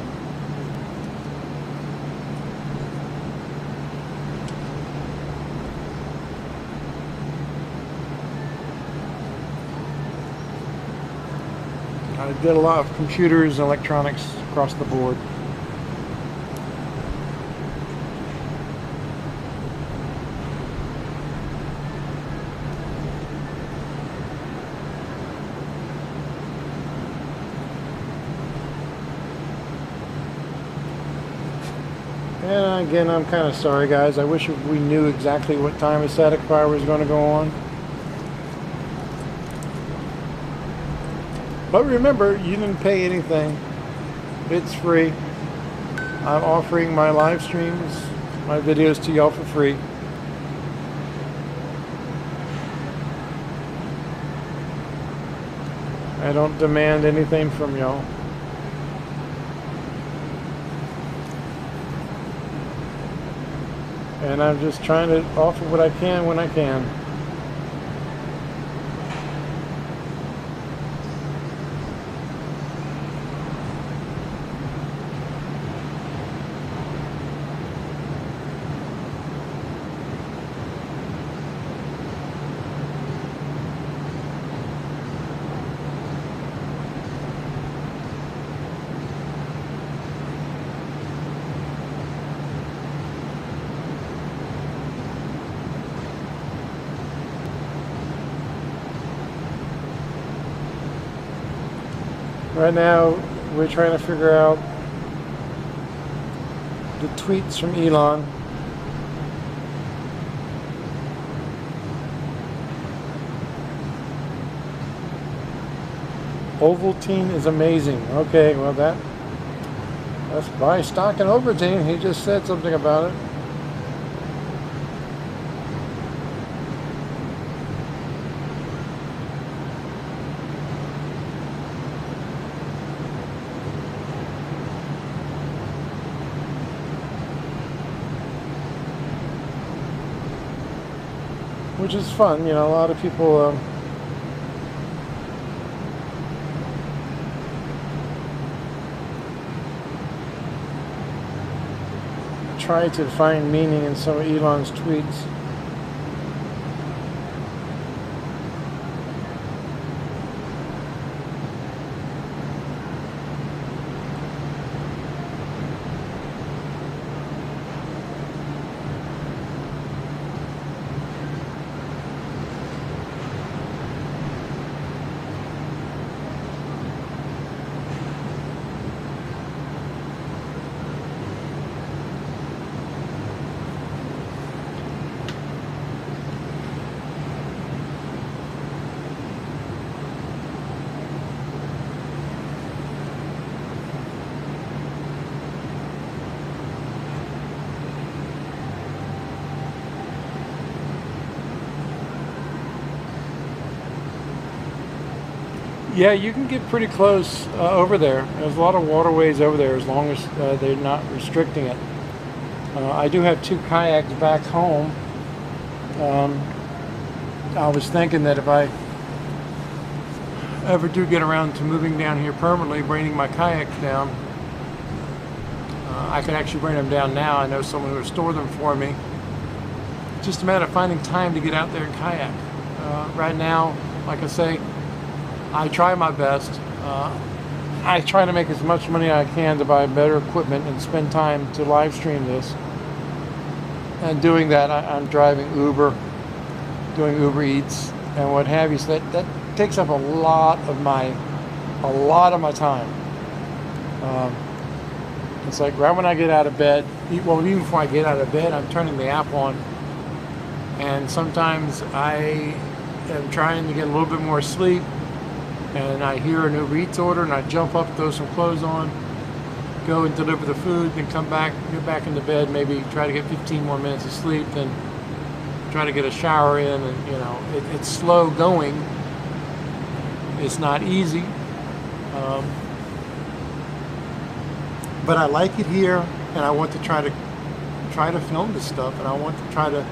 S3: I did a lot of computers and electronics across the board. And again, I'm kind of sorry, guys. I wish we knew exactly what time a static fire was going to go on. But remember, you didn't pay anything. It's free. I'm offering my live streams, my videos to y'all for free. I don't demand anything from y'all. And I'm just trying to offer what I can when I can. Right now, we're trying to figure out the tweets from Elon. Ovaltine is amazing. Okay, well that's buy stock in Ovaltine. He just said something about it. Which is fun, you know. A lot of people try to find meaning in some of Elon's tweets. Yeah, you can get pretty close over there. There's a lot of waterways over there as long as they're not restricting it. I do have 2 kayaks back home. I was thinking that if I ever do get around to moving down here permanently, bringing my kayaks down, I can actually bring them down now. I know someone who will store them for me. It's just a matter of finding time to get out there and kayak. Right now, like I say, I try my best. I try to make as much money as I can to buy better equipment and spend time to live stream this. And doing that, I'm driving Uber, doing Uber Eats and what have you. So that takes up a lot of my time. It's like right when I get out of bed, well, even before I get out of bed, I'm turning the app on. And sometimes I am trying to get a little bit more sleep, and I hear an Uber Eats order, and I jump up, throw some clothes on, go and deliver the food, then come back, get back into bed, maybe try to get 15 more minutes of sleep, then try to get a shower in, and you know, it's slow going. It's not easy, but I like it here, and I want to try to film this stuff, and I want to try to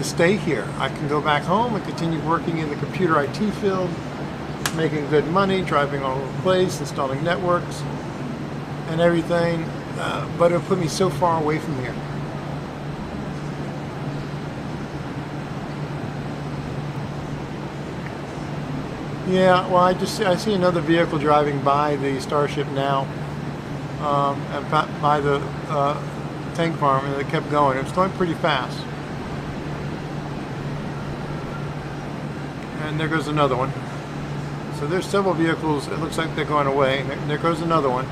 S3: stay here. I can go back home and continue working in the computer IT field, making good money, driving all over the place, installing networks and everything, but it'll put me so far away from here. Yeah, well, I see another vehicle driving by the Starship now, and by the tank farm, and it kept going. It was going pretty fast. And there goes another one. So there's several vehicles. It looks like they're going away. And there goes another one.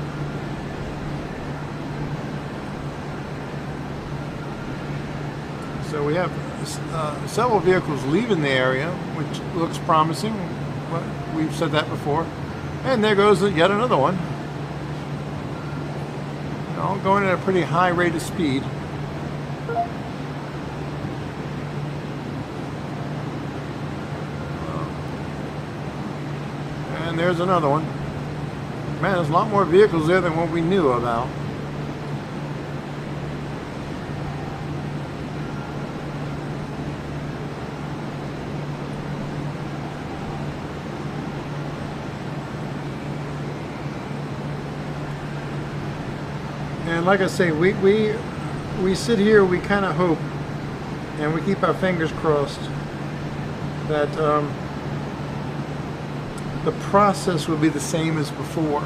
S3: So we have several vehicles leaving the area, which looks promising. We've said that before. And there goes yet another one. All going at a pretty high rate of speed. And there's another one. Man, there's a lot more vehicles there than what we knew about. And like I say, we sit here, we kind of hope, and we keep our fingers crossed that the process will be the same as before.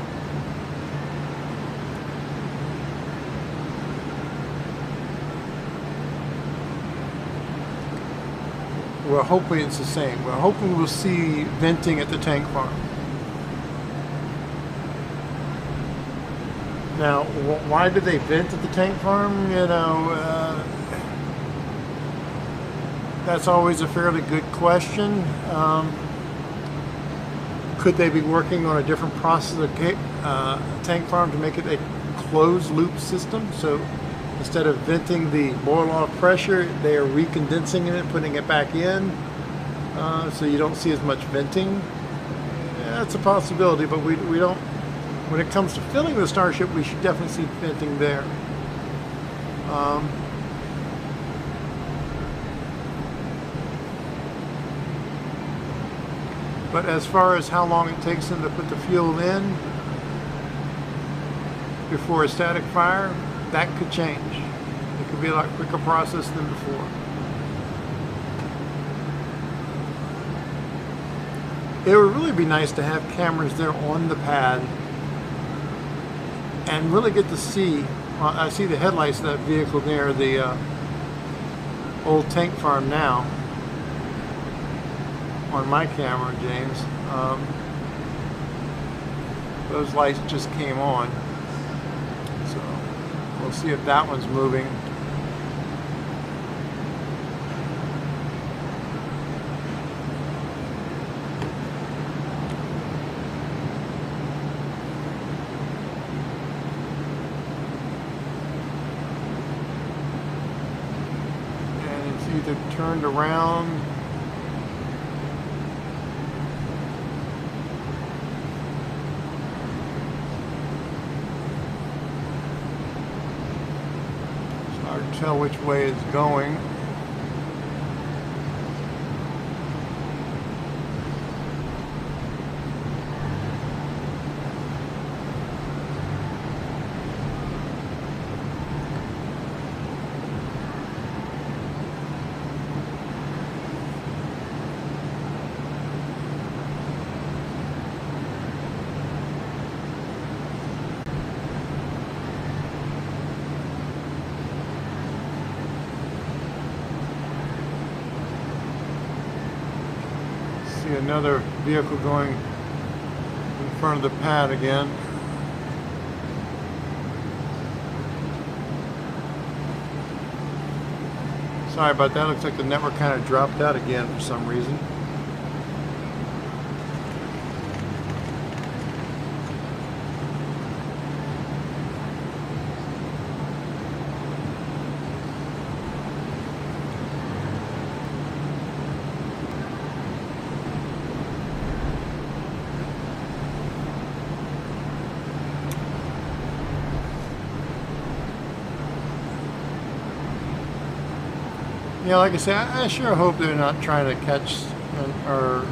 S3: Well, hopefully it's the same. Well, hopefully we'll see venting at the tank farm. Now, why do they vent at the tank farm? You know, that's always a fairly good question.
S1: Could they be working on a different process of tank farm to make it a closed loop system? So instead of venting the boil off pressure, they are recondensing it, putting it back in, so you don't see as much venting. Yeah, that's a possibility, but we don't. When it comes to filling the Starship, we should definitely see venting there. But as far as how long it takes them to put the fuel in before a static fire, that could change. It could be a lot quicker process than before. It would really be nice to have cameras there on the pad and really get to see. I see the headlights of that vehicle near the old tank farm now on my camera, James. Those lights just came on, so we'll see if that one's moving. And it's either turned around . Hard to tell which way it's going. See another vehicle going in front of the pad again. Sorry about that. Looks like the network kind of dropped out again for some reason. Yeah, like I say, I sure hope they're not trying to catch or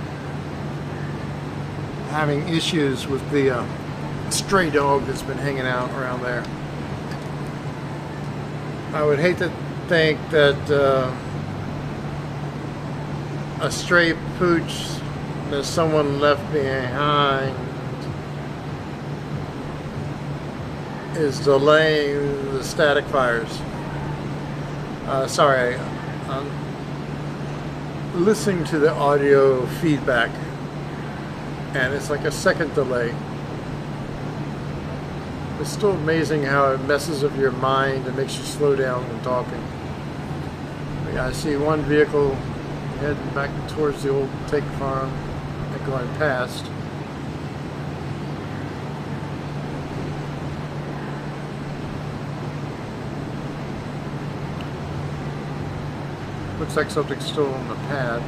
S1: having issues with the stray dog that's been hanging out around there. I would hate to think that a stray pooch that someone left behind is delaying the static fires. Sorry, I'm listening to the audio feedback and it's like a second delay. It's still amazing how it messes with your mind and makes you slow down when talking. But yeah, I see one vehicle heading back towards the old tank farm and going past. Looks like something's still on the pad.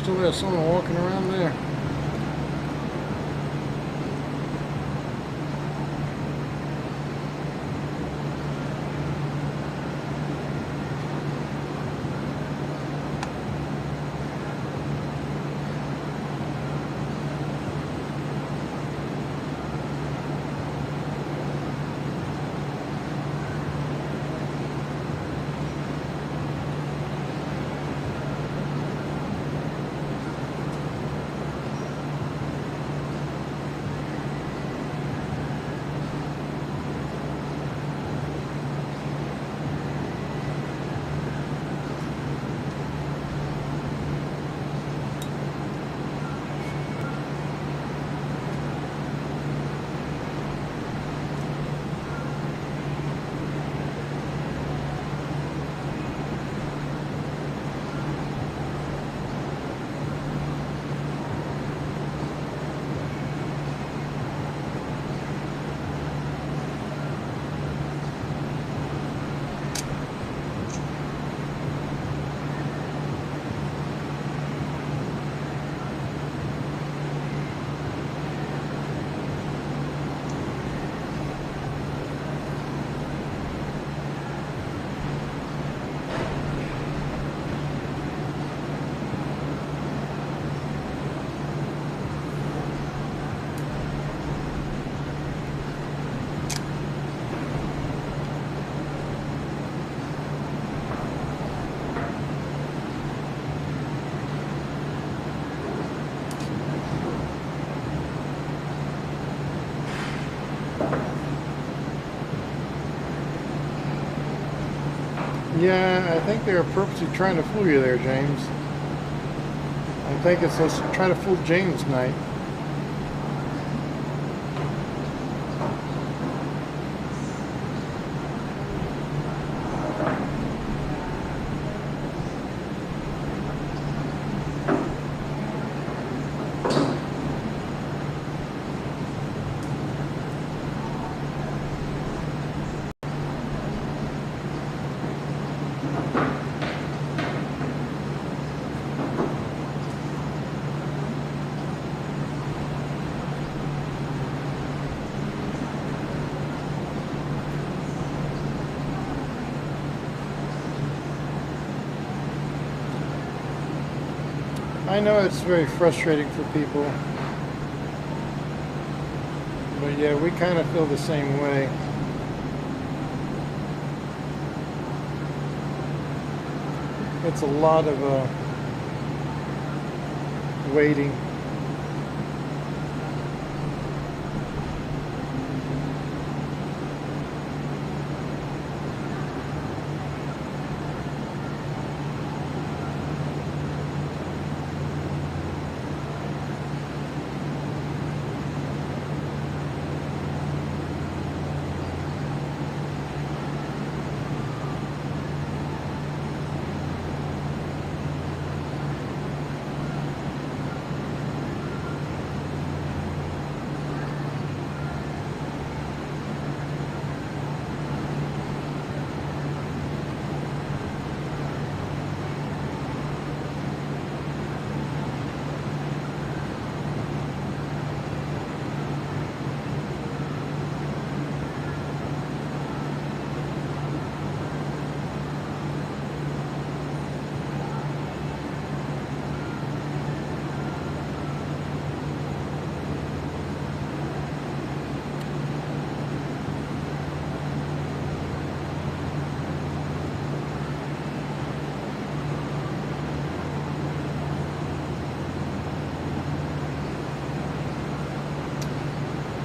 S1: still have someone walking around there. Yeah, I think they're purposely trying to fool you there, James. I think it's let's try to fool James tonight. I know it's very frustrating for people, but yeah, we kind of feel the same way. It's a lot of waiting.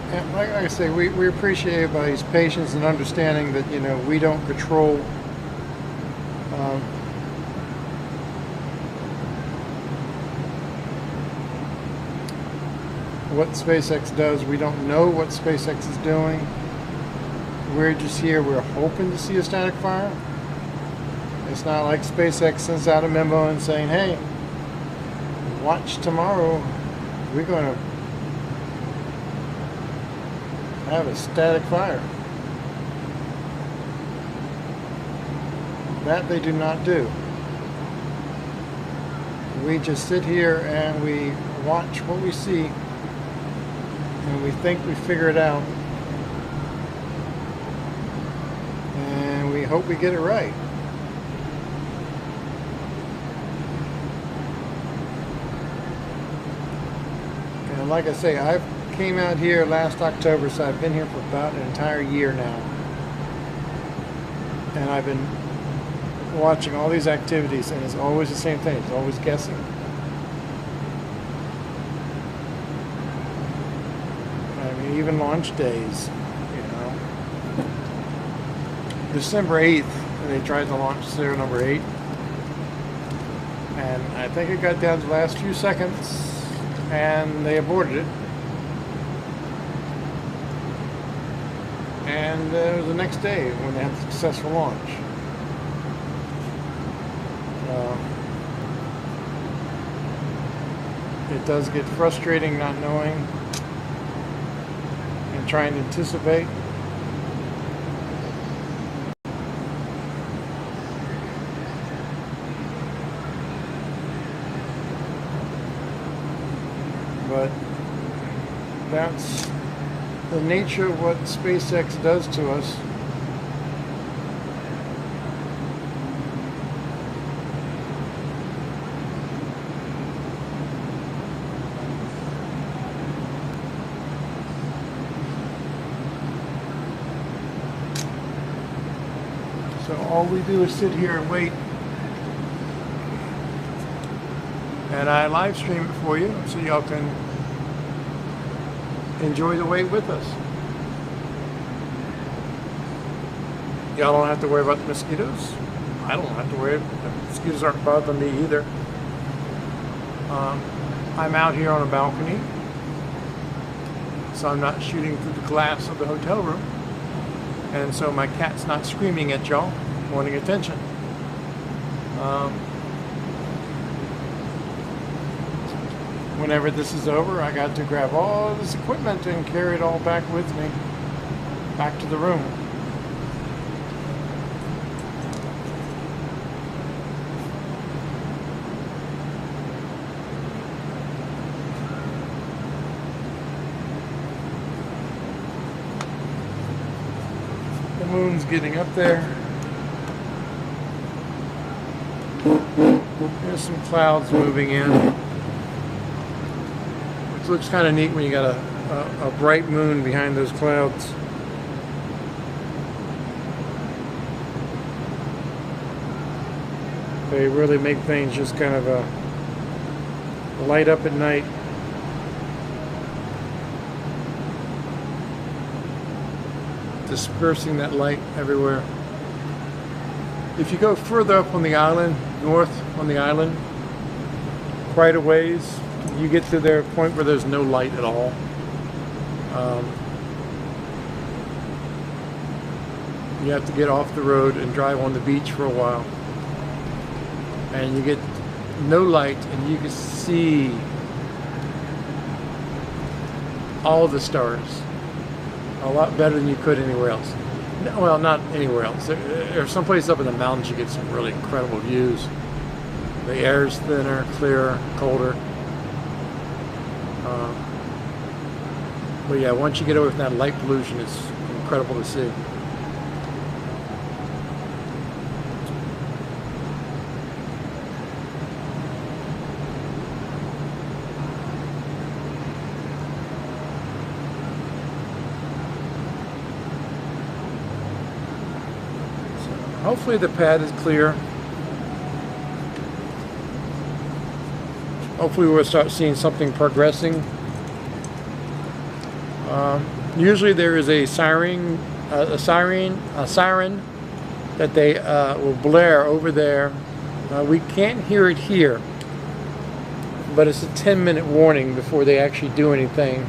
S1: And like I say, we appreciate everybody's patience and understanding that, you know, we don't control what SpaceX does. We don't know what SpaceX is doing. We're just here, we're hoping to see a static fire. It's not like SpaceX sends out a memo and saying, hey, watch tomorrow, we're going to have a static fire. That they do not do. we just sit here and we watch what we see, and we think we figure it out, and we hope we get it right. And like I say, I came out here last October, so I've been here for about an entire year now. And I've been watching all these activities, and it's always the same thing. It's always guessing. I mean, even launch days, you know. December 8th, they tried to launch serial number 8. And I think it got down to the last few seconds, and they aborted it. And it was the next day when they had a successful launch. It does get frustrating not knowing and trying to anticipate. But that's the nature of what SpaceX does to us. So all we do is sit here and wait. And I live stream it for you so y'all can enjoy the wait with us. Y'all don't have to worry about the mosquitoes. I don't have to worry. The mosquitoes aren't bothering me either. I'm out here on a balcony, so I'm not shooting through the glass of the hotel room. And so my cat's not screaming at y'all, wanting attention. Whenever this is over, I got to grab all this equipment and carry it all back with me, back to the room. The moon's getting up there. There's some clouds moving in. It looks kind of neat when you got a bright moon behind those clouds. They really make things just kind of light up at night. Dispersing that light everywhere. If you go further up on the island, north on the island, quite a ways, you get to their point where there's no light at all. You have to get off the road and drive on the beach for a while. And you get no light, and you can see all the stars a lot better than you could anywhere else. Well, not anywhere else. There's some places up in the mountains you get some really incredible views. The air's thinner, clearer, colder. But yeah, once you get away from that light pollution, it's incredible to see. Hopefully the pad is clear. Hopefully we'll start seeing something progressing. Usually there is a siren that they will blare over there. We can't hear it here, but it's a 10-minute warning before they actually do anything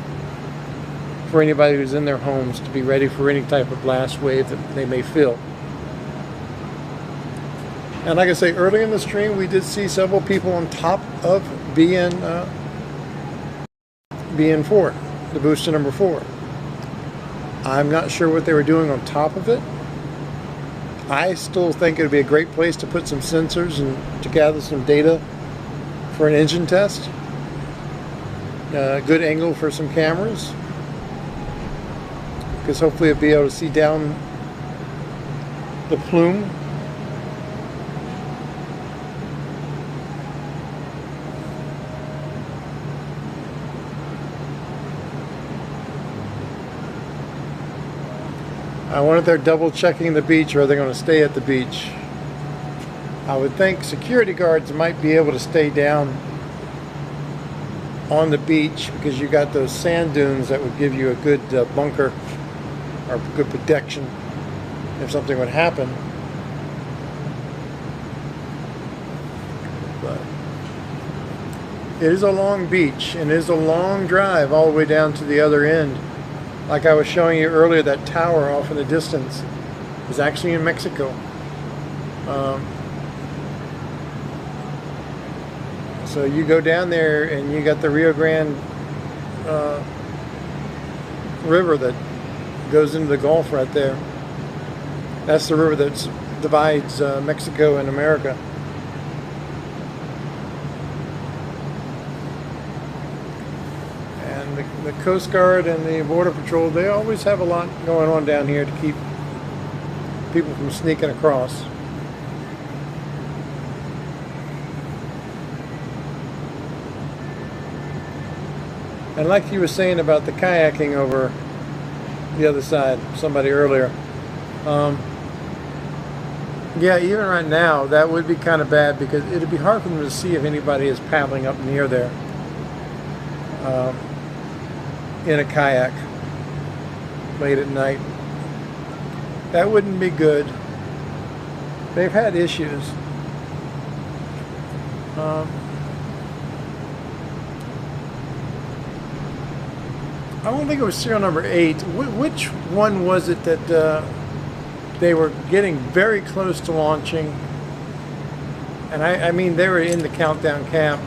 S1: for anybody who's in their homes to be ready for any type of blast wave that they may feel. And like I say, early in the stream, we did see several people on top of BN4, the booster number 4. I'm not sure what they were doing on top of it. I still think it would be a great place to put some sensors and to gather some data for an engine test. Good angle for some cameras, because hopefully I'll be able to see down the plume. I wonder if they're double checking the beach, or are they going to stay at the beach? I would think security guards might be able to stay down on the beach, because you got those sand dunes that would give you a good bunker or good protection if something would happen. But it is a long beach, and it is a long drive all the way down to the other end. Like I was showing you earlier, that tower off in the distance is actually in Mexico. So you go down there and you got the Rio Grande River that goes into the Gulf right there. That's the river that divides Mexico and America. And the Coast Guard and the Border Patrol, they always have a lot going on down here to keep people from sneaking across. And like you were saying about the kayaking over the other side, somebody earlier, yeah, even right now, that would be kind of bad, because it'd be hard for them to see if anybody is paddling up near there in a kayak late at night. That wouldn't be good. They've had issues. I don't think it was serial number 8. Which one was it that they were getting very close to launching? And I mean, they were in the countdown camp,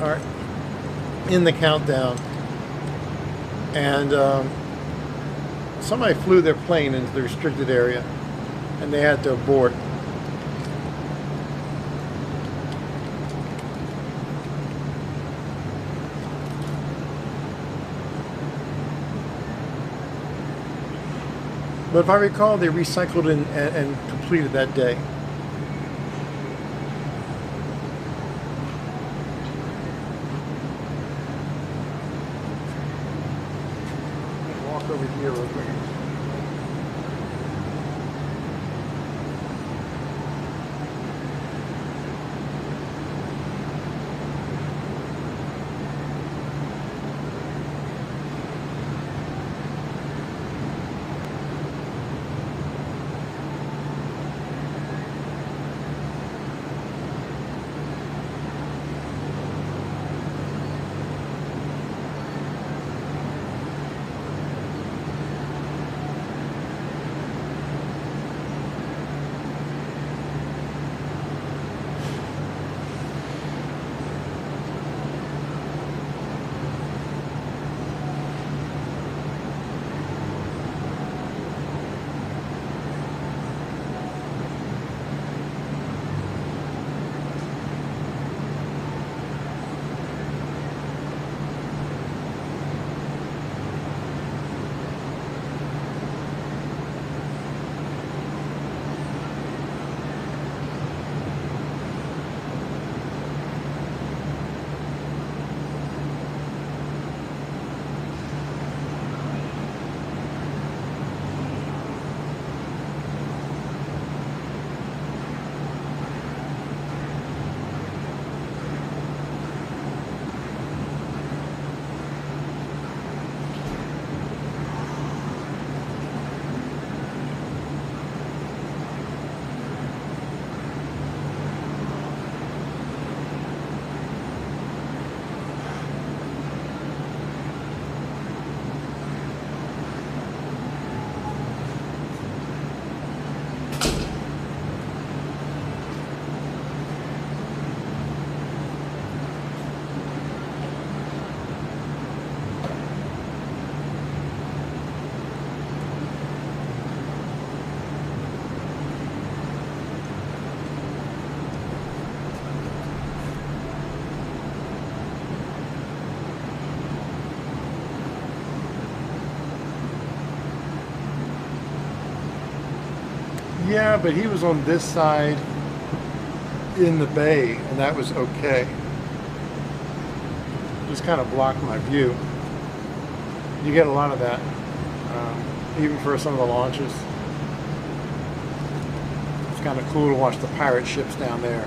S1: or in the countdown, and somebody flew their plane into the restricted area, and they had to abort. But if I recall, they recycled and completed that day. Walk over here real quick. Yeah, but he was on this side in the bay, and that was okay. Just kind of blocked my view. You get a lot of that, even for some of the launches. It's kind of cool to watch the pirate ships down there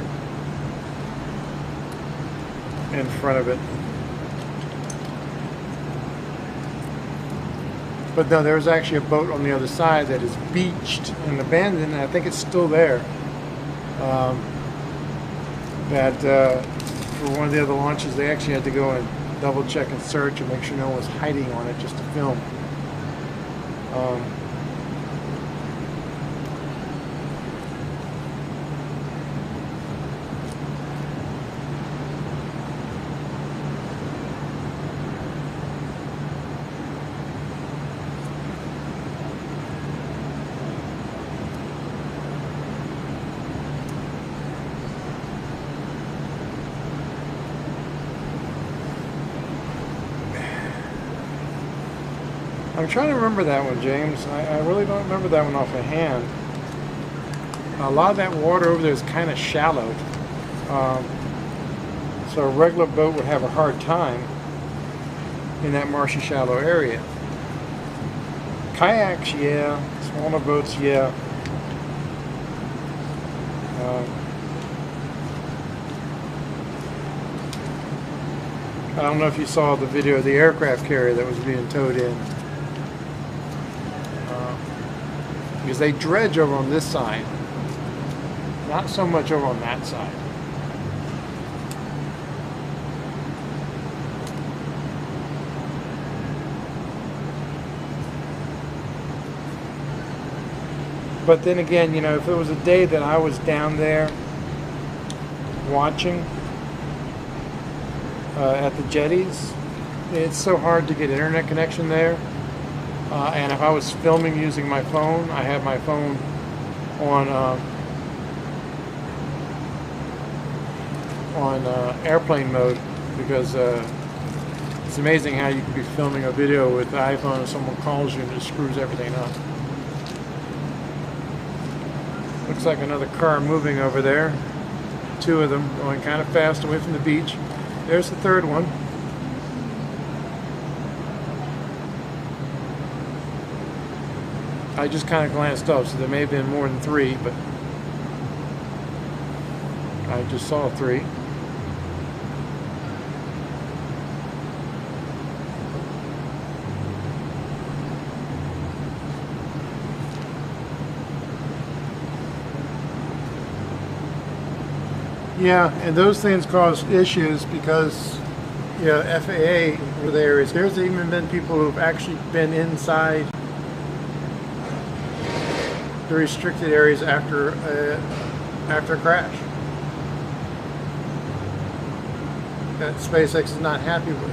S1: in front of it. But no, there was actually a boat on the other side that is beached and abandoned, and I think it's still there. For one of the other launches, they actually had to go and double check and search and make sure no one was hiding on it just to film. I'm trying to remember that one, James. I really don't remember that one offhand. A lot of that water over there is kind of shallow. So a regular boat would have a hard time in that marshy, shallow area. Kayaks, yeah. Smaller boats, yeah. I don't know if you saw the video of the aircraft carrier that was being towed in. Because they dredge over on this side, not so much over on that side. But then again, you know, if it was a day that I was down there watching at the jetties, it's so hard to get internet connection there. And if I was filming using my phone, I have my phone on airplane mode, because it's amazing how you can be filming a video with the iPhone and someone calls you and it screws everything up. Looks like another car moving over there. Two of them going kind of fast away from the beach. There's the third one. I just kind of glanced up, so there may have been more than three, but I just saw three. Yeah, and those things cause issues because, you know, FAA with areas. There's even been people who've actually been inside the restricted areas after a crash that SpaceX is not happy with.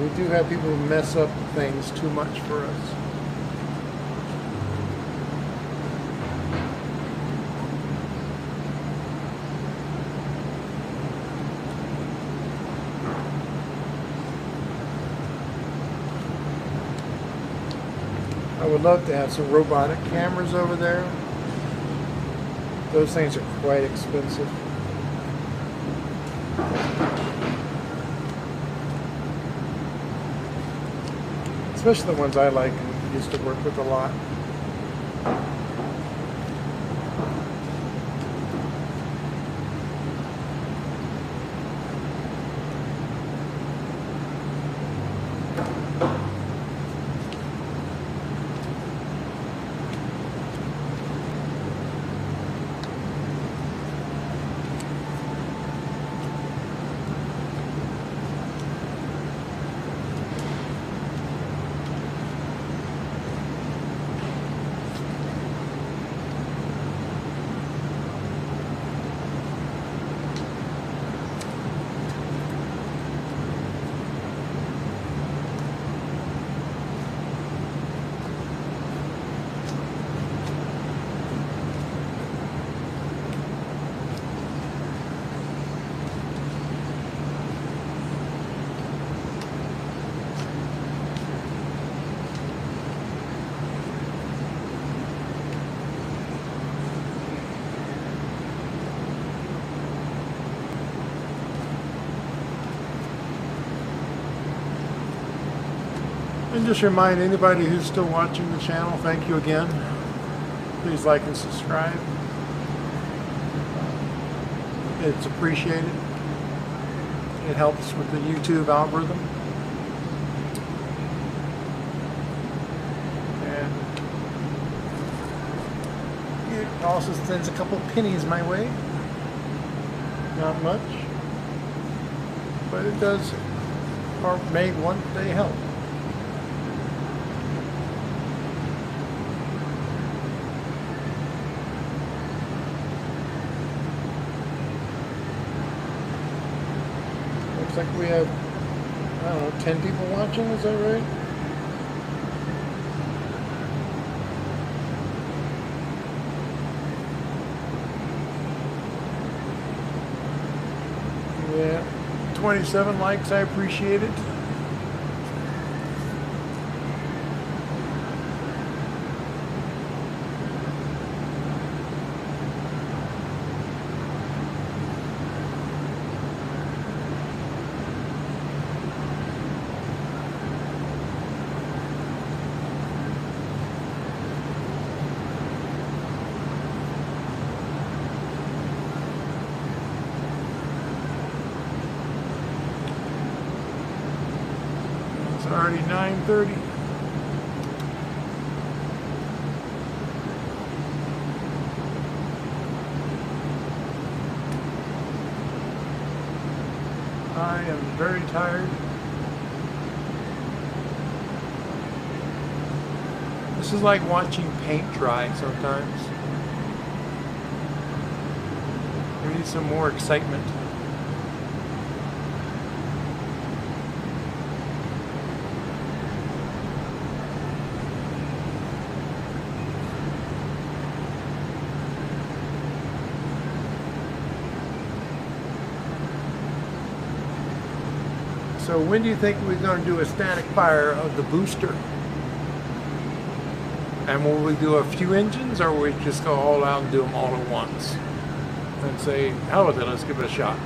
S1: We do have people who mess up things too much for us. I would love to have some robotic cameras over there. Those things are quite expensive. Especially the ones I like and used to work with a lot. And just remind anybody who's still watching the channel, thank you again. Please like and subscribe. It's appreciated. It helps with the YouTube algorithm. And it also sends a couple pennies my way. Not much. But it does, or may one day help. Looks like we have, I don't know, 10 people watching, is that right? Yeah, 27 likes, I appreciate it. It's already 9:30. I am very tired. This is like watching paint dry sometimes. We need some more excitement. So when do you think we're going to do a static fire of the booster? And will we do a few engines, or will we just go all out and do them all at once? And say, hell with it, let's give it a shot.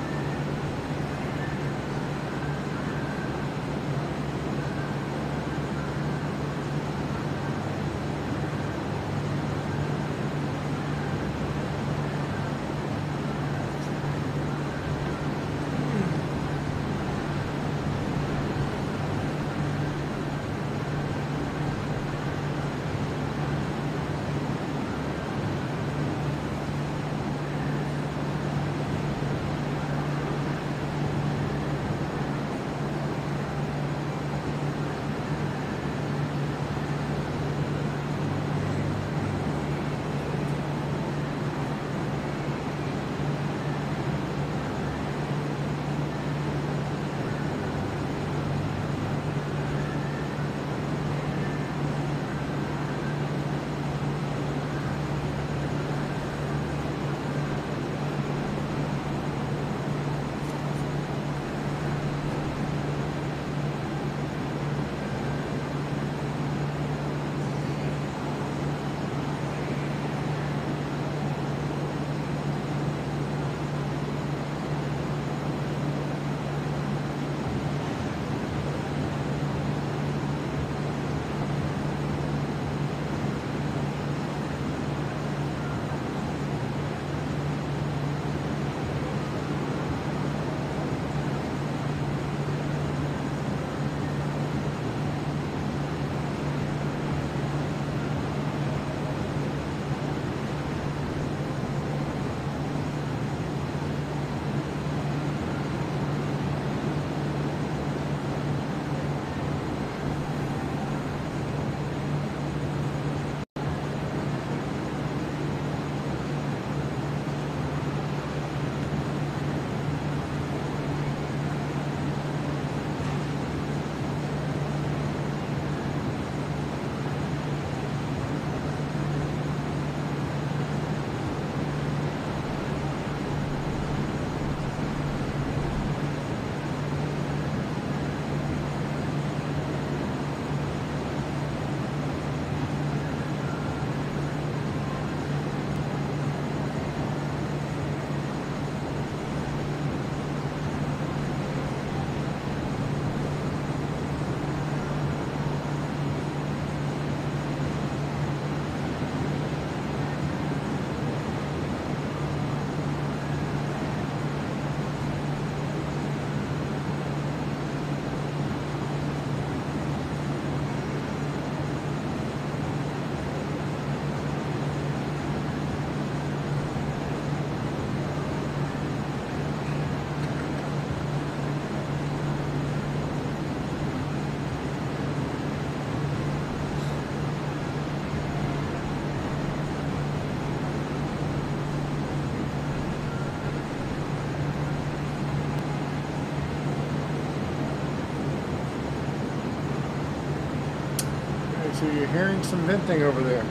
S1: So you're hearing some venting over there.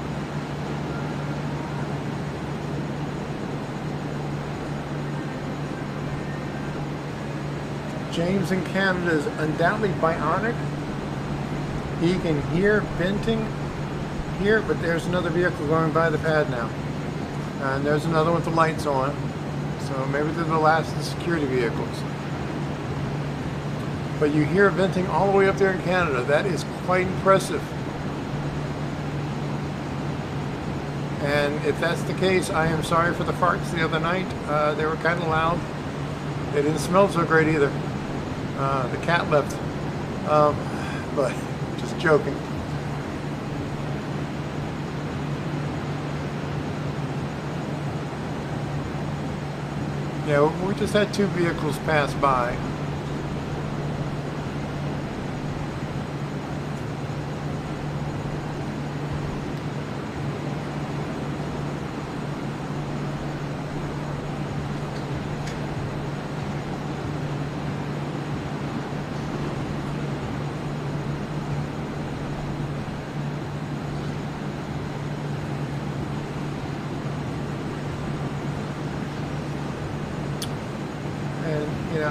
S1: James in Canada is undoubtedly bionic. He can hear venting here, but there's another vehicle going by the pad now. And there's another one with the lights on. So maybe they're the last of the security vehicles. But you hear venting all the way up there in Canada. That is quite impressive. And if that's the case, I am sorry for the farts the other night. They were kind of loud. They didn't smell so great either. The cat left. But just joking. Yeah, we just had two vehicles pass by.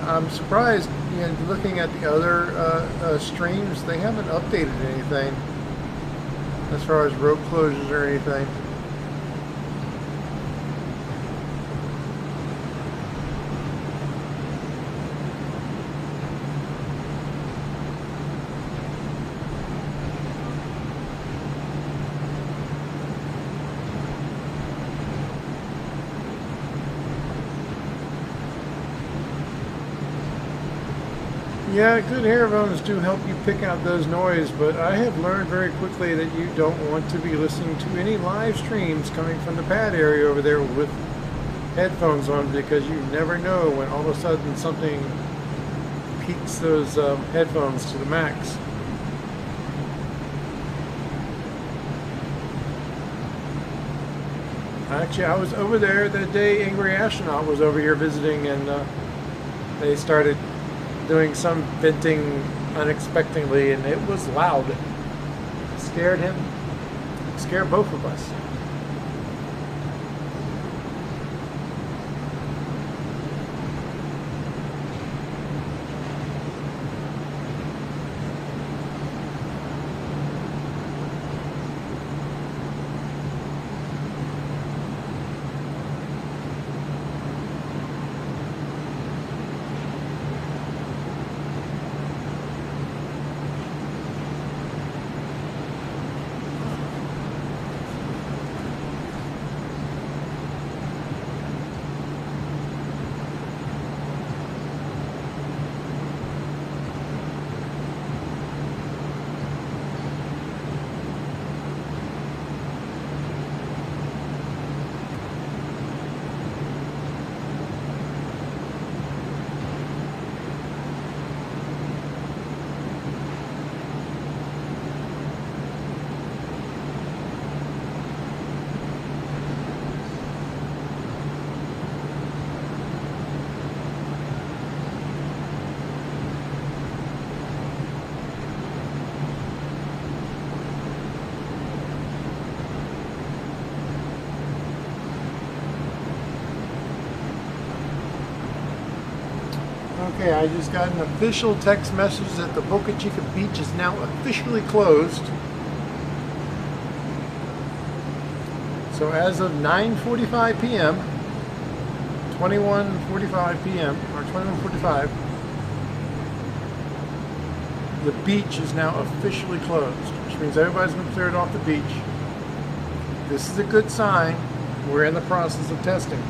S1: I'm surprised, looking at the other streams, they haven't updated anything as far as road closures or anything. Yeah, good earphones do help you pick out those noise, but I have learned very quickly that you don't want to be listening to any live streams coming from the pad area over there with headphones on, because you never know when all of a sudden something peaks those headphones to the max. Actually, I was over there the day Angry Astronaut was over here visiting, and they started doing some venting unexpectedly, and it was loud. It scared him. It scared both of us. Okay, I just got an official text message that the Boca Chica beach is now officially closed. So as of 9:45 p.m., 21:45 p.m., or 21:45, the beach is now officially closed, which means everybody's been cleared off the beach. This is a good sign. We're in the process of testing.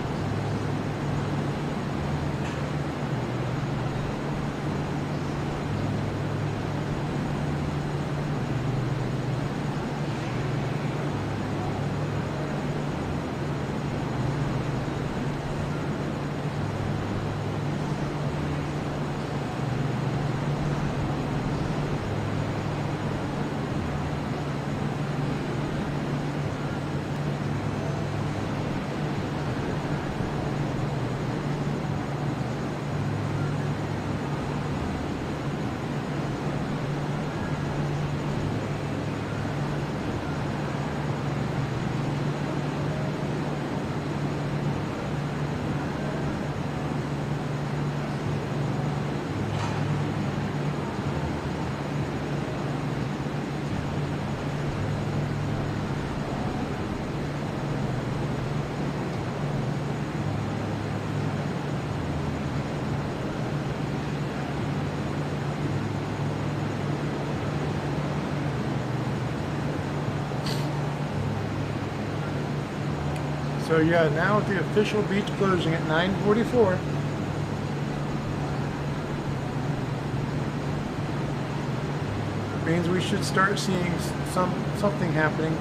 S1: So yeah, now with the official beach closing at 9:44. Means we should start seeing something happening.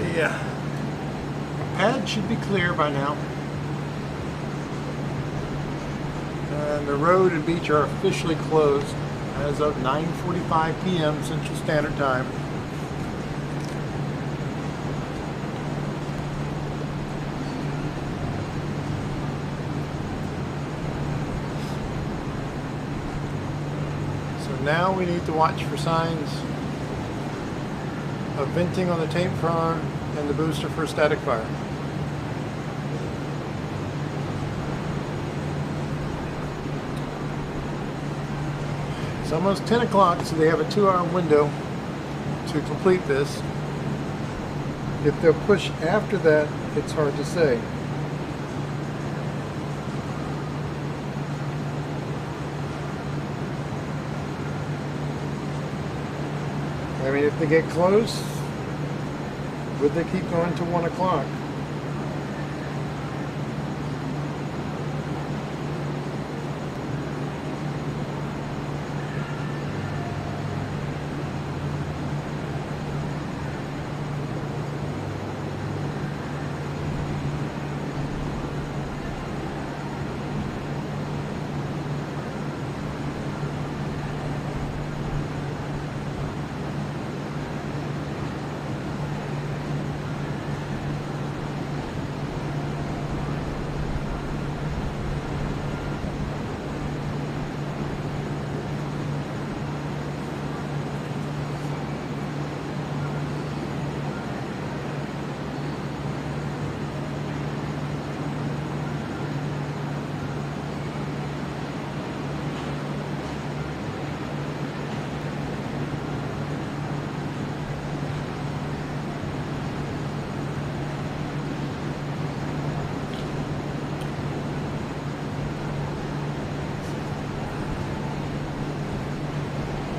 S1: The pad should be clear by now. And the road and beach are officially closed as of 9:45 p.m. Central Standard Time. So now we need to watch for signs of venting on the tape front and the booster for a static fire. It's almost 10 o'clock, so they have a 2-hour window to complete this. If they'll push after that, it's hard to say. I mean, if they get close, would they keep going to 1 o'clock?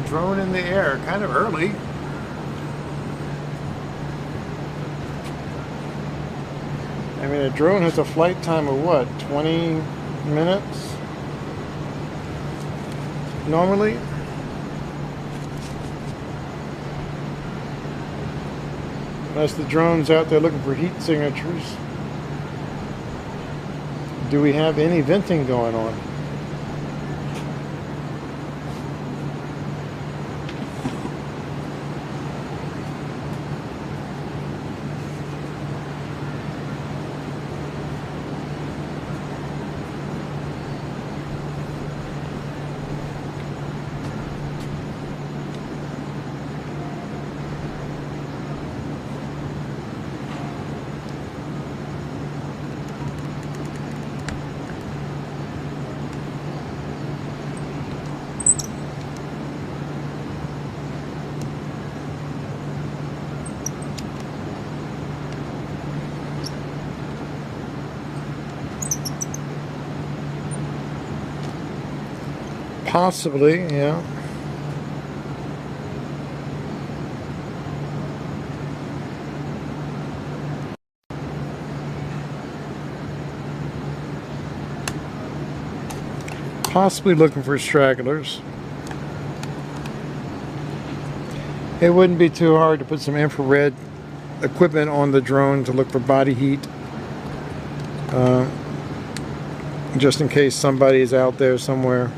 S1: drone in the air kind of early. I mean, a drone has a flight time of what, 20 minutes? Normally? Unless the drone's out there looking for heat signatures. Do we have any venting going on? Possibly, yeah. Possibly looking for stragglers. It wouldn't be too hard to put some infrared equipment on the drone to look for body heat. Just in case somebody is out there somewhere.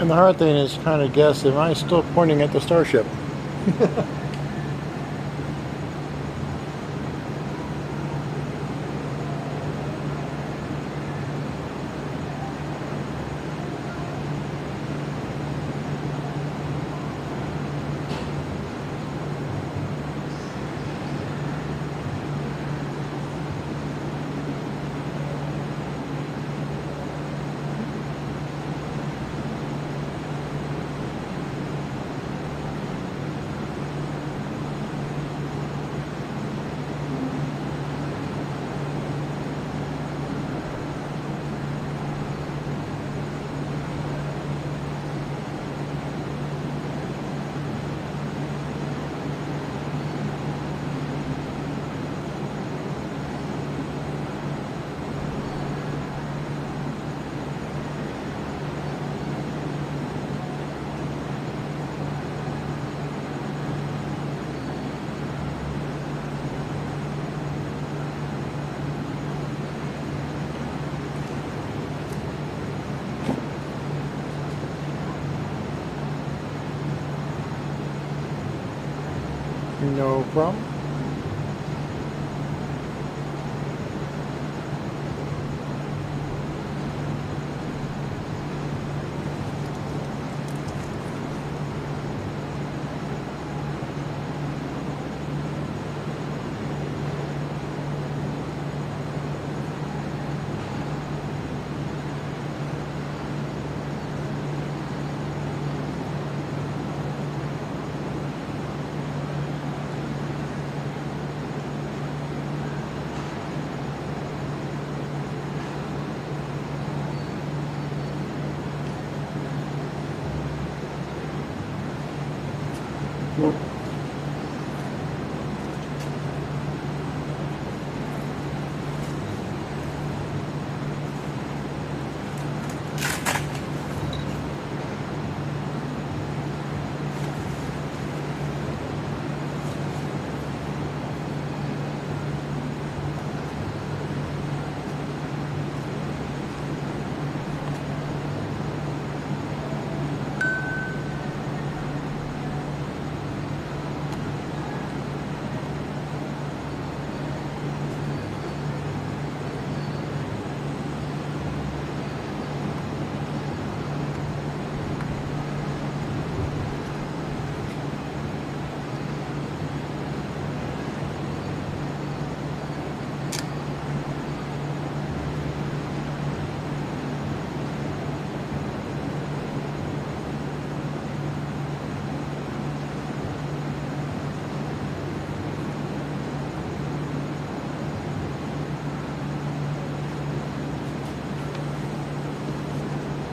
S1: And the hard thing is trying to guess, am I still pointing at the starship? No problem.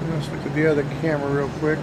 S1: Let's look at the other camera real quick.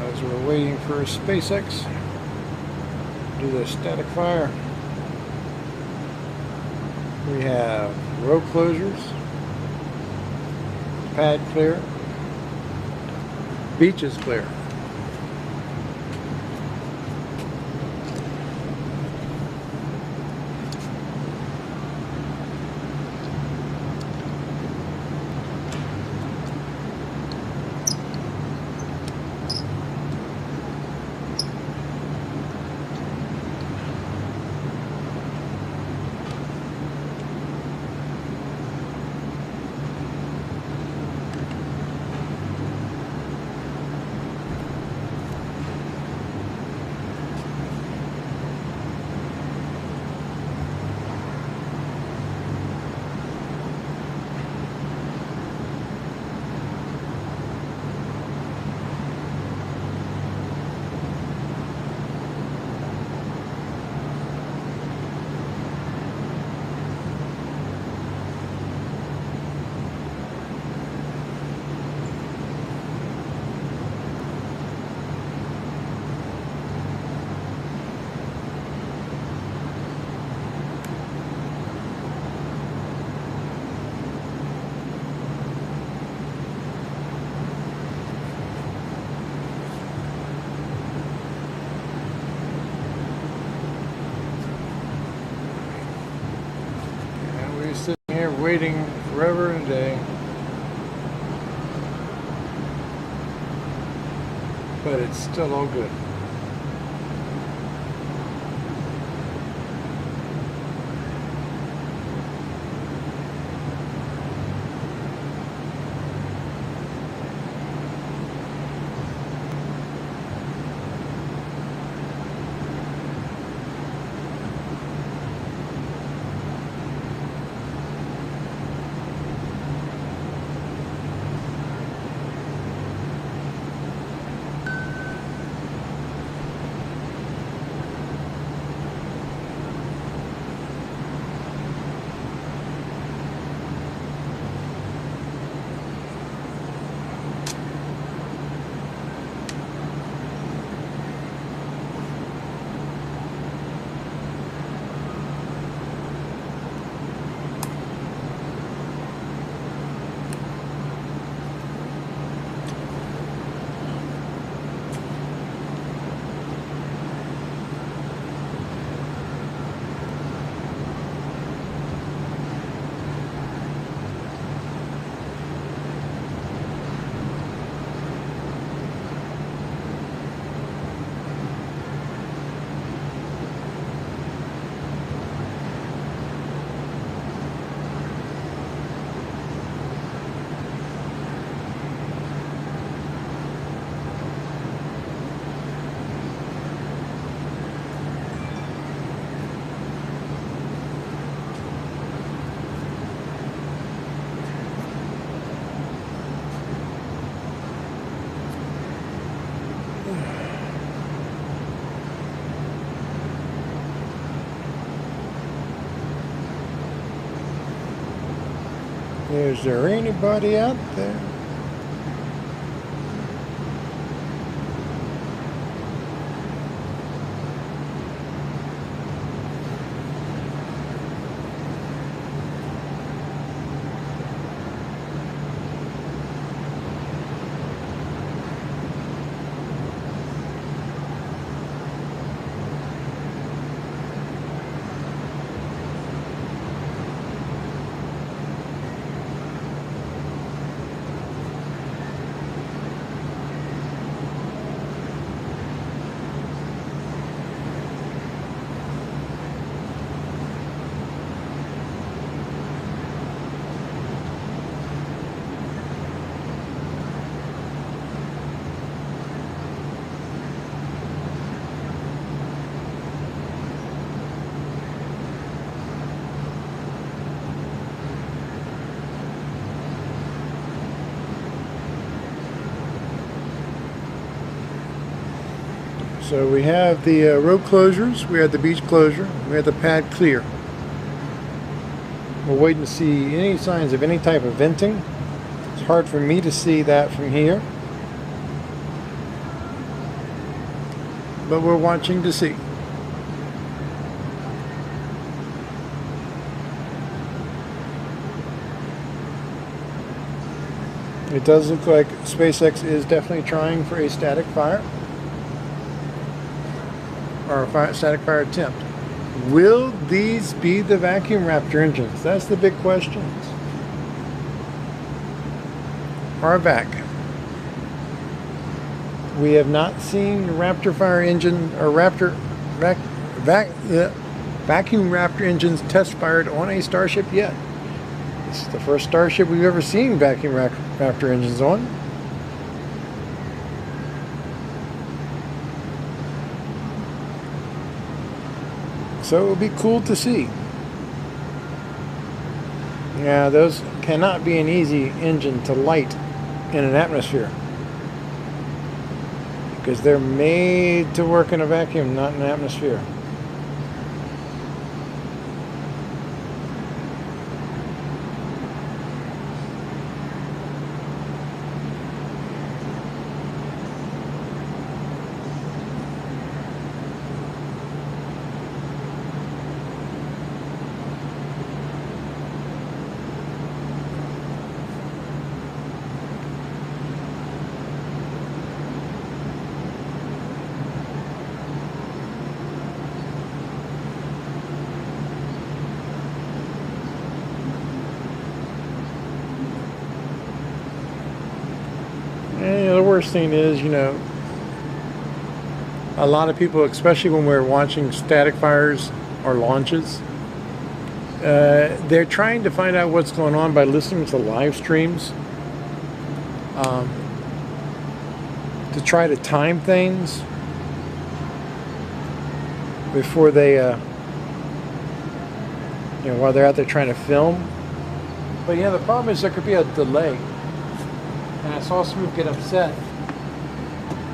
S1: As we're waiting for SpaceX to do the static fire, we have road closures, pad clear, beaches clear. waiting forever and a day. But it's still all good. Is there anybody out there? So we have the road closures, we have the beach closure, we have the pad clear. We're waiting to see any signs of any type of venting. It's hard for me to see that from here, but we're watching to see. It does look like SpaceX is definitely trying for a static fire, or a static fire attempt. Will these be the vacuum Raptor engines? That's the big question. Or vac. We have not seen Raptor fire engine or vacuum Raptor engines test fired on a Starship yet. This is the first Starship we've ever seen vacuum Raptor engines on. So it will be cool to see. Yeah, those cannot be an easy engine to light in an atmosphere, because they're made to work in a vacuum, not in an atmosphere.
S3: worst thing is, you know, a lot of people, especially when we're watching static fires or launches, they're trying to find out what's going on by listening to live streams, to try to time things before they, you know, while they're out there trying to film. But yeah, the problem is there could be a delay. And I saw some people get upset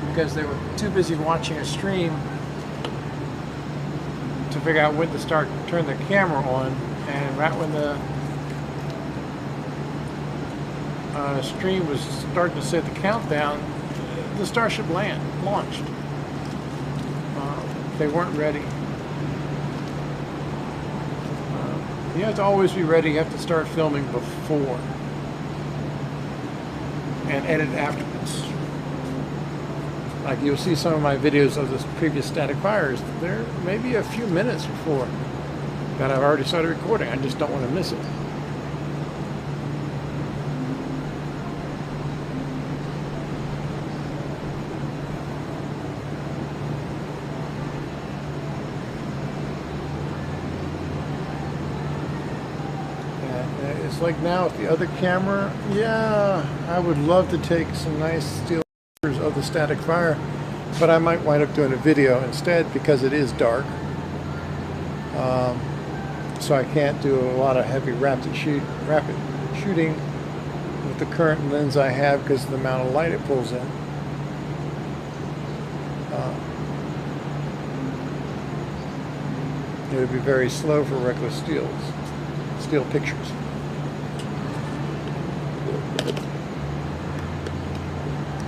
S3: because they were too busy watching a stream to figure out when to turn the camera on, and right when the stream was starting to set the countdown, the Starship launched. They weren't ready. You have to always be ready. You have to start filming before and edit afterwards. Like you'll see some of my videos of the previous static fires. There may be a few minutes before that I've already started recording. I just don't want to miss it. It's like now with the other camera, yeah, I would love to take some nice still pictures of the static fire, but I might wind up doing a video instead because it is dark. So I can't do a lot of heavy rapid shooting with the current lens I have because of the amount of light it pulls in. It would be very slow for regular still pictures.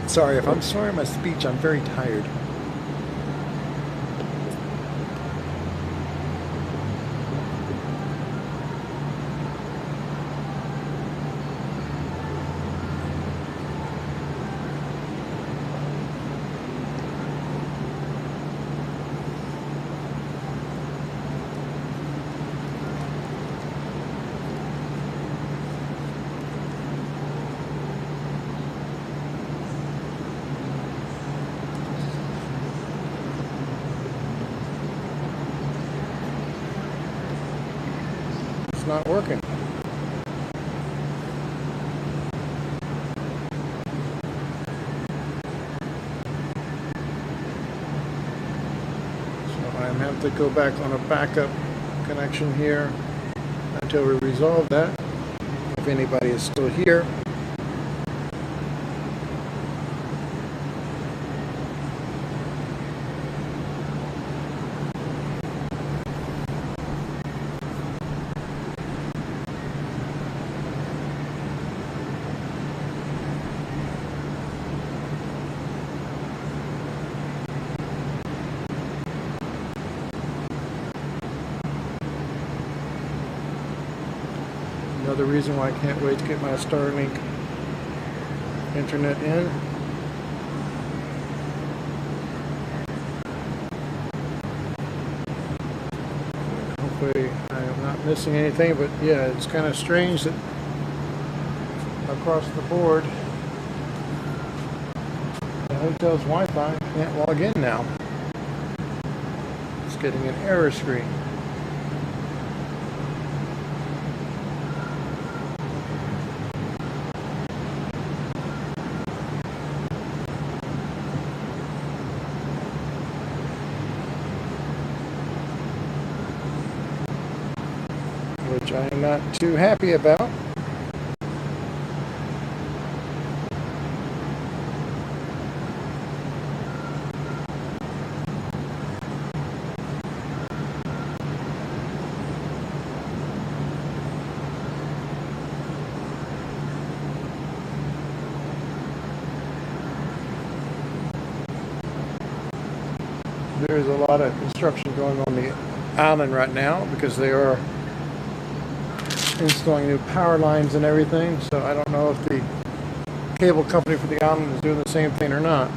S3: Sorry if I'm slurring my speech, I'm very tired. It's not working. So I'm having to go back on a backup connection here until we resolve that. If anybody is still here. Another reason why I can't wait to get my Starlink internet in. Hopefully I am not missing anything, but yeah, it's kind of strange that across the board the hotel's Wi-Fi can't log in now. It's getting an error screen. Which I am not too happy about. There's a lot of construction going on the island right now because they are installing new power lines and everything, so I don't know if the cable company for the island is doing the same thing or not.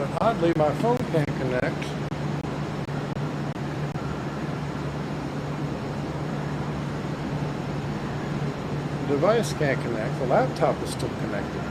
S1: But oddly, my phone can't connect. The device can't connect. The laptop is still connected.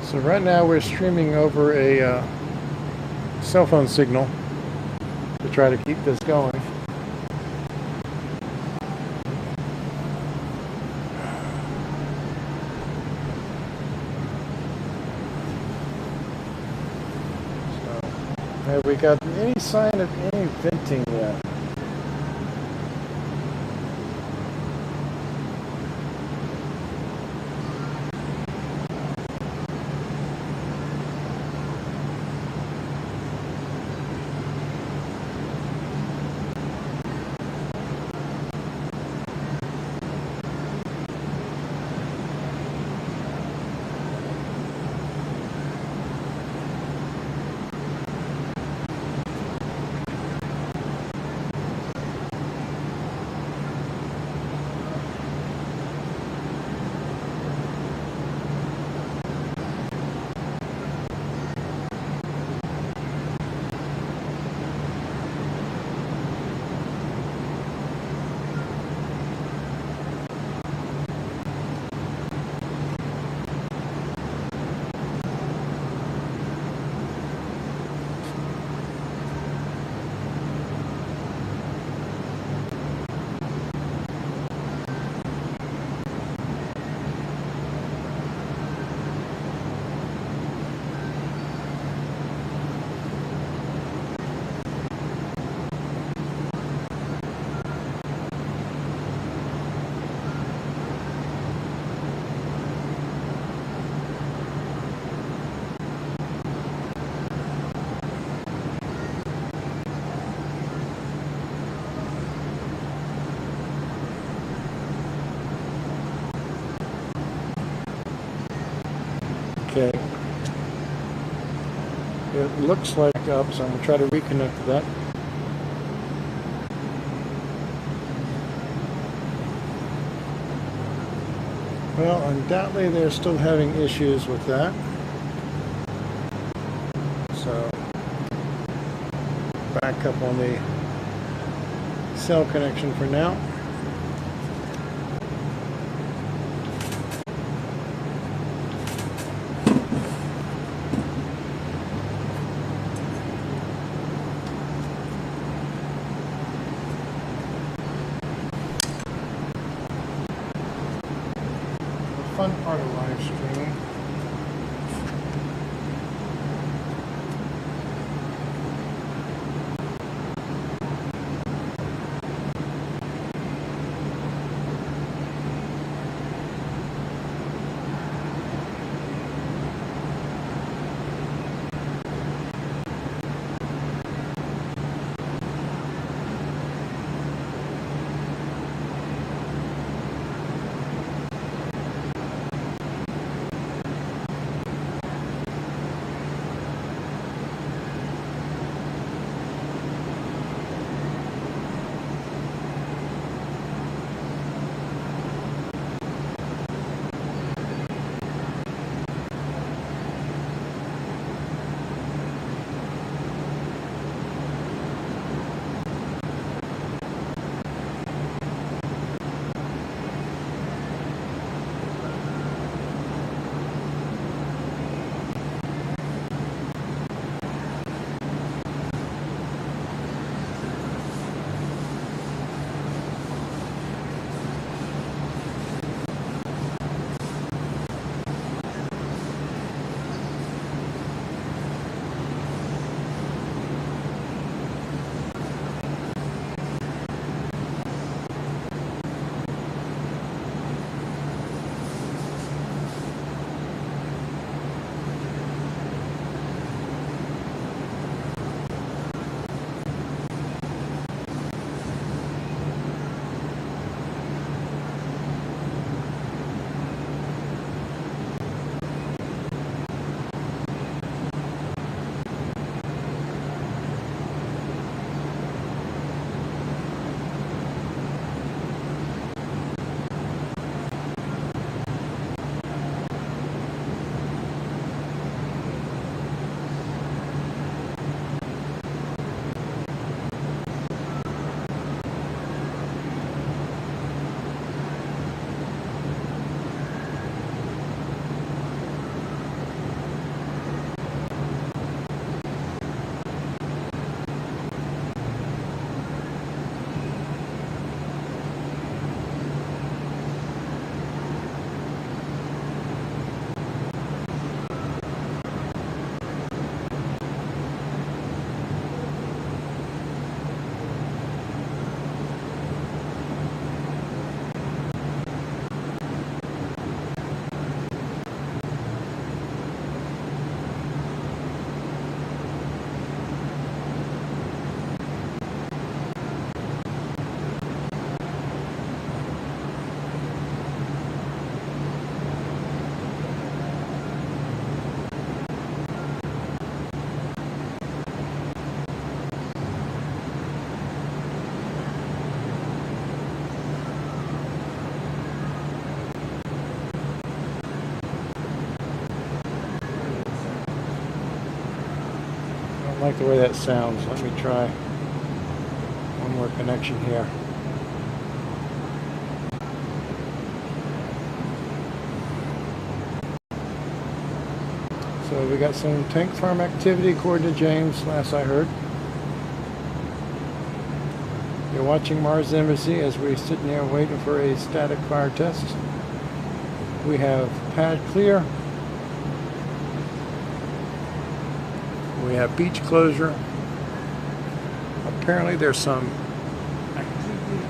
S1: So right now we're streaming over a cell phone signal to try to keep this going. So, have we got any sign of any venting yet? Okay. It looks like up, so I'm going to try to reconnect to that. Well, undoubtedly they're still having issues with that. So, back up on the cell connection for now. Fun part of live streaming. like the way that sounds. Let me try one more connection here. So we got some tank farm activity according to James, last I heard. You're watching Mars Embassy as we're sitting here waiting for a static fire test. We have pad clear. We have beach closure. Apparently there's some activity.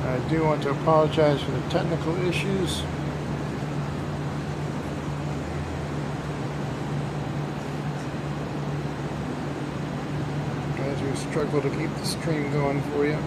S1: I do want to apologize for the technical issues. As we struggle to keep the stream going for you.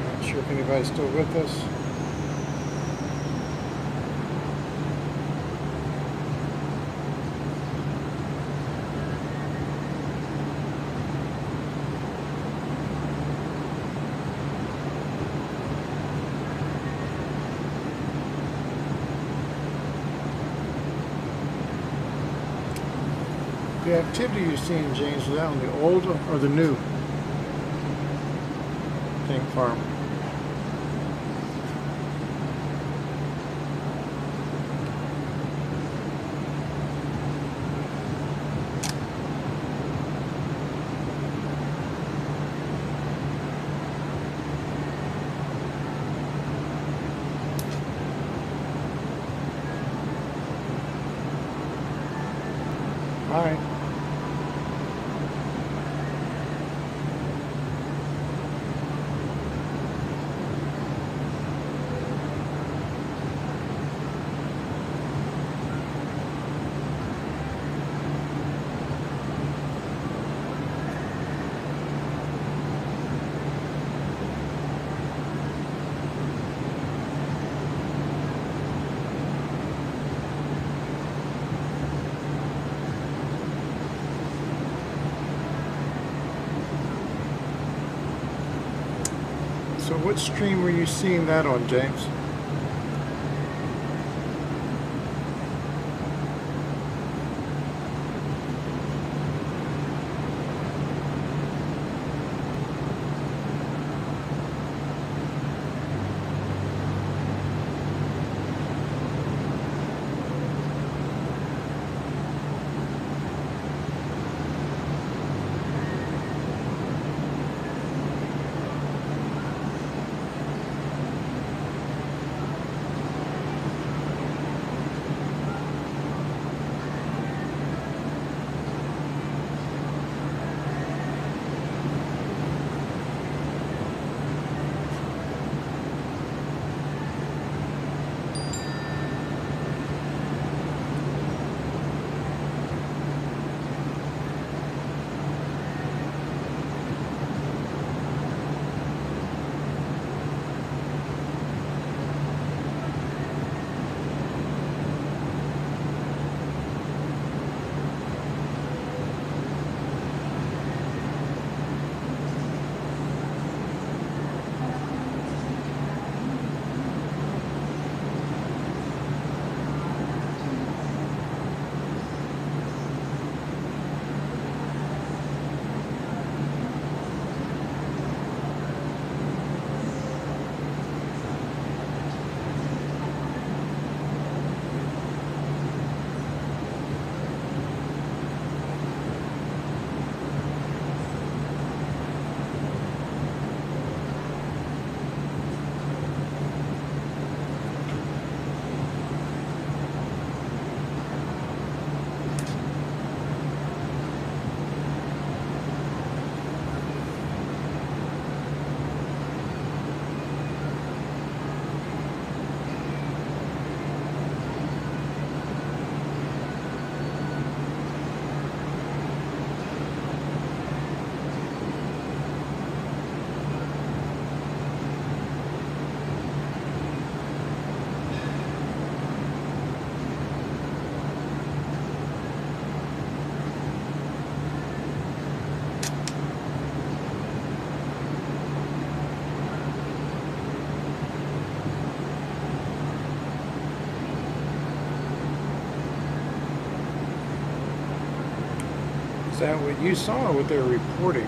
S1: Not sure if anybody's still with us. The activity you're seeing, James, is that on the old or the new tank farm? All right. What stream were you seeing that on, James? Is that what you saw or what they're reporting?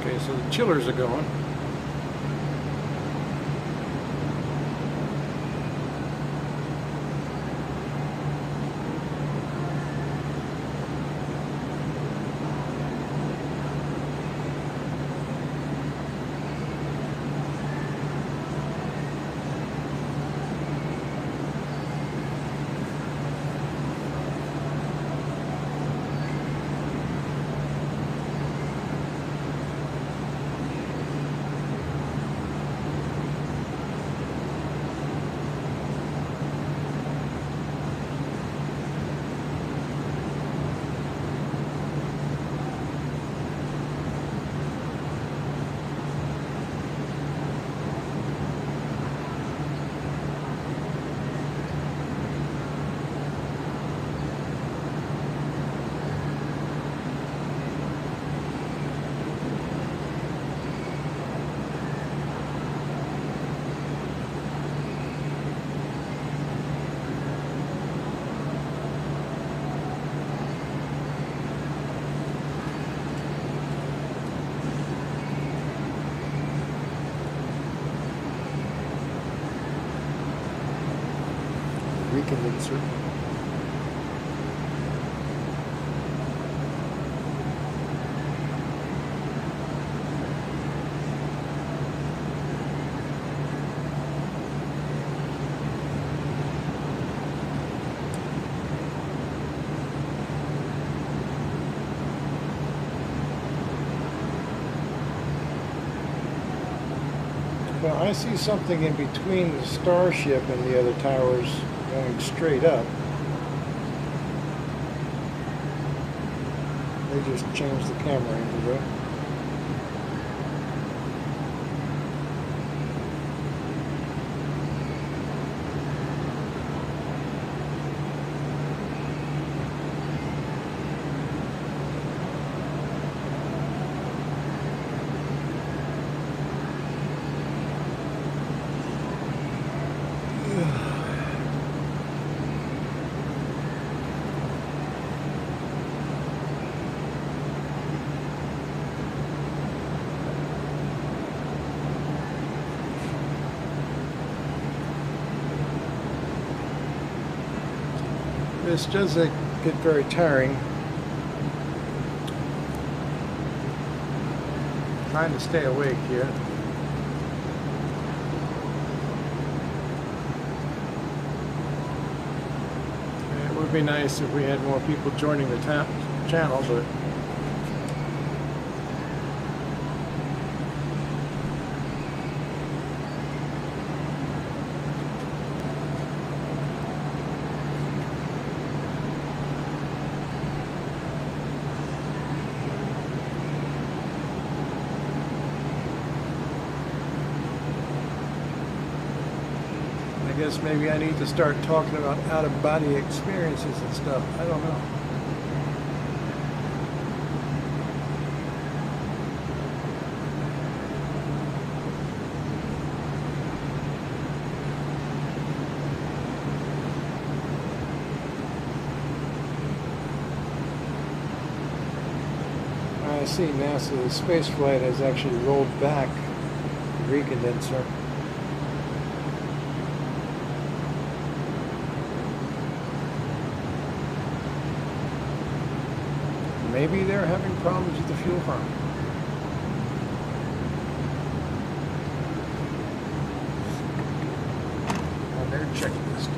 S1: Okay, so the chillers are going. recondenser. Well, I see something in between the Starship and the other towers going straight up. They just changed the camera angle though. This does get very tiring. Trying to stay awake here. It would be nice if we had more people joining the channel, but I guess maybe I need to start talking about out-of-body experiences and stuff. I don't know. I see NASA's space flight has actually rolled back the recondenser. Maybe they're having problems with the fuel pump. On their checklist.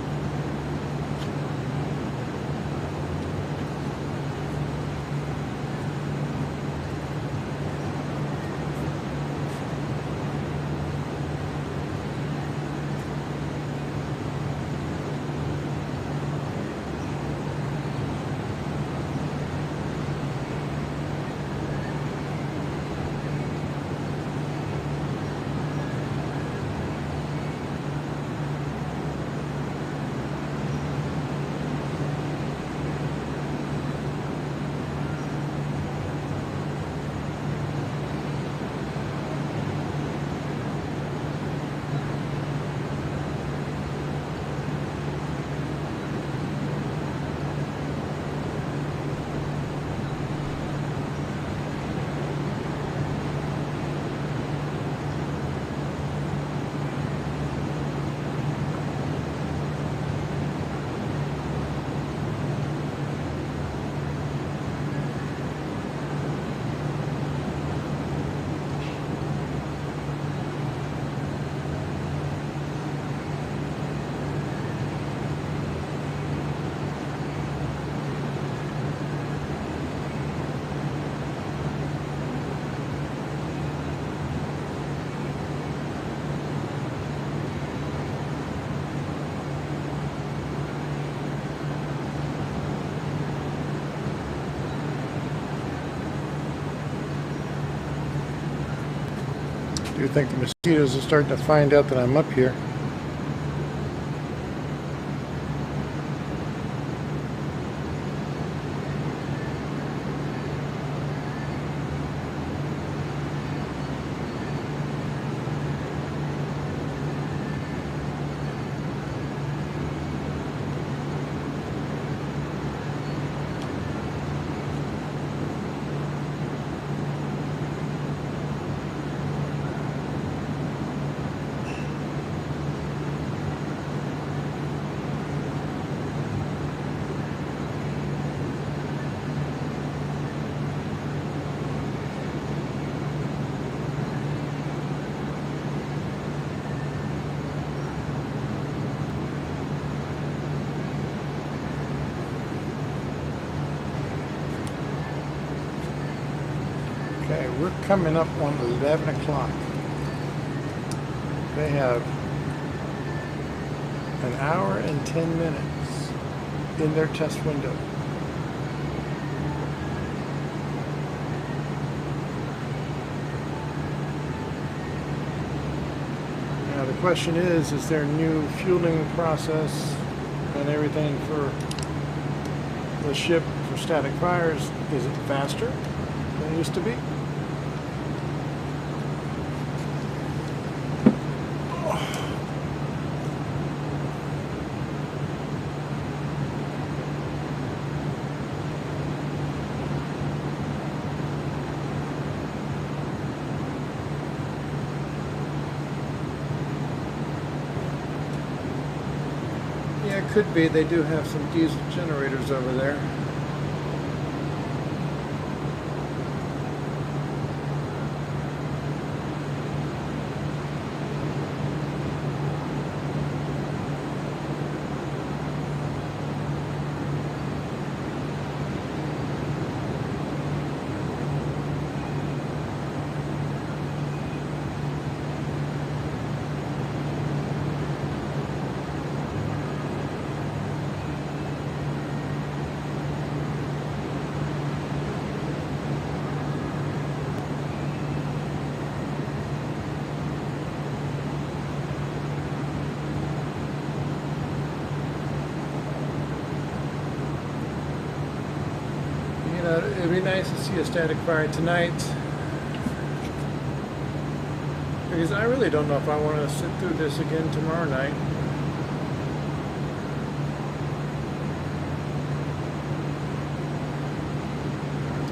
S1: Do you think the mosquitoes are starting to find out that I'm up here? we're coming up on 11 o'clock. They have an hour and 10 minutes in their test window. Now the question is there a new fueling process and everything for the ship for static fires? Is it faster than it used to be? Yeah, it could be. They do have some diesel generators over there. You know, it'd be nice to see a static fire tonight, because I really don't know if I want to sit through this again tomorrow night.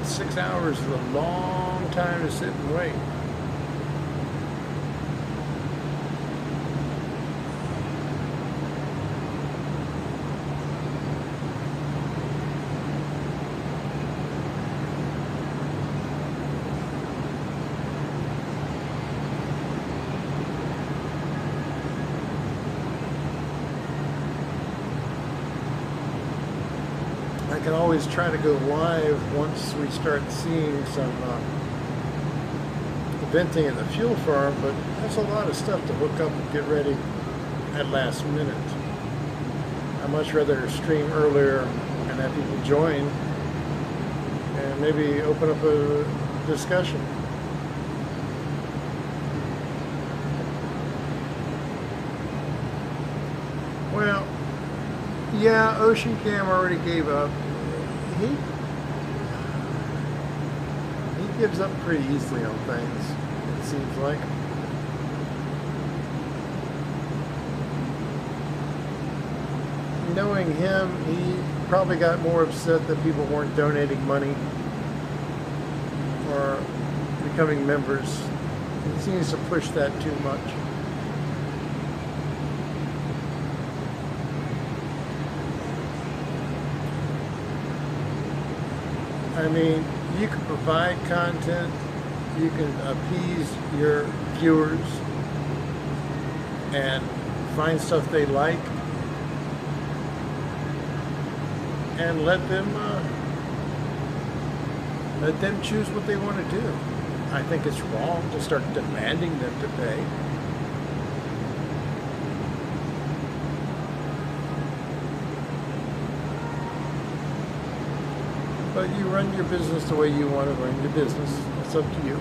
S1: Six hours is a long time to sit and wait. I can always try to go live once we start seeing some venting at the fuel farm, but that's a lot of stuff to hook up and get ready at last minute. I'd much rather stream earlier and have people join and maybe open up a discussion. Well, yeah, Ocean Cam already gave up. He gives up pretty easily on things, it seems like. Knowing him, he probably got more upset that people weren't donating money or becoming members. He seems to push that too much. I mean, you can provide content, you can appease your viewers and find stuff they like and let them choose what they want to do. I think it's wrong to start demanding them to pay. But you run your business the way you want to run your business. It's up to you.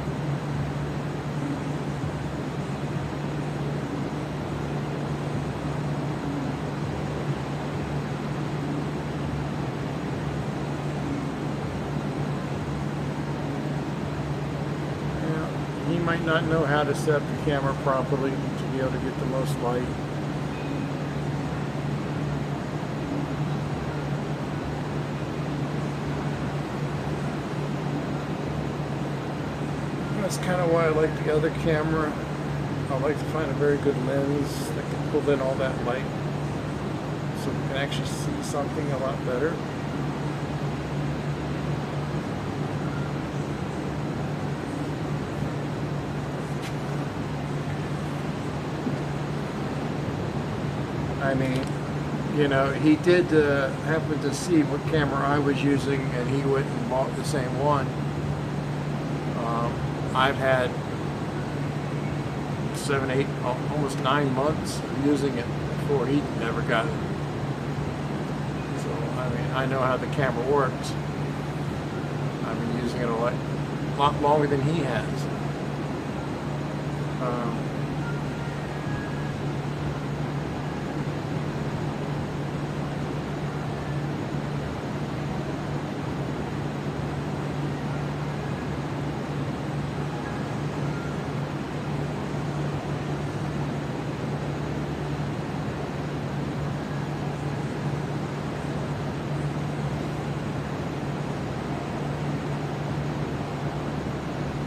S1: Yeah, he might not know how to set up the camera properly to be able to get the most light. That's kind of why I like the other camera. I like to find a very good lens that can pull in all that light so we can actually see something a lot better. I mean, you know, he did happen to see what camera I was using, and he went and bought the same one.
S3: I've had 7, 8, almost 9 months of using it before he never got it. So, I mean, I know how the camera works. I've been using it a lot longer than he has.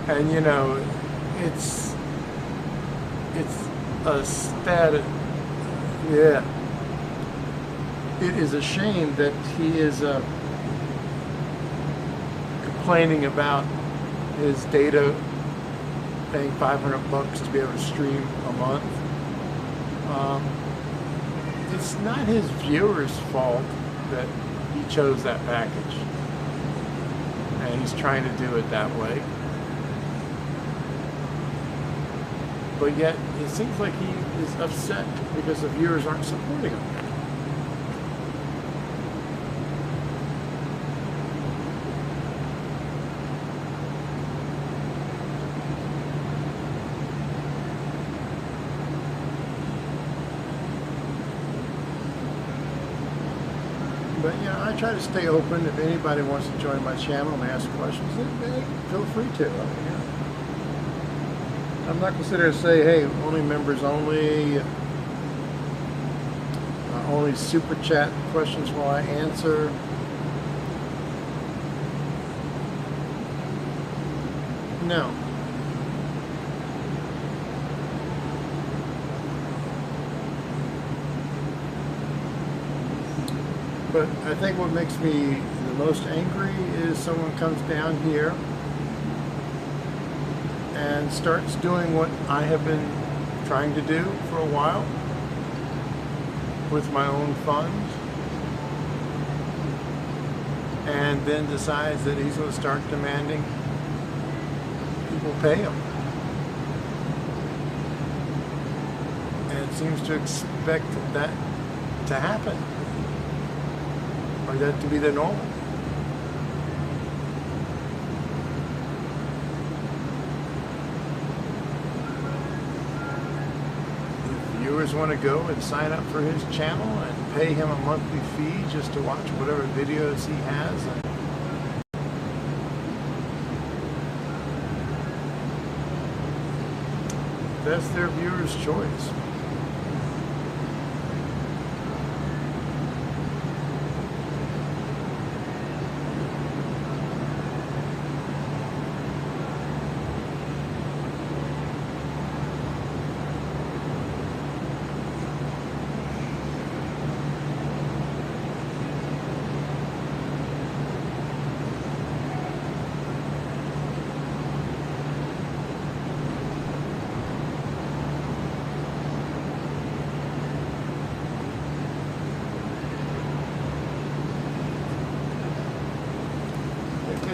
S3: And you know, it's a status. Yeah, it is a shame that he is complaining about his data, paying $500 to be able to stream a month. It's not his viewers' fault that he chose that package, and he's trying to do it that way. But yet, it seems like he is upset because the viewers aren't supporting him. But you know, I try to stay open. If anybody wants to join my channel and ask questions, then feel free to. I mean, you know, I'm not going to sit there and say, hey, only members only, only super chat questions will I answer. No. But I think what makes me the most angry is someone comes down here and starts doing what I have been trying to do for a while with my own funds, and then decides that he's going to start demanding people pay him, and seems to expect that to happen, or that to be the normal. Viewers want to go and sign up for his channel and pay him a monthly fee just to watch whatever videos he has. And that's their viewers' choice.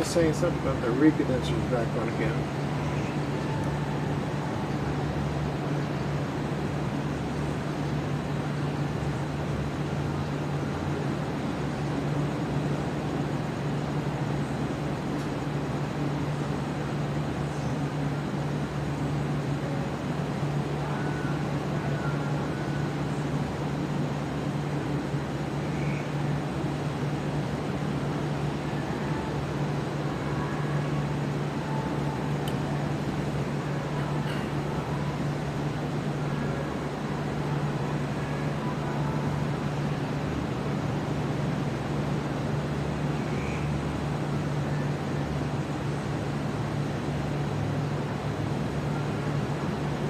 S3: Saying something about the recondensers back on again.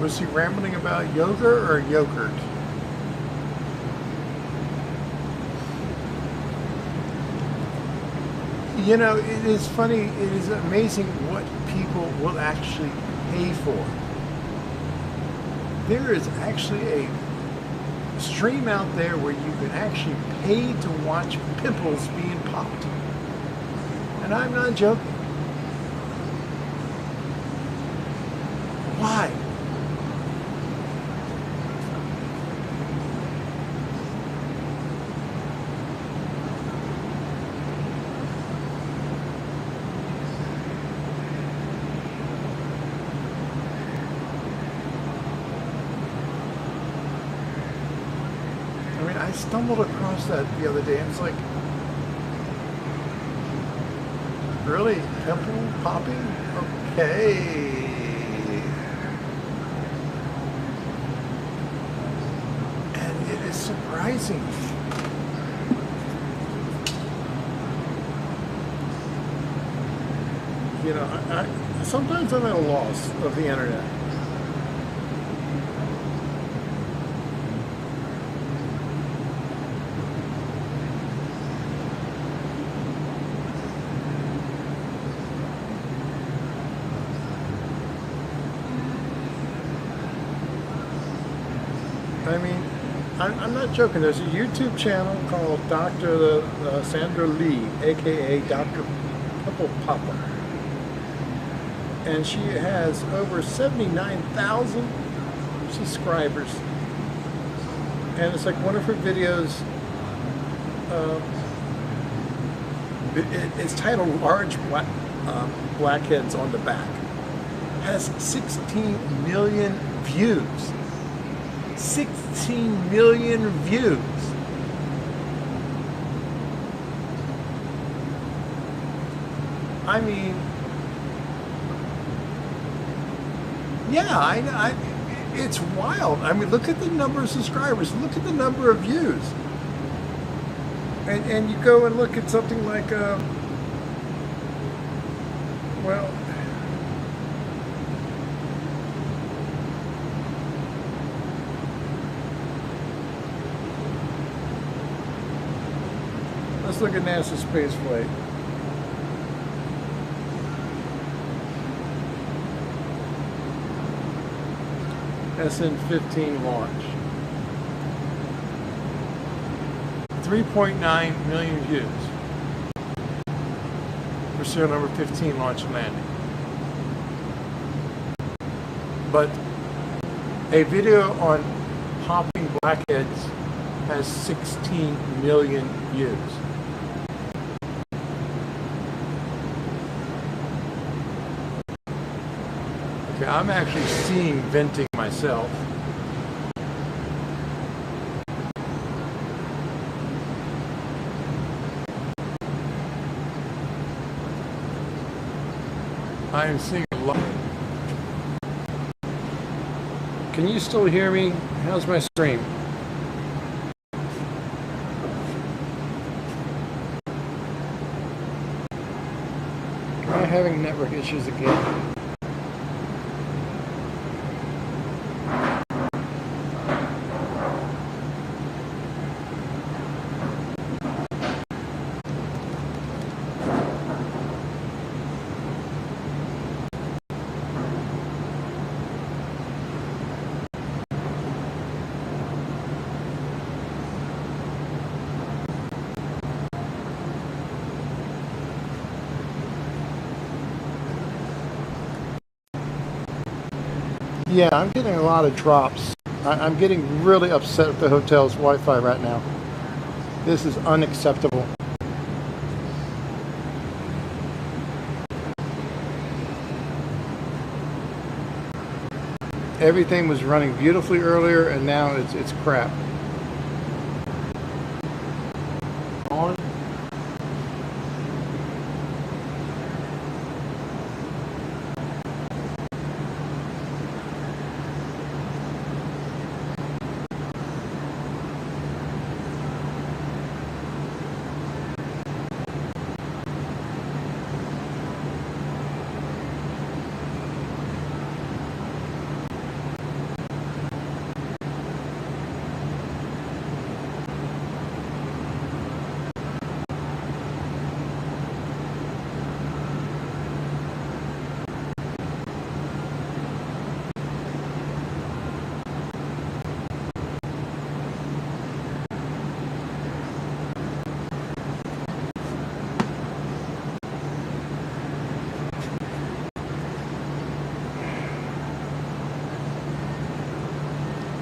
S3: Was he rambling about yoga or yogurt? You know, it is funny, it is amazing what people will actually pay for. There is actually a stream out there where you can actually pay to watch pimples being popped. And I'm not joking. Why? I mean, I stumbled across that the other day, and it's like, really? Pimple popping? Okay. And it is surprising. You know, I sometimes I'm at a loss of the internet. I mean, I'm not joking. There's a YouTube channel called Dr. Sandra Lee, aka Dr. Pimple Popper. And she has over 79,000 subscribers. And it's like one of her videos, it's titled Large Blackheads on the Back. Has 16 million views. 16 million views. I mean, yeah, it's wild. I mean, look at the number of subscribers. Look at the number of views. And you go and look at something like, well, let's look at NASA's space flight. SN20 launch. 3.9 million views for serial number 15 launch and landing. But a video on popping blackheads has 16 million views. Okay, I'm actually seeing venting myself. I am seeing a lot. Can you still hear me? How's my stream? Am I having network issues again? Yeah, I'm getting a lot of drops. I'm getting really upset with the hotel's Wi-Fi right now. This is unacceptable. Everything was running beautifully earlier, and now it's crap. On.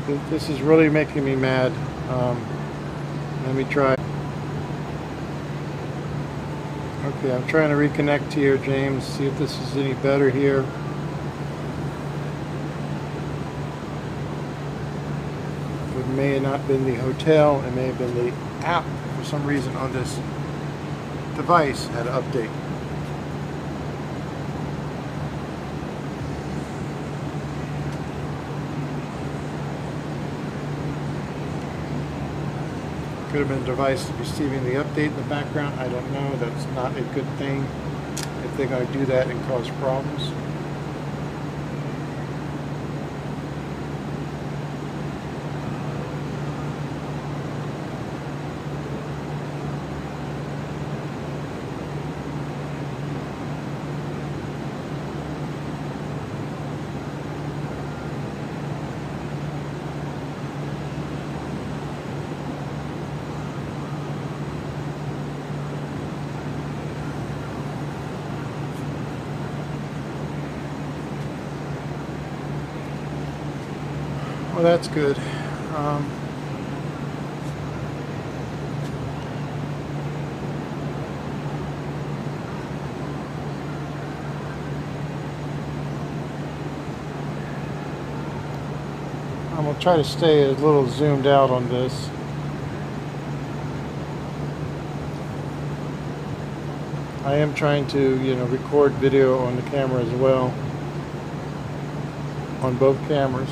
S1: This is really making me mad. Let me try. Okay, I'm trying to reconnect here, James. See if this is any better here. It may have not been the hotel. It may have been the app for some reason on this device had an update. Could have been a device receiving the update in the background. I don't know. That's not a good thing if they're going to do that and cause problems. Well, that's good. I'm going to try to stay a little zoomed out on this. I am trying to, record video on the camera as well, on both cameras.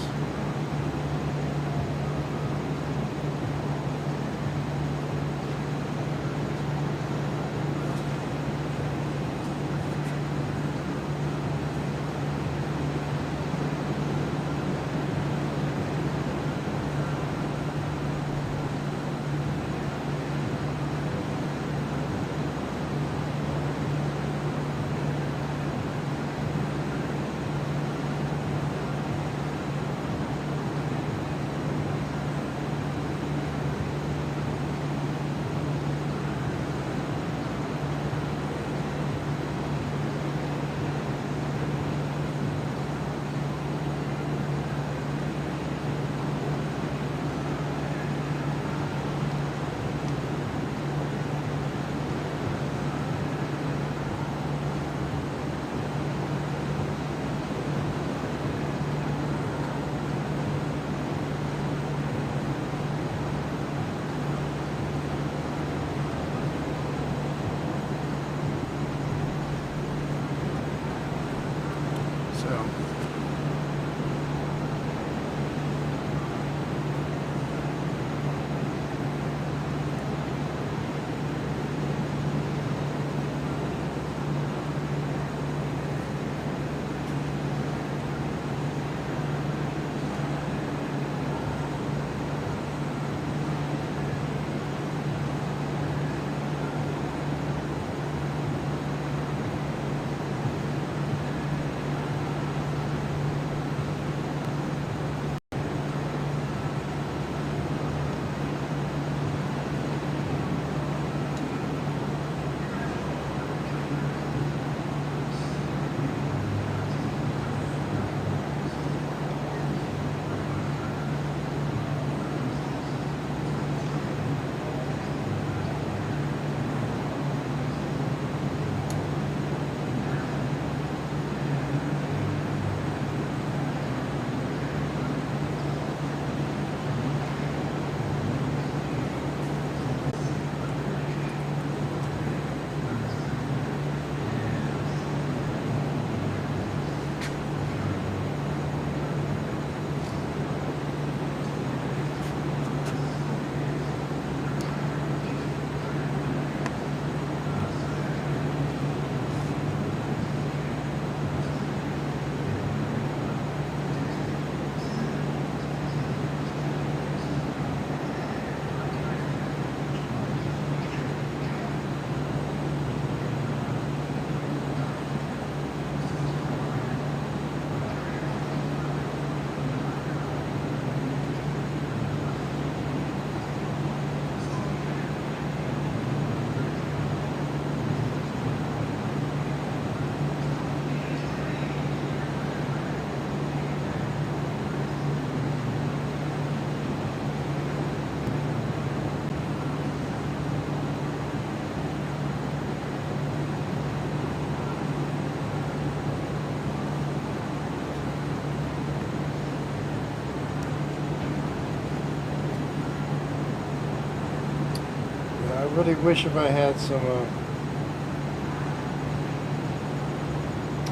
S1: I really wish if I had some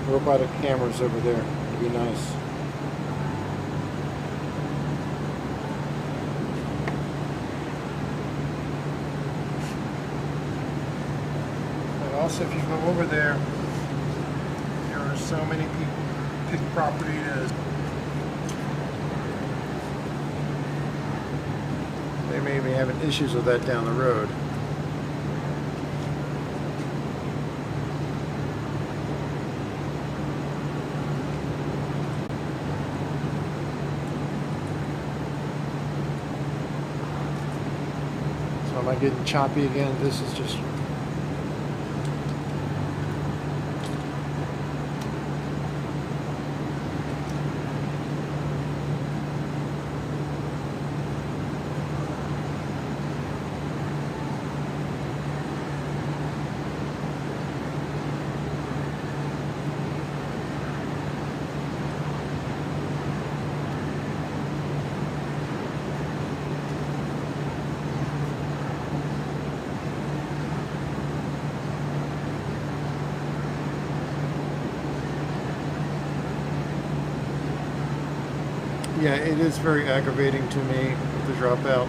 S1: robotic cameras over there. It'd be nice. And also, if you go over there, there are so many people pick property to. They may be having issues with that down the road. So am I getting choppy again? This is just... Yeah, it is very aggravating to me with the dropouts.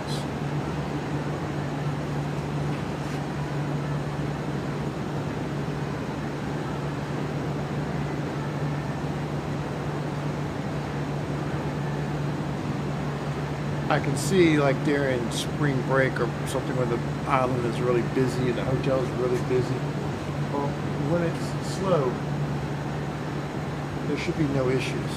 S1: I can see like during spring break or something when the island is really busy and the hotel is really busy. Well, when it's slow, there should be no issues.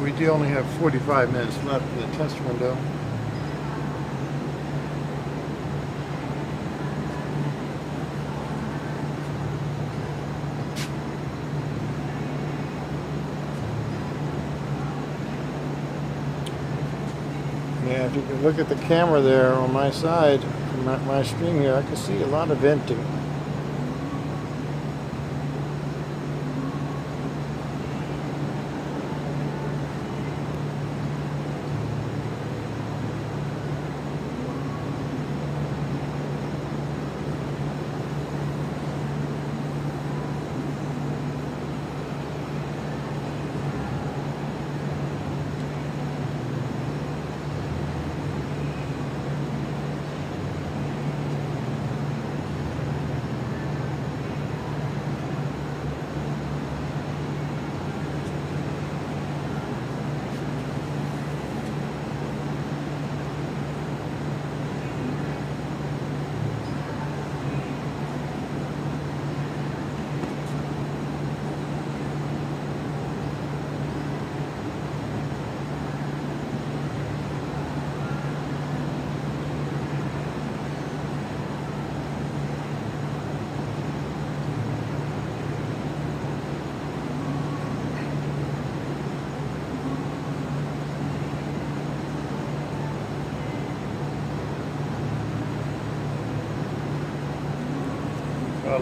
S1: We do only have 45 minutes left in the test window. Yeah, if you can look at the camera there on my side, my screen here, I can see a lot of venting.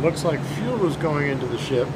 S1: Looks like fuel is going into the ship.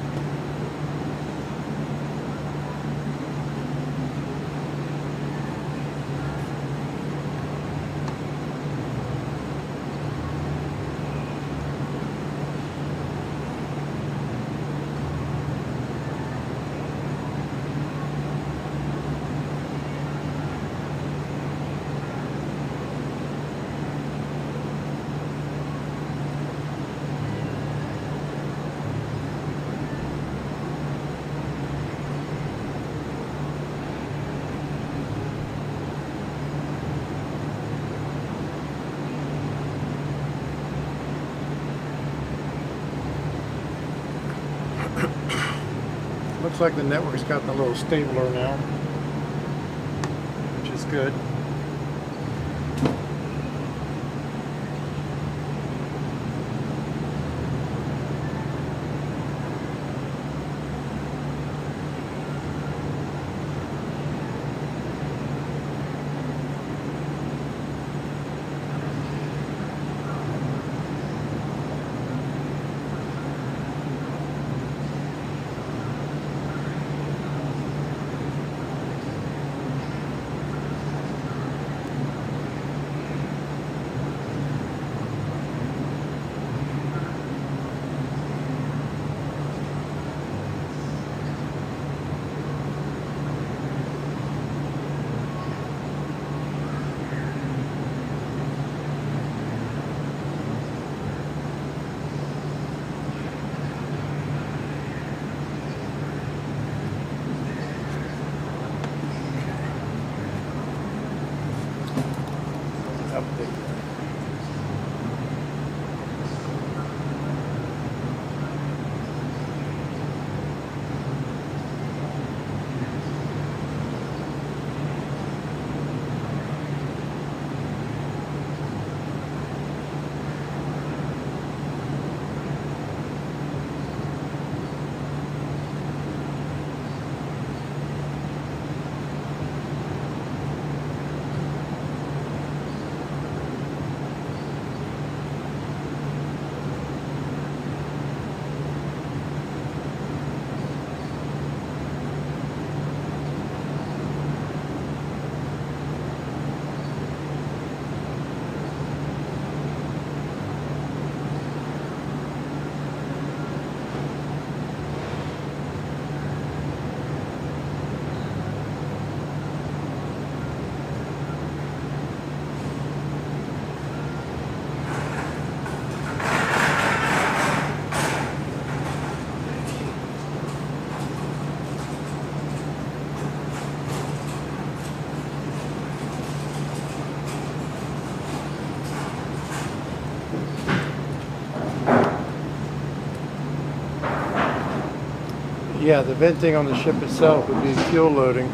S1: Looks like the network's gotten a little stabler now, which is good. Yeah, the venting on the ship itself would be fuel loading.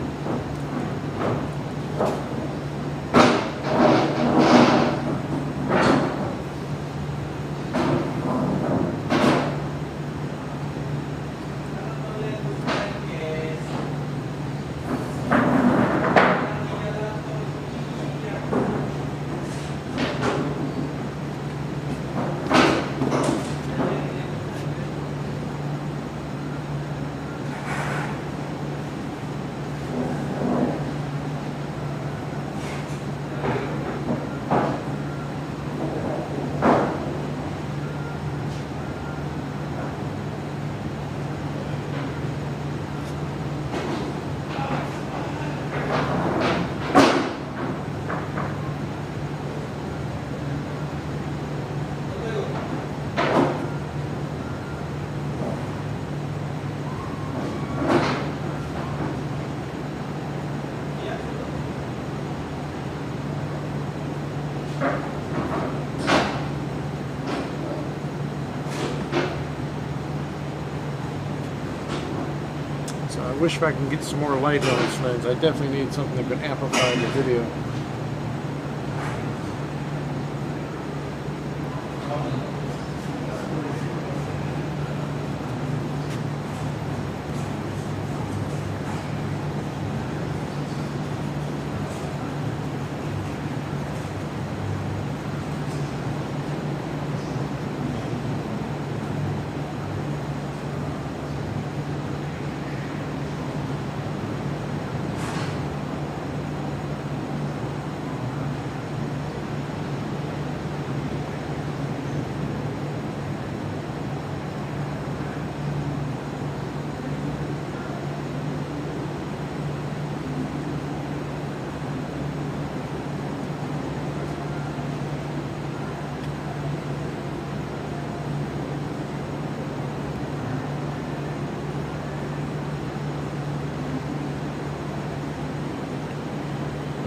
S1: So I wish I can get some more light on this lens. I definitely need something that can amplify the video.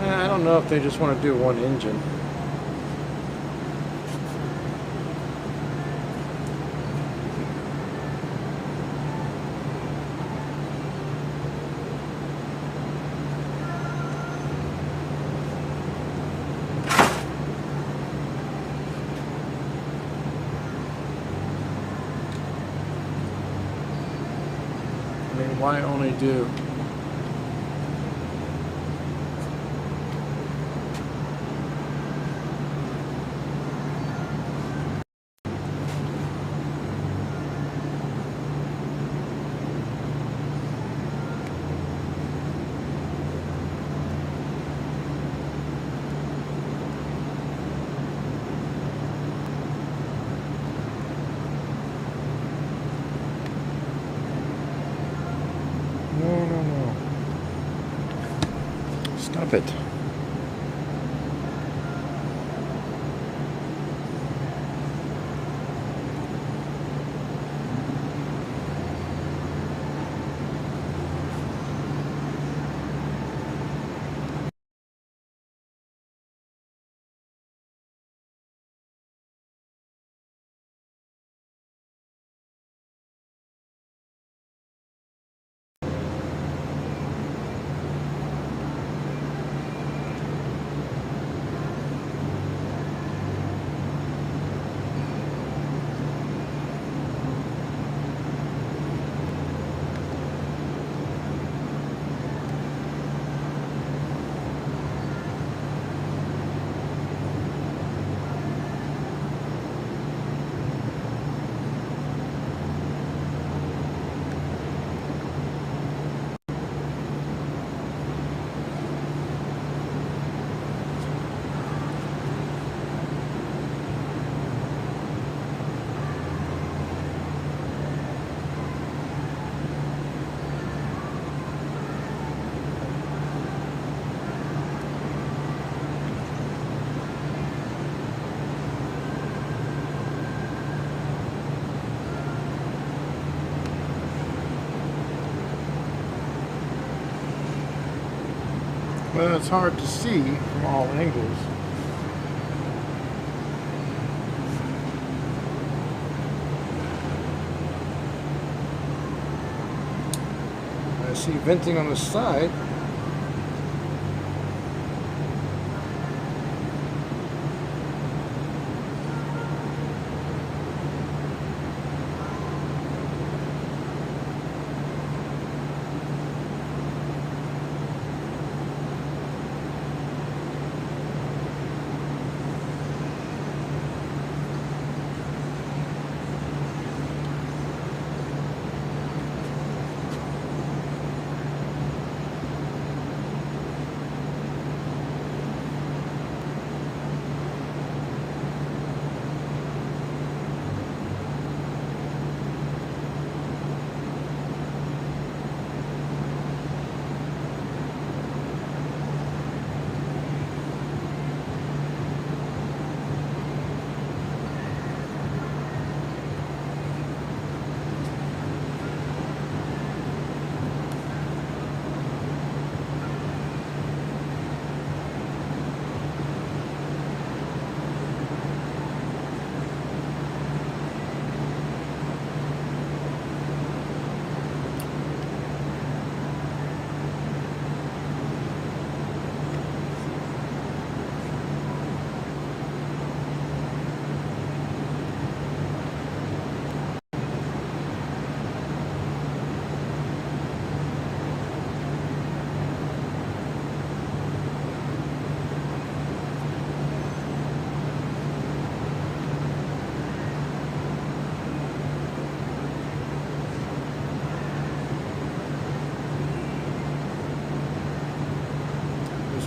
S1: I don't know if they just want to do one engine. I mean, why only do? No. Stop it. Well, it's hard to see from all angles. see venting on the side.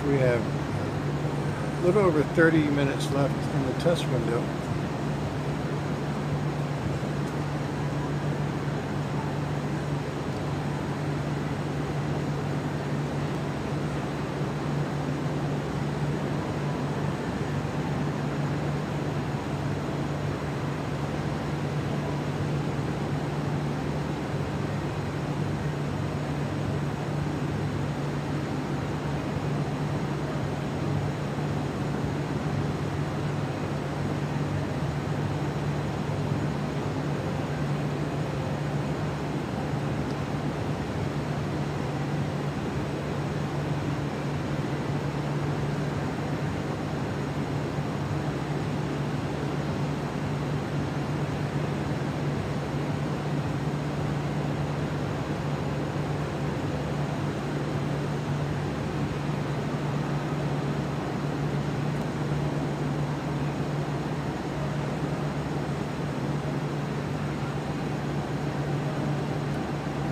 S1: We have a little over 30 minutes left in the test window.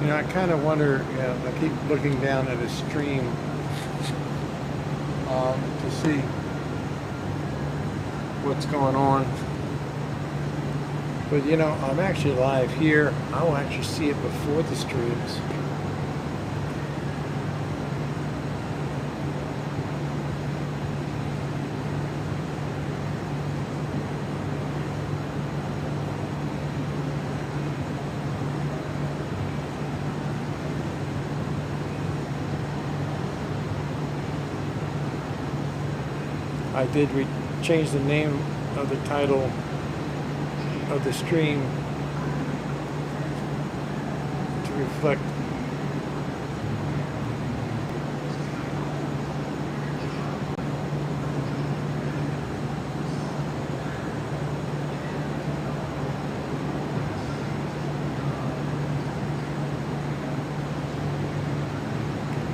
S1: You know, I kind of wonder, you know, I keep looking down at a stream to see what's going on. But, you know, I'm actually live here. I will actually see it before the streams. I did change the name of the title of the stream to reflect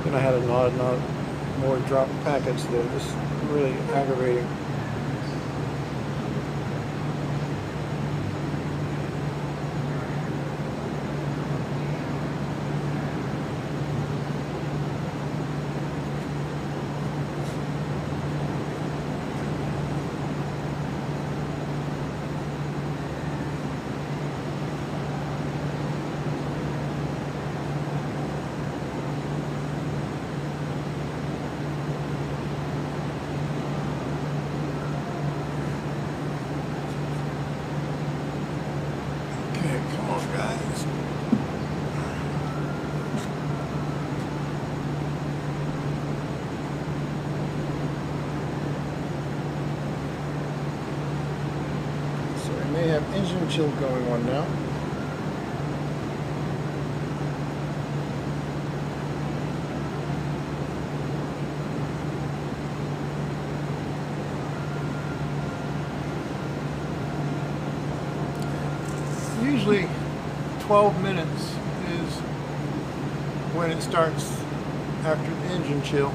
S1: and I had a lot more drop packets there. This is really aggravating. Engine chill going on now. usually 12 minutes is when it starts after the engine chill,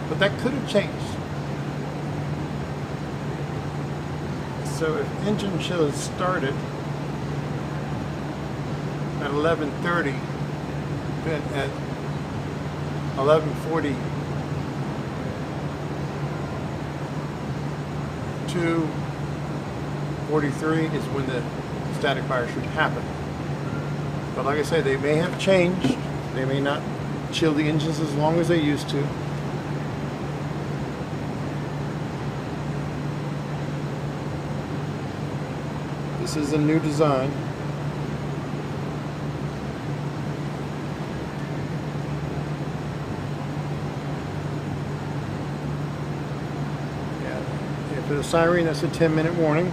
S1: but that could have changed. So if engine chill is started at 11:30, then at 11:40 to 43 is when the static fire should happen. But like I said, they may have changed. They may not chill the engines as long as they used to. This is a new design. Yeah. For the siren, that's a 10-minute warning.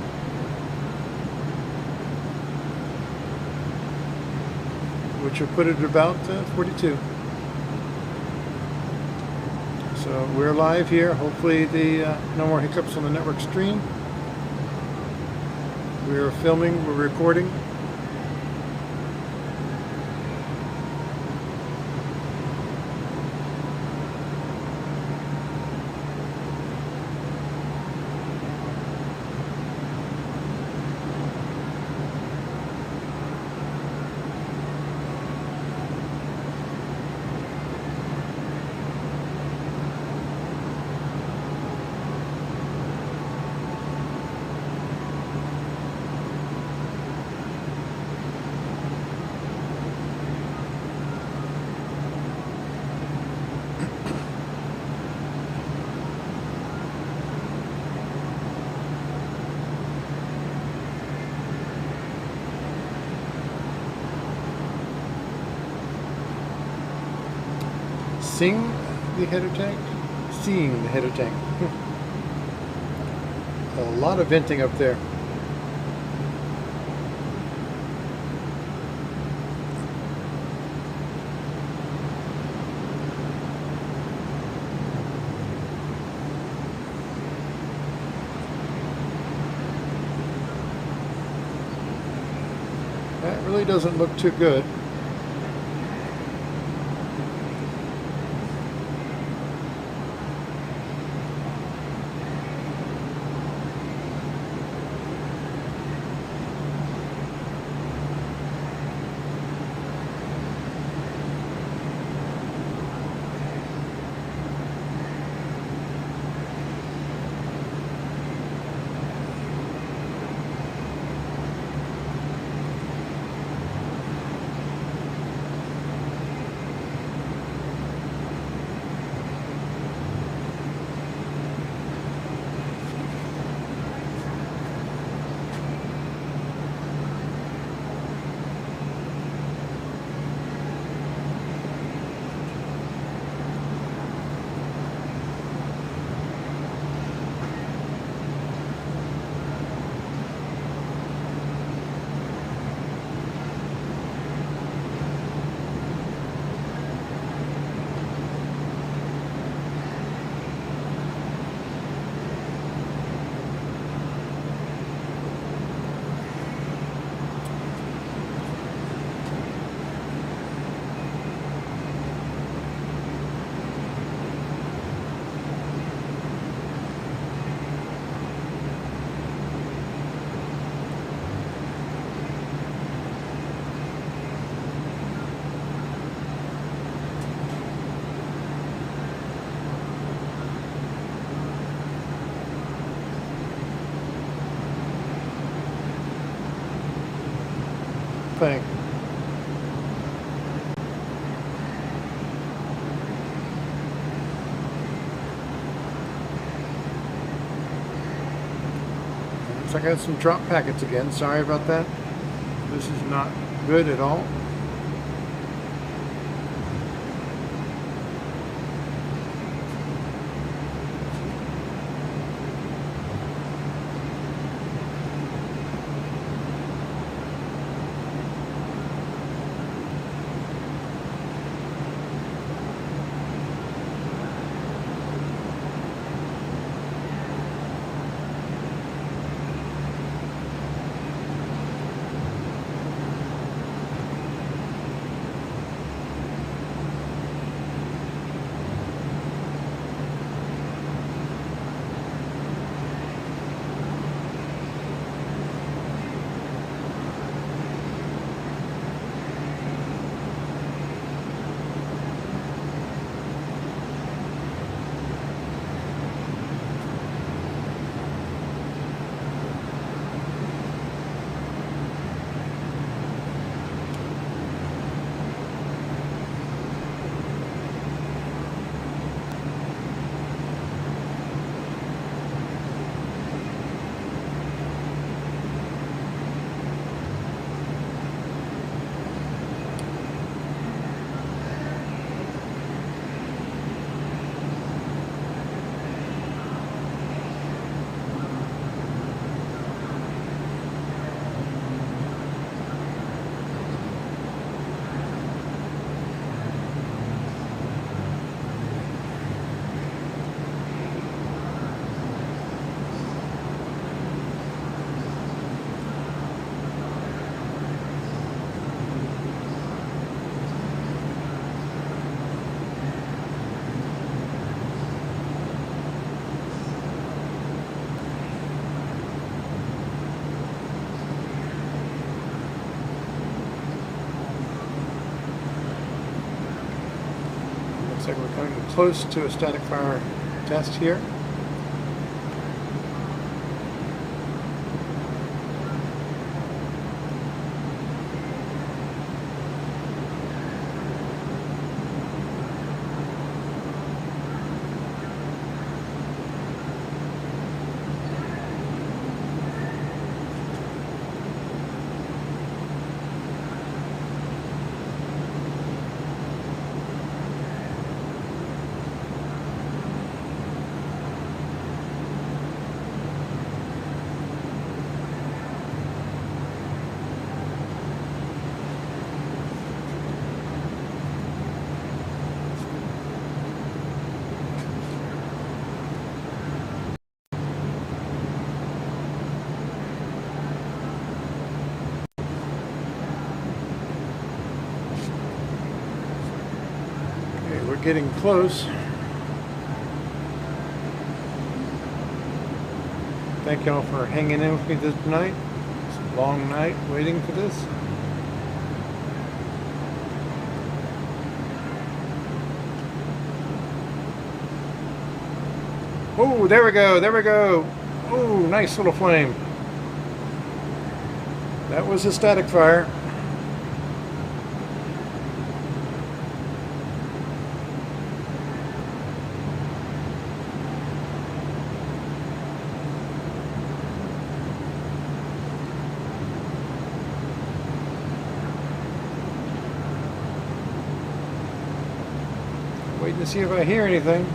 S1: Which will put it at about 42. So we're live here. Hopefully no more hiccups on the network stream. We're filming, we're recording. Seeing the header tank? Seeing the header tank. A lot of venting up there. That really doesn't look too good. Thing. Looks like I had some drop packets again. Sorry about that. This is not good at all. Looks like we're coming close to a static fire test here. We're getting close. Thank y'all for hanging in with me this night. It's a long night waiting for this. Oh, there we go, there we go. Oh, nice little flame. That was a static fire. Waiting to see if I hear anything.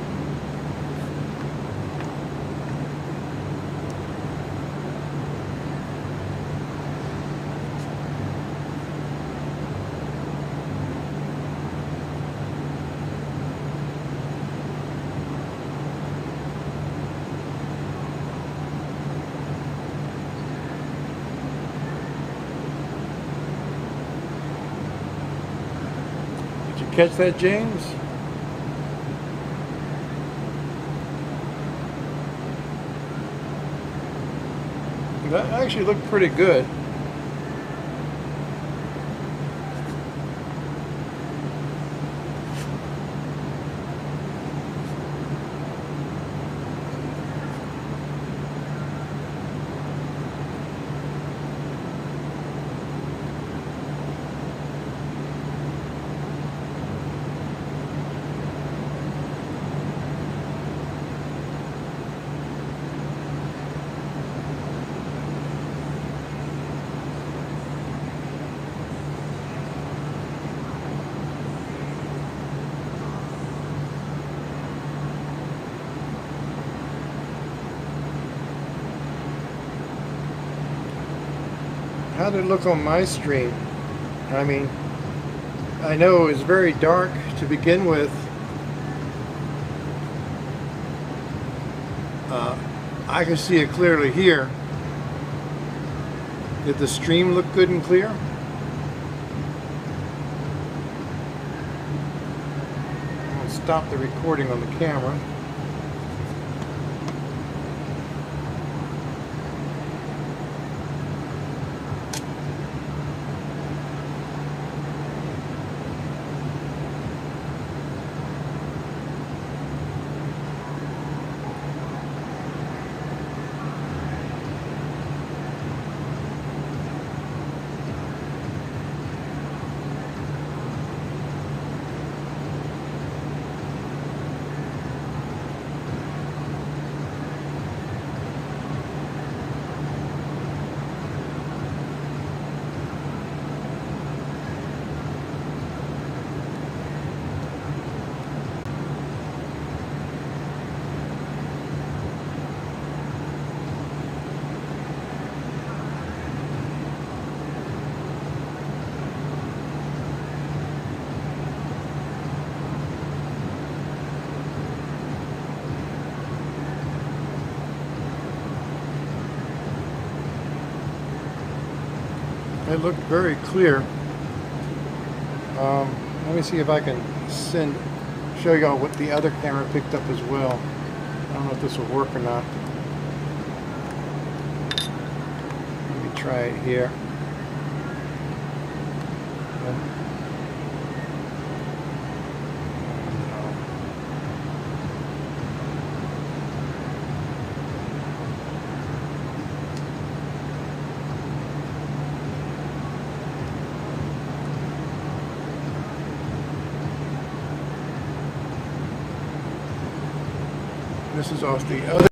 S1: Did you catch that, James? That actually looked pretty good. How did it look on my stream? I mean, I know it was very dark to begin with. I can see it clearly here. Did the stream look good and clear? I'm going to stop the recording on the camera. It looked very clear. Let me see if I can show y'all what the other camera picked up as well. I don't know if this will work or not. Let me try it here. This is off the other.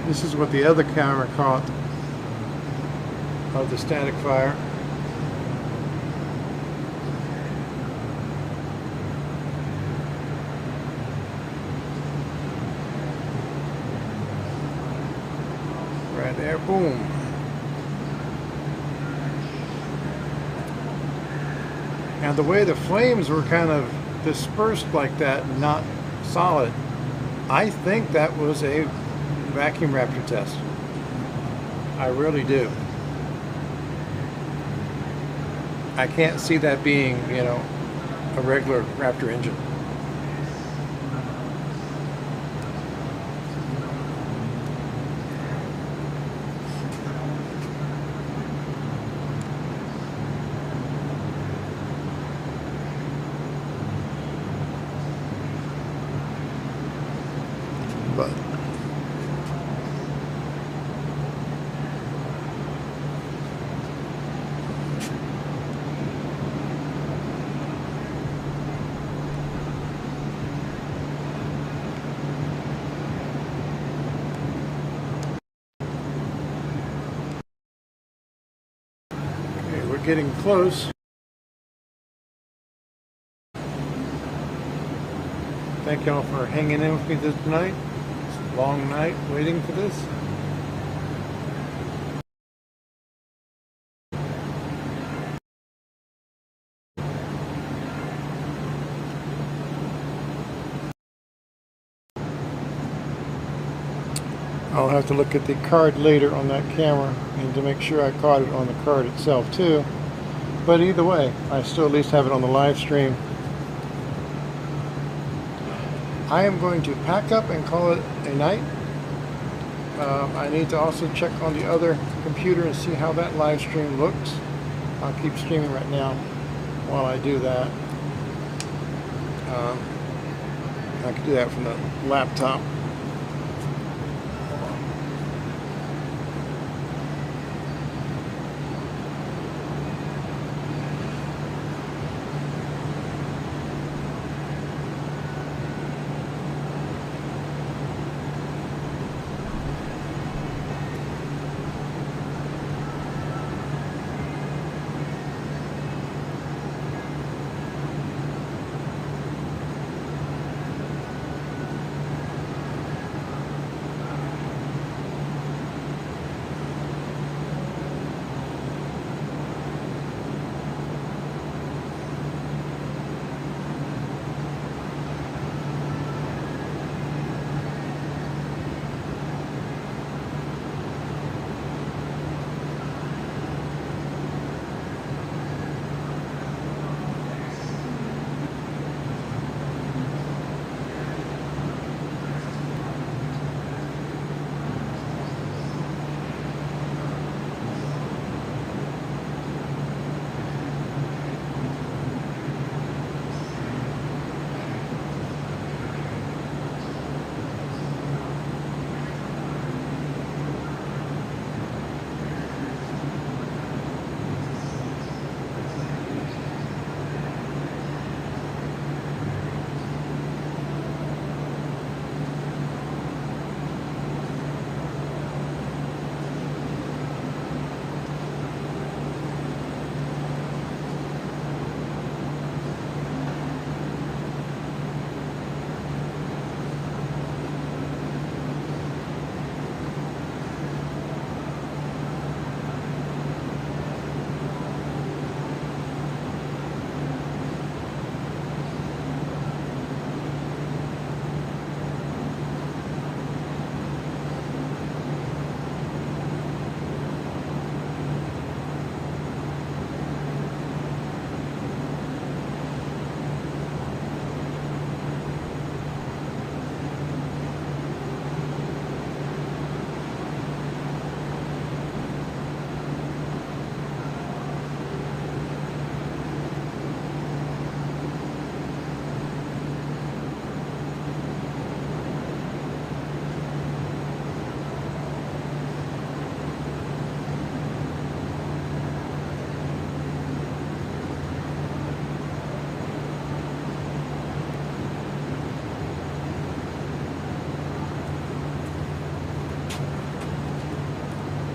S1: This is what the other camera caught of the static fire. Right there, boom. And the way the flames were kind of dispersed like that, not solid, I think that was a vacuum Raptor test. I really do. I can't see that being, you know, a regular Raptor engine. But okay, we're getting close. Thank y'all for hanging in with me this night. It's a long night waiting for this. I'll have to look at the card later on that camera and to make sure I caught it on the card itself too. But either way, I still at least have it on the live stream. I am going to pack up and call it a night. I need to also check on the other computer and see how that live stream looks. I'll keep streaming right now while I do that. I can do that from the laptop.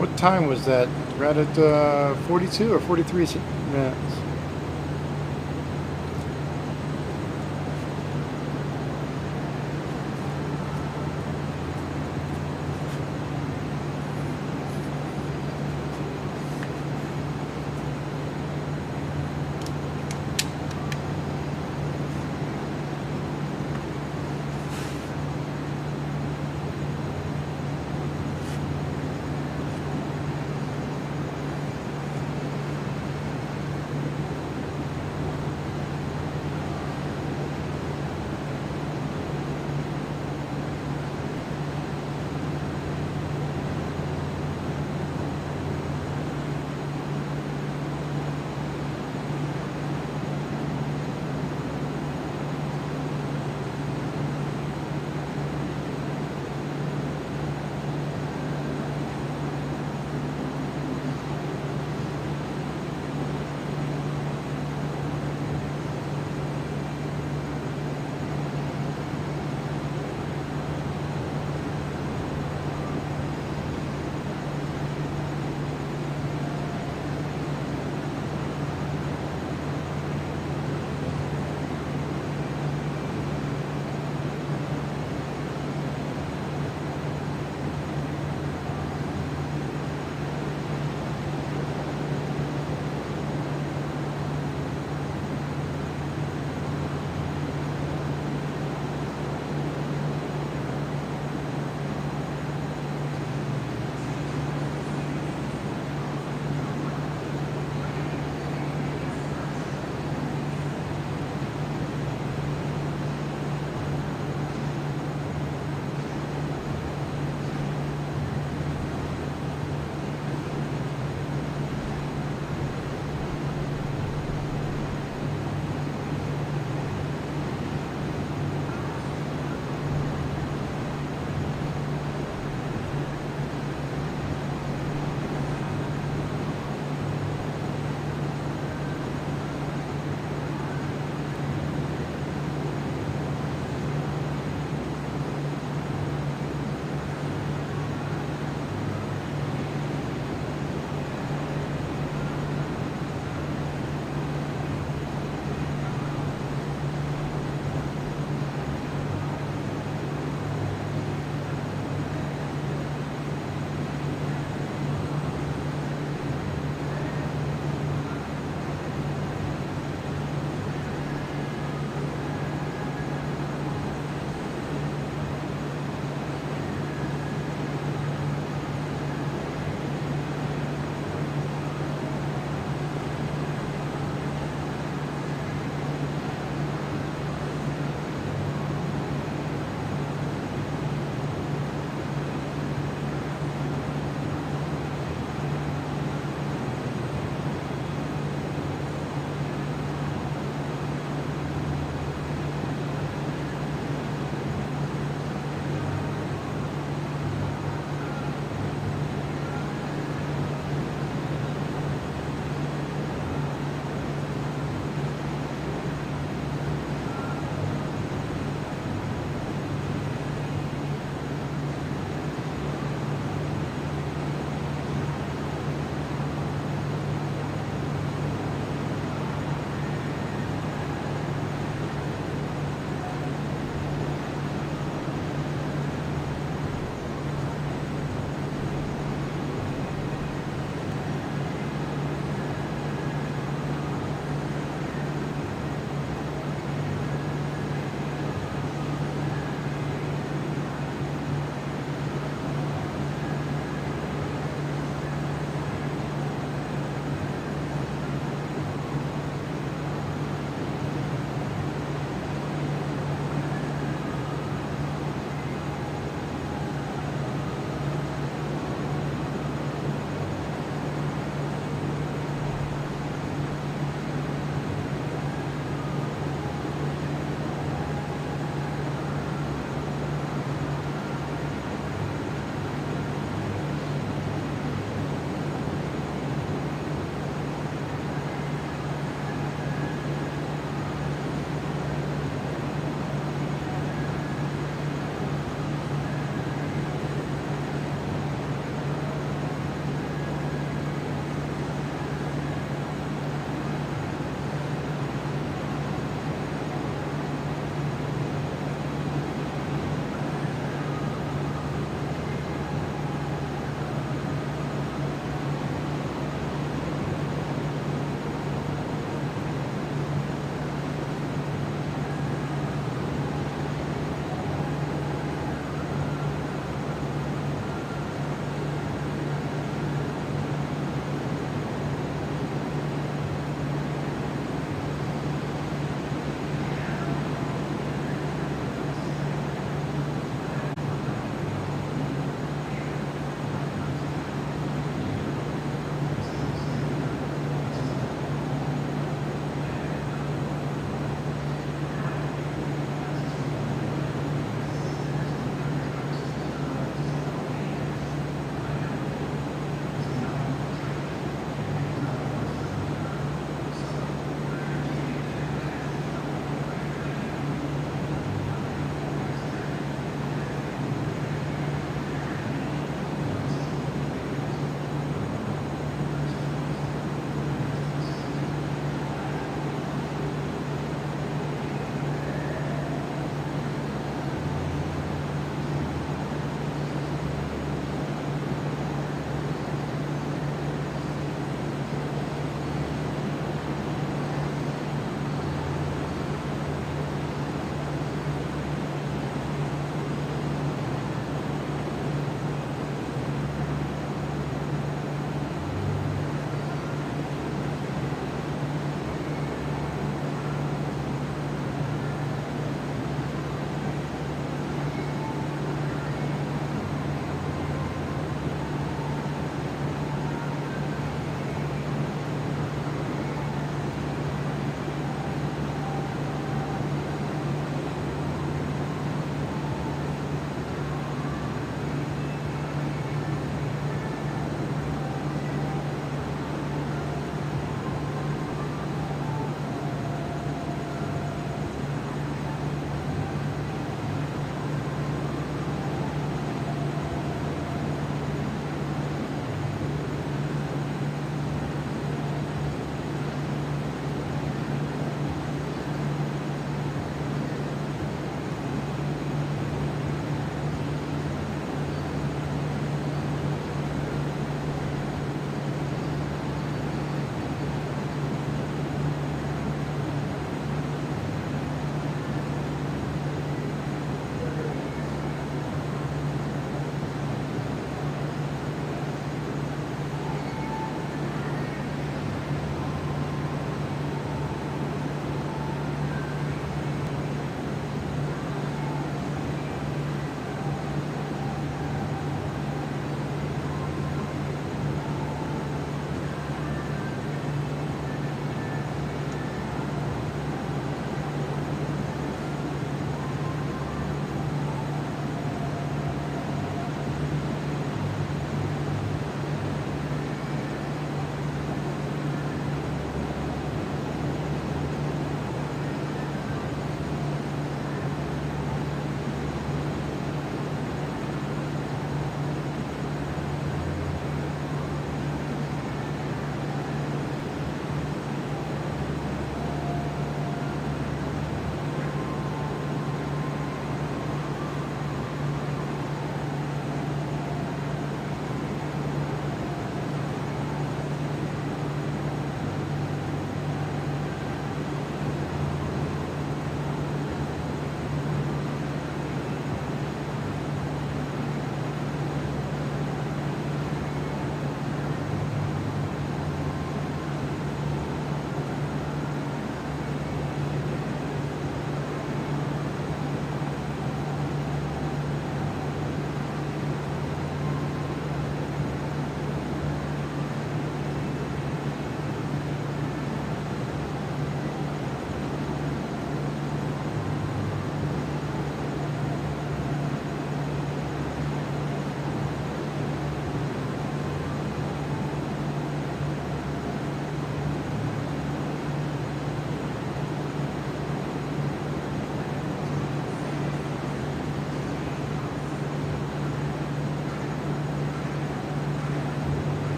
S1: What time was that? Right at 42 or 43 minutes.